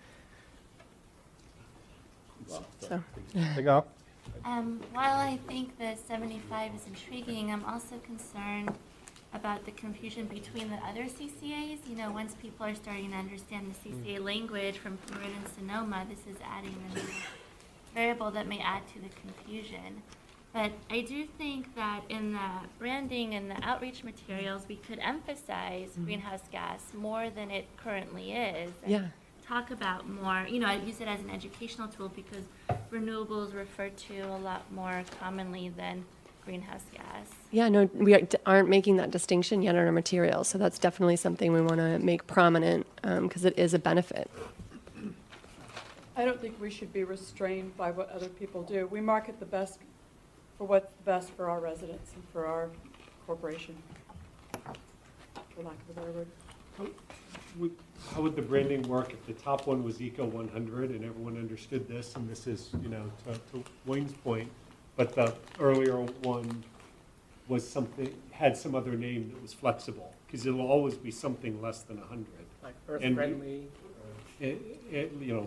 So. Sigal? While I think the 75 is intriguing, I'm also concerned about the confusion between the other CCAs. Once people are starting to understand the CCA language from Peru and Sonoma, this is adding a new variable that may add to the confusion. But I do think that in the branding and the outreach materials, we could emphasize greenhouse gas more than it currently is. And Yeah. talk about more, I use it as an educational tool because renewables refer to a lot more commonly than greenhouse gas. Yeah, no, we aren't making that distinction yet in our materials, so that's definitely something we want to make prominent because it is a benefit. I don't think we should be restrained by what other people do. We market the best for what's best for our residents and for our corporation, for lack of a better word. How would the branding work if the top one was Eco 100 and everyone understood this, and this is, to Wayne's point, but the earlier one was had some other name that was flexible, because it'll always be something less than 100. Like earth-friendly.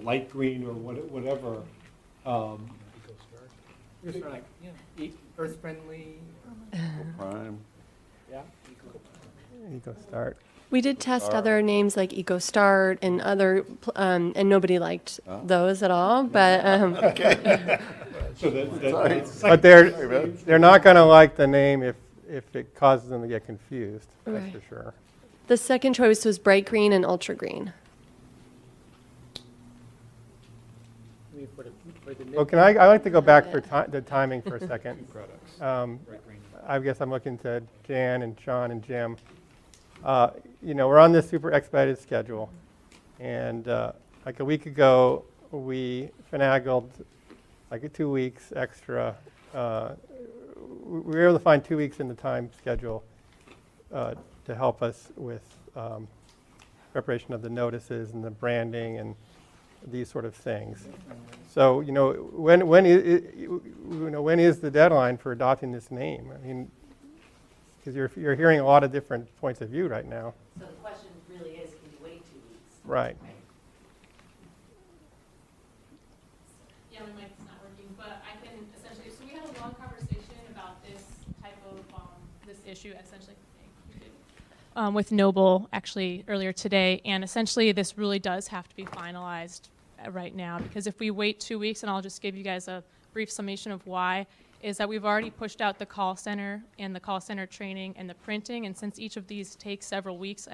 Light green or whatever. Just like, earth-friendly. Prime. Yeah. Eco Start. We did test other names like Eco Start and other, and nobody liked those at all. But So but they're not going to like the name if it causes them to get confused. That's Right. for sure. The second choice was bright green and ultra green. I mean, for the Well, I'd like to go back for the timing for a second. Products. I guess I'm looking to Jan and Sean and Jim. We're on this super expedited schedule. And like a week ago, we finagled like 2 weeks extra. We were able to find 2 weeks in the time schedule to help us with preparation of the notices and the branding and these sort of things. So, when is the deadline for adopting this name? I mean, because you're hearing a lot of different points of view right now. So the question really is, can you wait 2 weeks? Right. Yeah, my mic's not working, but I can essentially, so we had a long conversation about this type of, this issue essentially. With Noble actually earlier today, and essentially this really does have to be finalized right now, because if we wait 2 weeks, and I'll just give you guys a brief summation of why, is that we've already pushed out the call center and the call center training and the printing, and since each of these takes several weeks,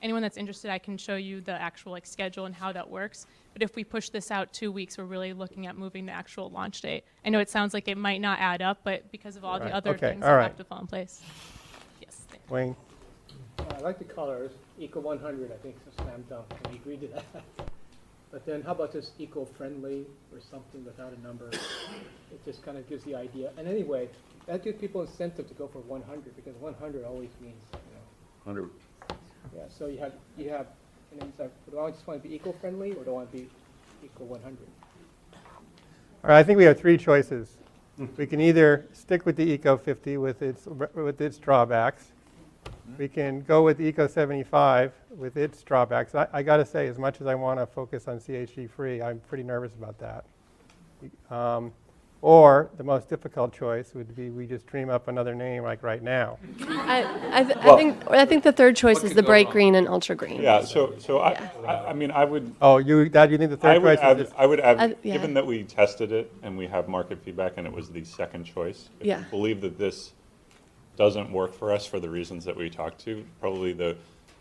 anyone that's interested, I can show you the actual schedule and how that works. But if we push this out 2 weeks, we're really looking at moving the actual launch date. I know it sounds like it might not add up, but because of all the other things that have to fall in place. Yes. Wayne? I like the colors. Eco 100, I think, is a slam dunk. Can we agree to that? But then how about just eco-friendly or something without a number? It just kind of gives the idea. And anyway, that gives people incentive to go for 100, because 100 always means, 100. Yeah, so you have, and then it's like, do I just want to be eco-friendly or do I want to be eco 100? All right, I think we have three choices. We can either stick with the Eco 50 with its drawbacks. We can go with the Eco 75 with its drawbacks. I got to say, as much as I want to focus on CHG free, I'm pretty nervous about that. Or the most difficult choice would be we just dream up another name like right now. I think the third choice is the bright green and ultra green. Yeah, so I mean, I would... Oh, you think the third choice is just... I would add, given that we tested it and we have market feedback and it was the second choice, if we believe that this doesn't work for us for the reasons that we talked to, probably the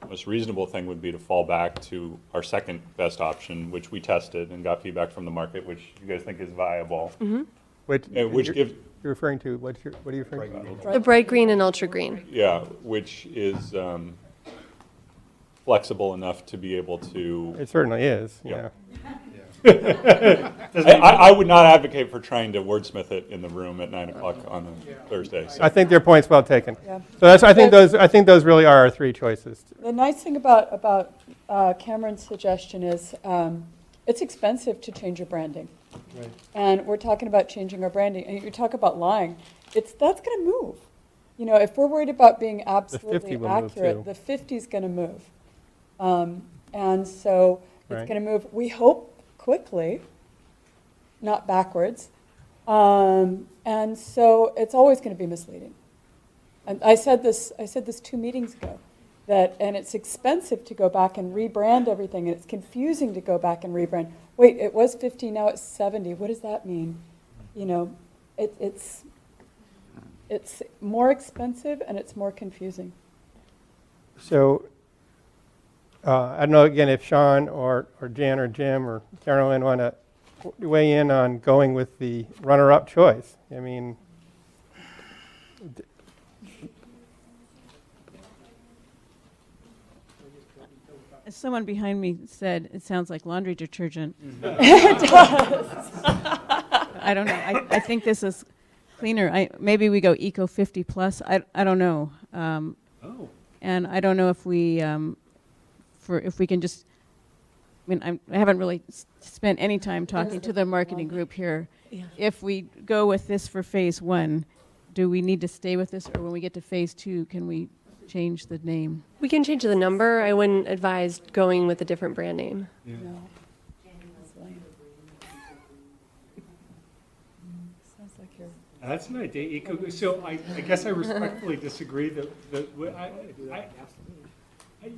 most reasonable thing would be to fall back to our second best option, which we tested and got feedback from the market, which you guys think is viable. Mm-hmm. Which gives... You're referring to, what are you referring to? The bright green and ultra green. Yeah, which is flexible enough to be able to... It certainly is, yeah. I would not advocate for trying to wordsmith it in the room at 9 o'clock on a Thursday. So. I think their point's well taken. Yeah. So I think those really are our three choices. The nice thing about Cameron's suggestion is it's expensive to change your branding. Right. And we're talking about changing our branding. And you talk about lying. That's going to move. If we're worried about being absolutely accurate, the 50 is going to move. And so it's going to move, we hope, quickly, not backwards. And so it's always going to be misleading. And I said this 2 meetings ago, and it's expensive to go back and rebrand everything, and it's confusing to go back and rebrand. Wait, it was 50, now it's 70. What does that mean? It's more expensive and it's more confusing. So I don't know, again, if Sean or Jan or Jim or Carolyn want to weigh in on going with the runner-up choice. I mean, as someone behind me said, it sounds like laundry detergent. It does. I don't know. I think this is cleaner. Maybe we go Eco 50 plus. I don't know. And I don't know if we if we can just. I mean, I haven't really spent any time talking to the marketing group here. Yeah. If we go with this for phase 1, do we need to stay with this, or when we get to phase 2, can we change the name? We can change the number. I wouldn't advise going with a different brand name. Yeah. No. Sounds like you're... That's an idea. So I guess I respectfully disagree.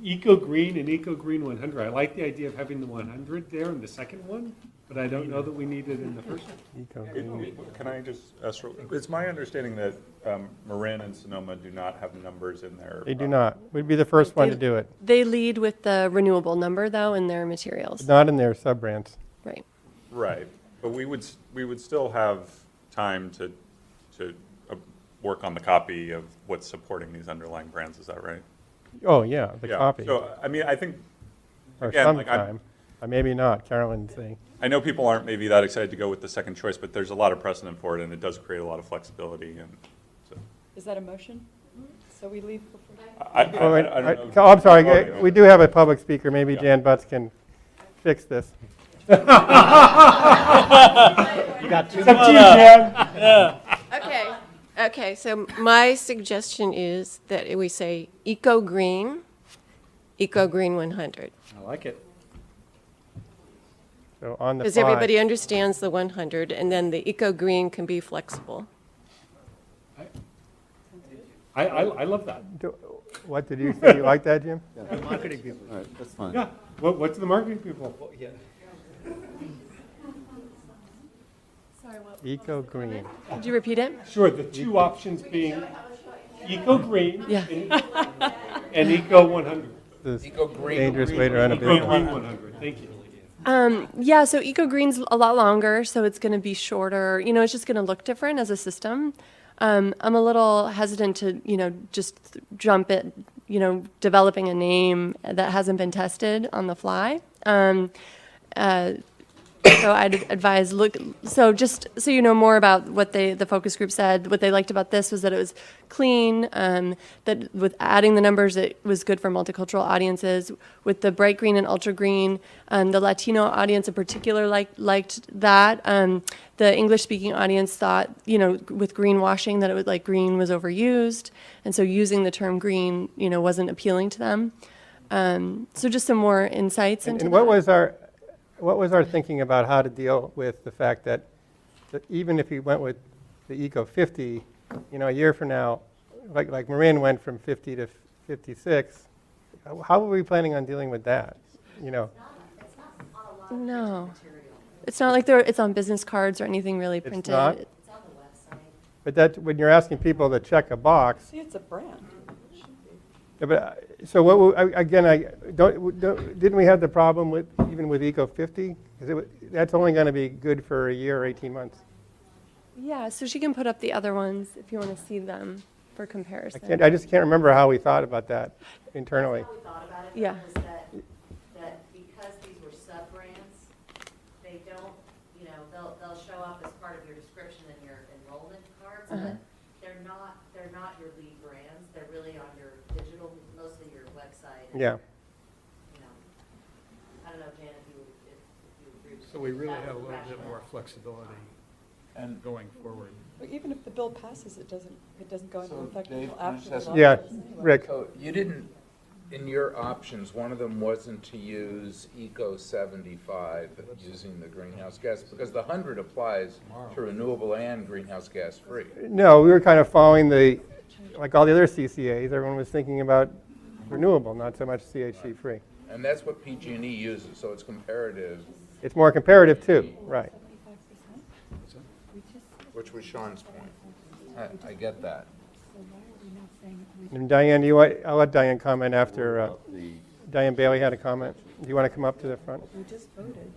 Eco Green and Eco Green 100. I like the idea of having the 100 there in the second one, but I don't know that we need it in the first one. Can I just ask, it's my understanding that Marin and Sonoma do not have numbers in there. They do not. We'd be the first one to do it. They lead with the renewable number, though, in their materials. Not in their sub-brands. Right. Right, but we would still have time to work on the copy of what's supporting these underlying brands, is that right? Oh, yeah, the Yeah. copy. So, I mean, I think, Or again, like, sometime. Maybe not, Carolyn's saying. I know people aren't maybe that excited to go with the second choice, but there's a lot of precedent for it, and it does create a lot of flexibility, and so. Is that a motion? So we leave before? I don't know. I'm sorry, we do have a public speaker. Maybe Jan Butts can fix this. You got two. It's up to you, Jan. Okay, so my suggestion is that we say Eco Green 100. I like it. So on the Because fly. everybody understands the 100, and then the Eco Green can be flexible. I love that. What did you say? You like that, Jim? Marketing people. All right, that's fine. Yeah. What's the marketing people? Eco Green. Could you repeat it? Sure, the two options being Eco Green Yeah. and Eco 100. This Eco Green. dangerous way to run a Eco Green business. 100, thank you. Yeah, so Eco Green's a lot longer, so it's going to be shorter. It's just going to look different as a system. I'm a little hesitant to, just jump at, developing a name that hasn't been tested on the fly. So I'd advise just so you know more about what the focus group said. What they liked about this was that it was clean, that with adding the numbers, it was good for multicultural audiences. With the bright green and ultra green, the Latino audience in particular liked that. The English-speaking audience thought, with greenwashing, that it was like green was overused, and so using the term green, wasn't appealing to them. So just some more insights into And that. what was our thinking about how to deal with the fact that even if we went with the Eco 50, a year from now, like Marin went from 50 to 56, how are we planning on dealing with that? No. It's not like it's on business cards or anything really printed. It's not? But that, when you're asking people to check a box. See, it's a brand. Yeah, but, so didn't we have the problem with, even with Eco 50? Because that's only going to be good for a year or 18 months. Yeah, so she can put up the other ones if you want to see them for comparison. I just can't remember how we thought about that internally. How we thought about it Yeah. was that because these were sub-brands, they don't, they'll show up as part of your description in your enrollment cards, but they're not your lead brands. They're really on your digital, mostly your website. and, Yeah. I don't know, Jan, if you agree with So we that. really That have a was the little bit rationale. more flexibility and going forward. But even if the bill passes, it doesn't go into So, effect Dave, until can I after just the ask law. Yeah, goes anyway. Rick. So you didn't, in your options, one of them wasn't to use Eco 75 using the greenhouse gas, because the 100 applies to renewable and greenhouse gas free. No, we were kind of following like all the other CCAs, everyone was thinking about renewable, not so much CHG free. And that's what PG&E uses, so it's comparative, It's more comparative too, right. which was Sean's point. I get that. And Diane, I'll let Diane comment after, Diane Bailey had a comment. Do you want to come up to the front? We just voted.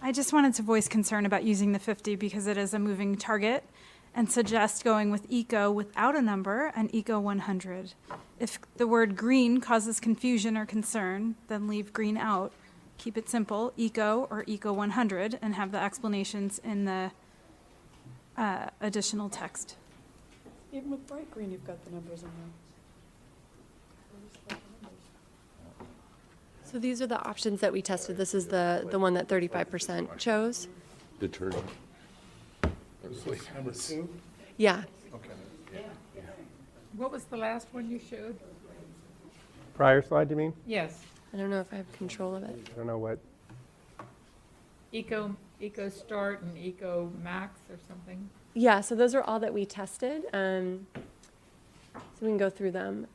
I just wanted to voice concern about using the 50 because it is a moving target and suggest going with eco without a number and eco 100. If the word green causes confusion or concern, then leave green out. Keep it simple, eco or eco 100, and have the explanations in the additional text. Even with bright green, you've got the numbers in there. So these are the options that we tested. This is the one that 35% chose. Detergent. Number 2? Yeah. Okay. What was the last one you showed? Prior slide, you mean? Yes, I don't know if I have control of it. I don't know what. Eco Eco Start and Eco Max or something? Yeah, so those are all that we tested. So we can go through them.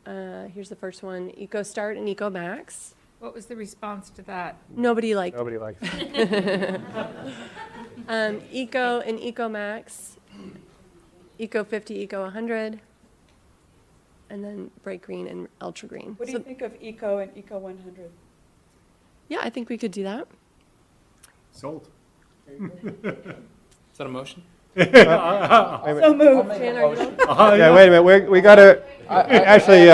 Here's the first one, Eco Start and Eco Max. What was the response to that? Nobody liked Nobody likes it. Eco and Eco Max, Eco 50, Eco 100, and then bright green and ultra green. What do you think of Eco and Eco 100? Yeah, I think we could do that. Sold. Is that a motion? So moved. Jan, are you? Yeah, wait a minute, we gotta, actually,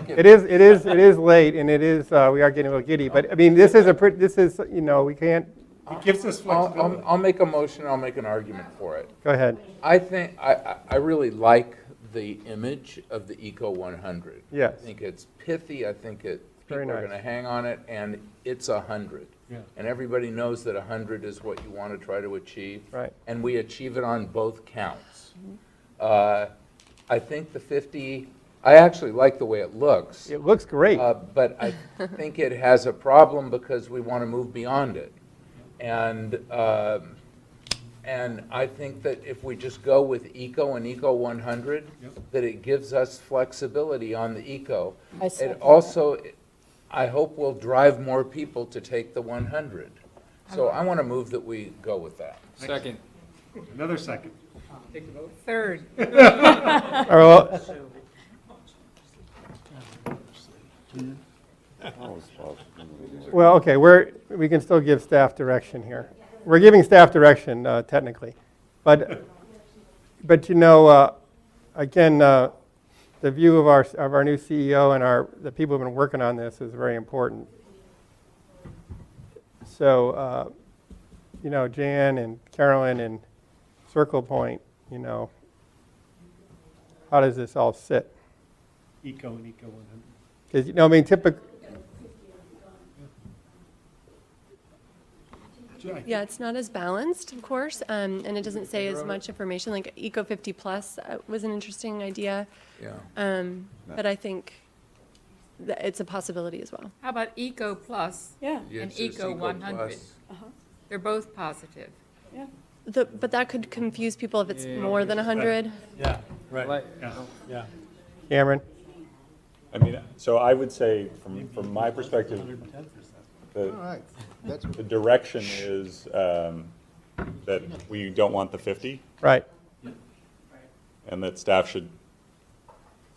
it is late, and it is, we are getting a little giddy, but, I mean, this is, you know, we can't, It gives us flexibility. I'll make a motion, I'll make an argument for it. go ahead. I think, I really like the image of the Eco 100. Yes. I think it's pithy, I think people Very are nice. gonna hang on it, and it's 100. Yeah. And everybody knows that 100 is what you want to try to achieve. Right. And we achieve it on both counts. I think the 50, I actually like the way it looks. It looks great. But I think it has a problem because we want to move beyond it. And I think that if we just go with Eco and Eco 100, that it gives us flexibility on the Eco. It also, I hope, will drive more people to take the 100. So I want to move that we go with that. Second. Another second. Take the vote. Third. All right, well, well, okay, we can still give staff direction here. We're giving staff direction, technically. But you know, again, the view of our new CEO and the people who've been working on this is very important. So, you know, Jan and Carolyn and Circle Point, you know, how does this all sit? Eco and Eco 100. Because, you know, I mean, typically, Yeah, it's not as balanced, of course, and it doesn't say as much information. Like Eco 50 Plus was an interesting idea. Yeah. But I think that it's a possibility as well. How about Eco Plus Yeah. Yeah, and it's just Eco 100? Plus. They're both positive. Yeah. But that could confuse people if it's more than 100. Yeah, right. Like- Yeah. Cameron? I mean, so I would say, from my perspective, the direction is that we don't want the 50, Right. and that staff should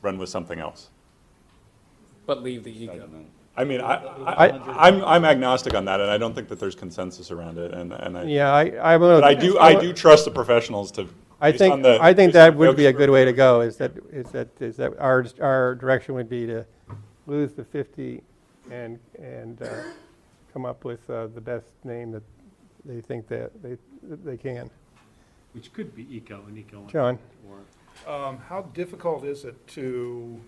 run with something else. But leave the Eco. I mean, I'm agnostic on that, and I don't think that there's consensus around it, and I. Yeah, I'm a little. But I do trust the professionals to. I based on think based on that the would be a focus good group. way to go, is that our direction would be to lose the 50 and come up with the best name that they think that they can. Which could be Eco and Eco 100. John? Or How difficult is it to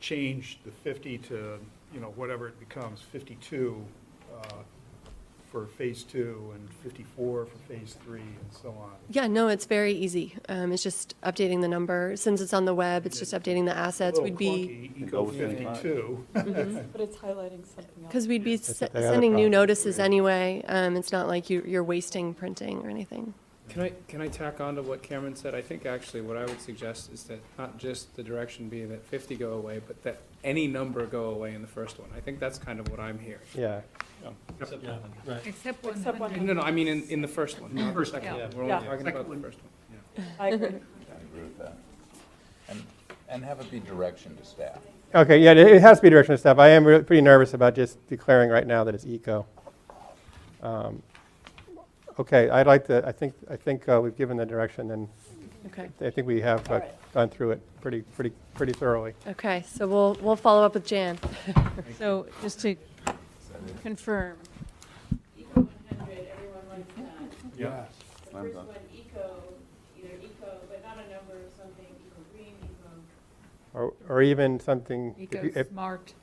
change the 50 to, you know, whatever it becomes, 52 for phase 2 and 54 for phase 3 and so on? Yeah, no, it's very easy. It's just updating the number. Since it's on the web, it's just updating the assets. A We'd little be, clunky, Eco 52. But it's highlighting something else. because we'd be That's what they have a sending new problem. notices anyway. It's not like you're wasting printing or anything. Can I tack on to what Cameron said? I think actually what I would suggest is that not just the direction be that 50 go away, but that any number go away in the first one. I think that's kind of what I'm hearing. Yeah. Except Except 100. No, I mean in the first one, not the First second one. one. We're only Yeah. talking Second about the one. first one. I agree. I agree with that. And have it be direction to staff. Okay, yeah, it has to be direction of staff. I am pretty nervous about just declaring right now that it's eco. Okay, I'd like to, I think we've given the direction, and Okay. I think we have All right. gone through it pretty thoroughly. Okay, so we'll follow up with Jan. So just to confirm, Eco 100, everyone likes that. Yeah. The first one, eco, either eco, but not a number, something, eco green, eco. Or even something, Eco Smart.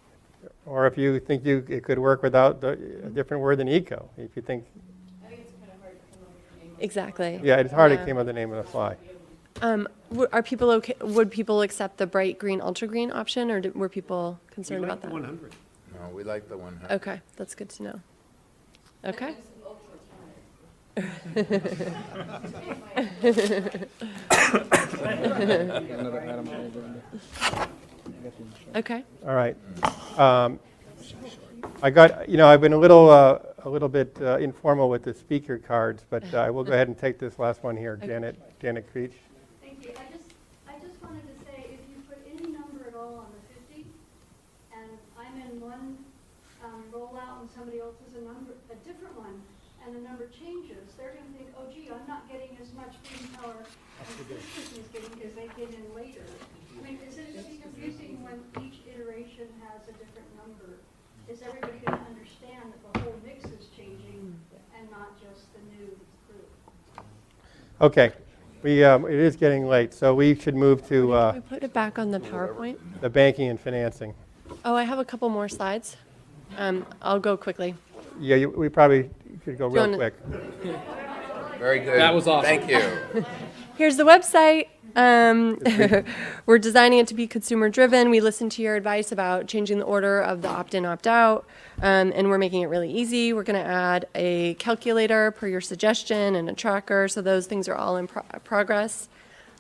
or if you think it could work without a different word than eco, if you think, I think it's kind of hard to come up with a name. Exactly. yeah, it's hard to Yeah. come up with the name on the fly. Are people okay? Would people accept the bright green, ultra green option, or were people concerned We about like the that? 100. No, we like the 100. Okay, that's good to know. Okay. Okay. All right. I got, I've been a little bit informal with the speaker cards, but I will go ahead and take this last one here. Janet Creech. Thank you. I just wanted to say, if you put any number at all on the 50, and I'm in one rollout and somebody else is a different one, and the number changes, they're going to think, oh, gee, I'm not getting as much green power as this person is getting because they came in later. I mean, is it going to be confusing when each iteration has a different number? Is everybody going to understand that the whole mix is changing and not just the new group? Okay. It is getting late, so we should move to Can we put it back on the PowerPoint? the banking and financing. Oh, I have a couple more slides. I'll go quickly. Yeah, we probably should go real Joan- quick. Very good. That was awesome. Thank you. Here's the website. We're designing it to be consumer driven. We listened to your advice about changing the order of the opt-in, opt-out, and we're making it really easy. We're going to add a calculator per your suggestion and a tracker, so those things are all in progress.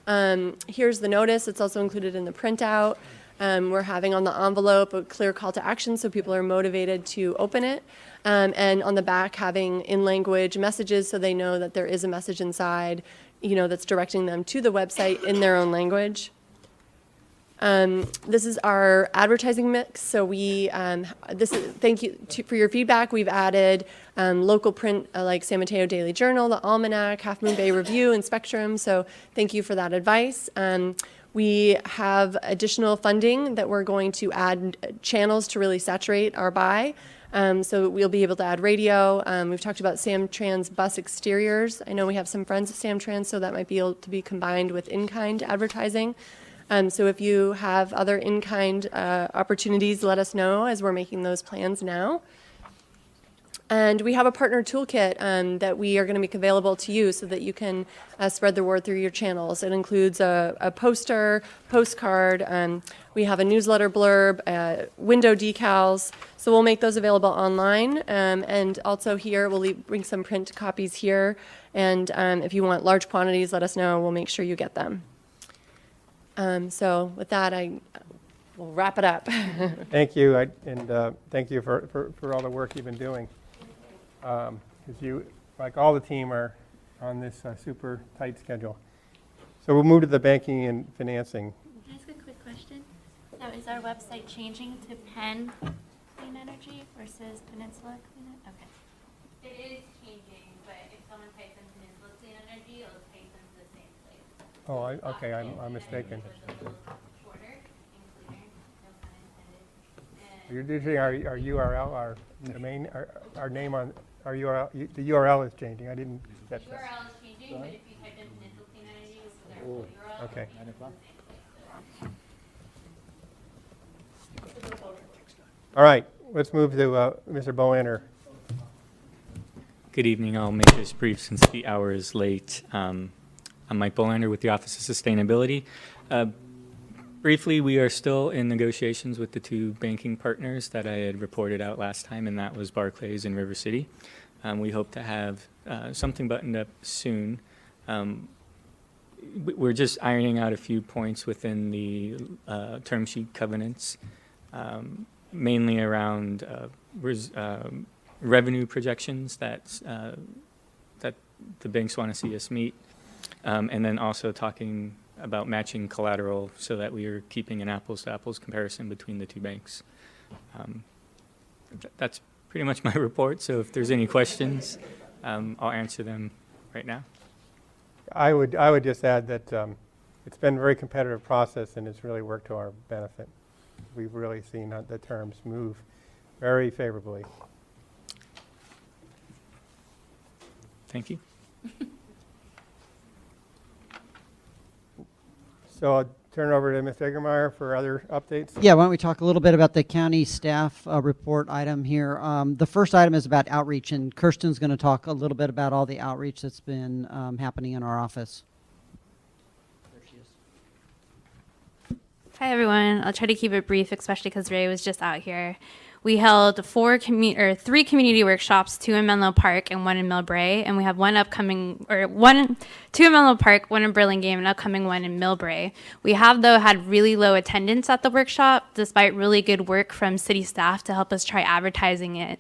Here's the notice. It's also included in the printout. We're having on the envelope a clear call to action so people are motivated to open it. And on the back having in-language messages so they know that there is a message inside, that's directing them to the website in their own language. This is our advertising mix. So thank you for your feedback. We've added local print like San Mateo Daily Journal, the Almanac, Half Moon Bay Review, and Spectrum. So thank you for that advice. We have additional funding that we're going to add channels to really saturate our buy. So we'll be able to add radio. We've talked about Samtrans bus exteriors. I know we have some friends at Samtrans, so that might be able to be combined with in-kind advertising. So if you have other in-kind opportunities, let us know as we're making those plans now. And we have a partner toolkit that we are going to make available to you so that you can spread the word through your channels. It includes a poster, postcard. We have a newsletter blurb, window decals. So we'll make those available online. And also here, we'll bring some print copies here. And if you want large quantities, let us know. We'll make sure you get them. So with that, we'll wrap it up. Thank you, and thank you for all the work you've been doing. Because you, like all the team, are on this super tight schedule. So we'll move to the banking and financing. Can I ask a quick question? So is our website changing to Penn Clean Energy versus Peninsula Clean Energy? Okay. It is changing, but if someone types in Peninsula Clean Energy, it'll take them to the same place. Oh, okay, I'm mistaken. Shorter and cleaner, no pun intended. You're using our URL, our domain, our name on our URL. The URL is changing. I didn't catch that. URL is changing, but if you type in Peninsula Clean Energy, which is our full URL, Okay. All right, let's move to Mr. Bohanner. Good evening. I'll make this brief since the hour is late. I'm Mike Bolander with the Office of Sustainability. Briefly, we are still in negotiations with the two banking partners that I had reported out last time, and that was Barclays and River City. We hope to have something buttoned up soon. We're just ironing out a few points within the term sheet covenants, mainly around revenue projections that the banks want to see us meet, and then also talking about matching collateral so that we are keeping an apples-to-apples comparison between the two banks. That's pretty much my report, so if there's any questions, I'll answer them right now. I would just add that it's been a very competitive process, and it's really worked to our benefit. We've really seen the terms move very favorably. Thank you. So I'll turn it over to Ms. Eggermeyer for other updates. Yeah, why don't we talk a little bit about the county staff report item here. The first item is about outreach, and Kirsten's going to talk a little bit about all the outreach that's been happening in our office. There she is. Hi, everyone. I'll try to keep it brief, especially because Ray was just out here. We held 3 community workshops, 2 in Menlo Park and 1 in Millbrae, and we have 2 in Menlo Park, 1 in Burlingame, and upcoming 1 in Millbrae. We have, though, had really low attendance at the workshop, despite really good work from city staff to help us try advertising it.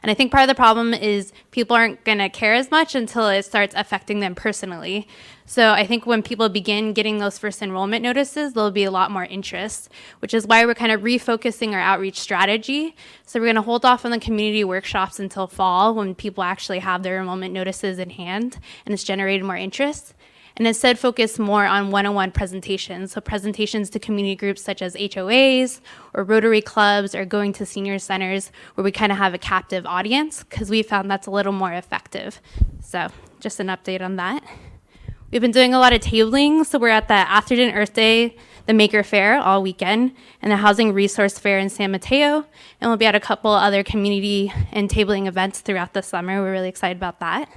And I think part of the problem is people aren't going to care as much until it starts affecting them personally. So I think when people begin getting those first enrollment notices, there'll be a lot more interest, which is why we're kind of refocusing our outreach strategy. So we're going to hold off on the community workshops until fall when people actually have their enrollment notices in hand and it's generated more interest. And instead focus more on one-on-one presentations. So presentations to community groups such as HOAs or Rotary clubs or going to senior centers where we kind of have a captive audience because we found that's a little more effective. So just an update on that. We've been doing a lot of tabling. So we're at the Atherton Earth Day, the Maker Fair all weekend, and the Housing Resource Fair in San Mateo. And we'll be at a couple other community and tabling events throughout the summer. We're really excited about that.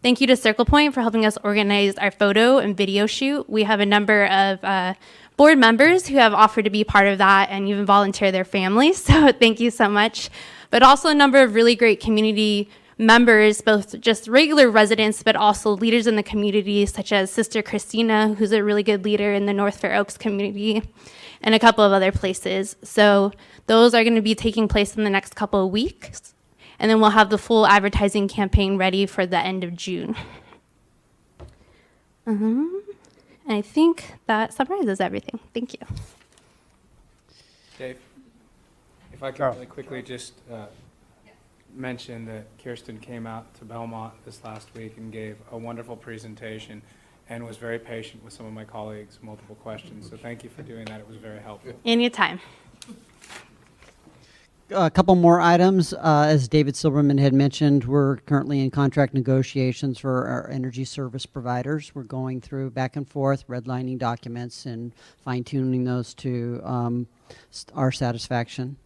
Thank you to Circle Point for helping us organize our photo and video shoot. We have a number of board members who have offered to be part of that and even volunteer their families, so thank you so much. But also a number of really great community members, both just regular residents, but also leaders in the community, such as Sister Christina, who's a really good leader in the North Fair Oaks community, and a couple of other places. So those are going to be taking place in the next couple of weeks. And then we'll have the full advertising campaign ready for the end of June. And I think that summarizes everything. Thank you. Dave, if I could really quickly just mention that Kirsten came out to Belmont this last week and gave a wonderful presentation and was very patient with some of my colleagues, multiple questions. So thank you for doing that. It was very helpful. Anytime. A couple more items. As David Silverman had mentioned, we're currently in contract negotiations for our energy service providers. We're going through back and forth, redlining documents and fine-tuning those to our satisfaction.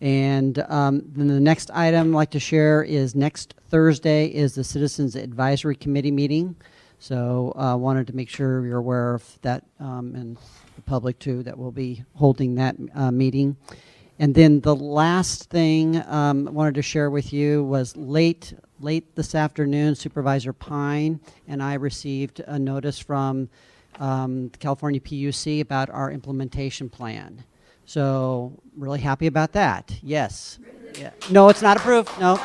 And then the next item I'd like to share is next Thursday is the Citizens Advisory Committee meeting. So I wanted to make sure you're aware of that and the public too, that we'll be holding that meeting. And then the last thing I wanted to share with you was late this afternoon, Supervisor Pine and I received a notice from the California PUC about our implementation plan. So really happy about that. Yes. Yeah. No, it's not approved. No.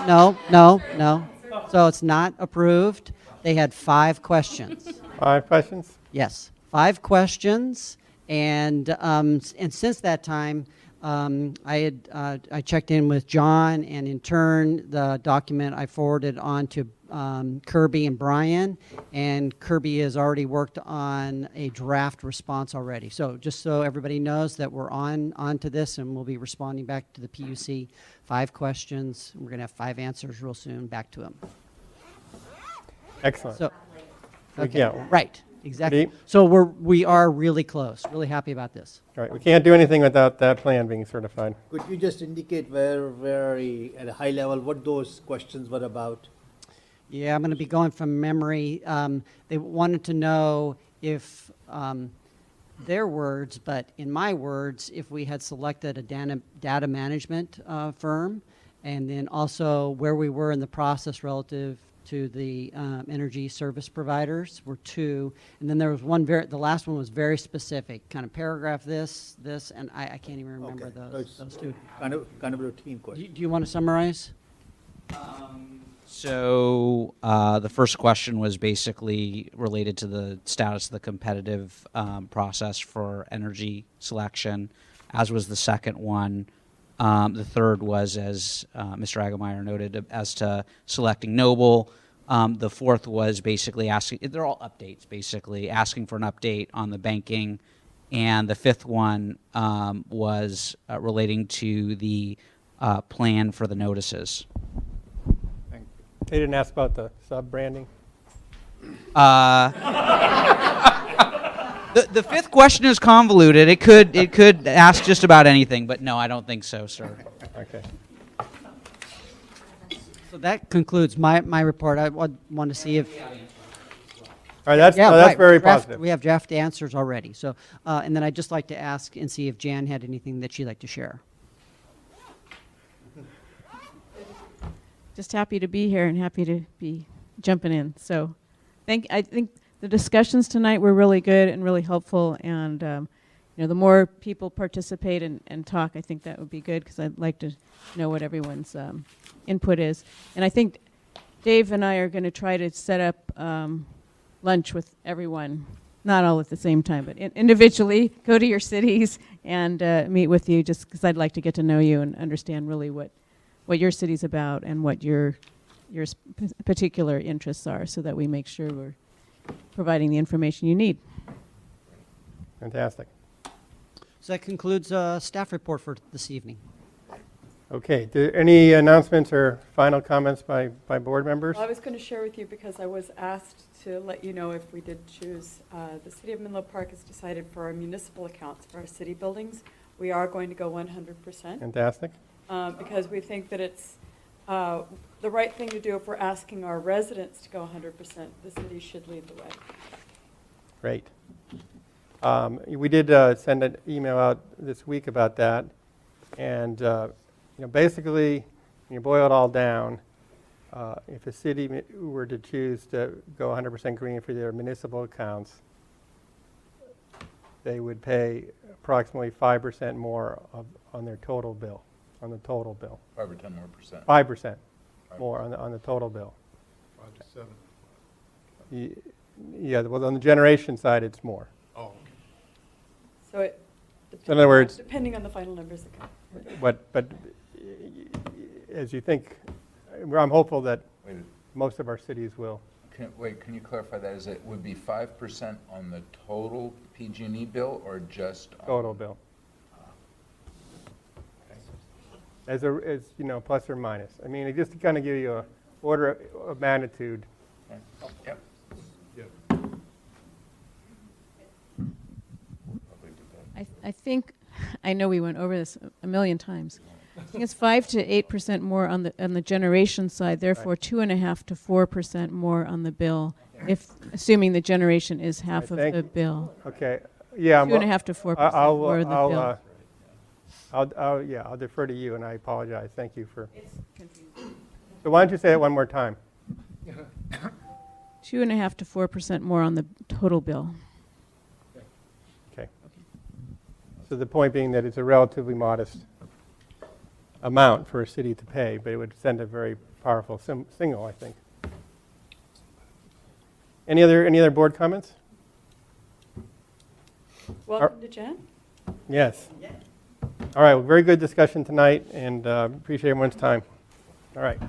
So it's not approved. They had 5 questions. 5 questions? Yes, 5 questions. And since that time, I checked in with John, and in turn, the document I forwarded on to Kirby and Brian, and Kirby has already worked on a draft response already. So just so everybody knows that we're on to this, and we'll be responding back to the PUC. 5 questions. We're going to have 5 answers real soon back to them. Excellent. So, okay, Yeah. right. Exactly. So we are really close. Really happy about this. Right. We can't do anything without that plan being certified. Could you just indicate very at a high level what those questions were about? Yeah, I'm going to be going from memory. They wanted to know if, their words, but in my words, if we had selected a data management firm, and then also where we were in the process relative to the energy service providers were 2, and then there was one the last one was very specific, kind of paragraph this, and I can't even remember Okay. those 2. Kind of routine question. Do you want to summarize? So the first question was basically related to the status of the competitive process for energy selection, as was the second one. The third was, as Mr. Agemeyer noted, as to selecting Noble. The fourth was basically asking, they're all updates, basically, asking for an update on the banking. And the fifth one was relating to the plan for the notices. They didn't ask about the sub-branding? The fifth question is convoluted. It could ask just about anything, but no, I don't think so, sir. Okay. So that concludes my report. I want to see if... All right, that's very positive. We have draft answers already. So, and then I'd just like to ask and see if Jan had anything that she'd like to share. just happy to be here and happy to be jumping in. So I think the discussions tonight were really good and really helpful, and the more people participate and talk, I think that would be good, because I'd like to know what everyone's input is. And I think Dave and I are going to try to set up lunch with everyone, not all at the same time, but individually, go to your cities and meet with you, just because I'd like to get to know you and understand really what your city's about and what your particular interests are, so that we make sure we're providing the information you need. Fantastic. So that concludes staff report for this evening. Okay, any announcements or final comments by board members? Well, I was going to share with you, because I was asked to let you know if we did choose. The City of Menlo Park has decided for our municipal accounts, for our city buildings, we are going to go 100%. Fantastic. Because we think that it's the right thing to do. If we're asking our residents to go 100%, the city should lead the way. Great. We did send an email out this week about that, and basically, when you boil it all down, if a city were to choose to go 100% green for their municipal accounts, they would pay approximately 5% more on their total bill, on the total bill. 5 or 10 more percent. 5% more on the total bill. 5 to 7. Yeah, well, on the generation side, it's more. Oh, okay. So it, In other words, depending on the final numbers that come. but as you think, I'm hopeful that most of our cities will. Can you clarify that? Is it would be 5% on the total PG&E bill, or just on Total bill. As plus or minus. I mean, just to kind of give you a order of magnitude. Okay. Oh, yep. I think, I know we went over this a million times. I think it's 5 to 8% more on the generation side, therefore 2.5 to 4% more on the bill, if assuming the generation is half of the bill. Okay, yeah. 2.5 to 4% more on the bill. I'll defer to you, and I apologize. Thank you for. It's confusing. So why don't you say it one more time? 2.5 to 4% more on the total bill. Okay. So the point being that it's a relatively modest amount for a city to pay, but it would send a very powerful signal, I think. Any other board comments? Welcome to Jen. Yes. All right, well, very good discussion tonight, and appreciate everyone's time. All right.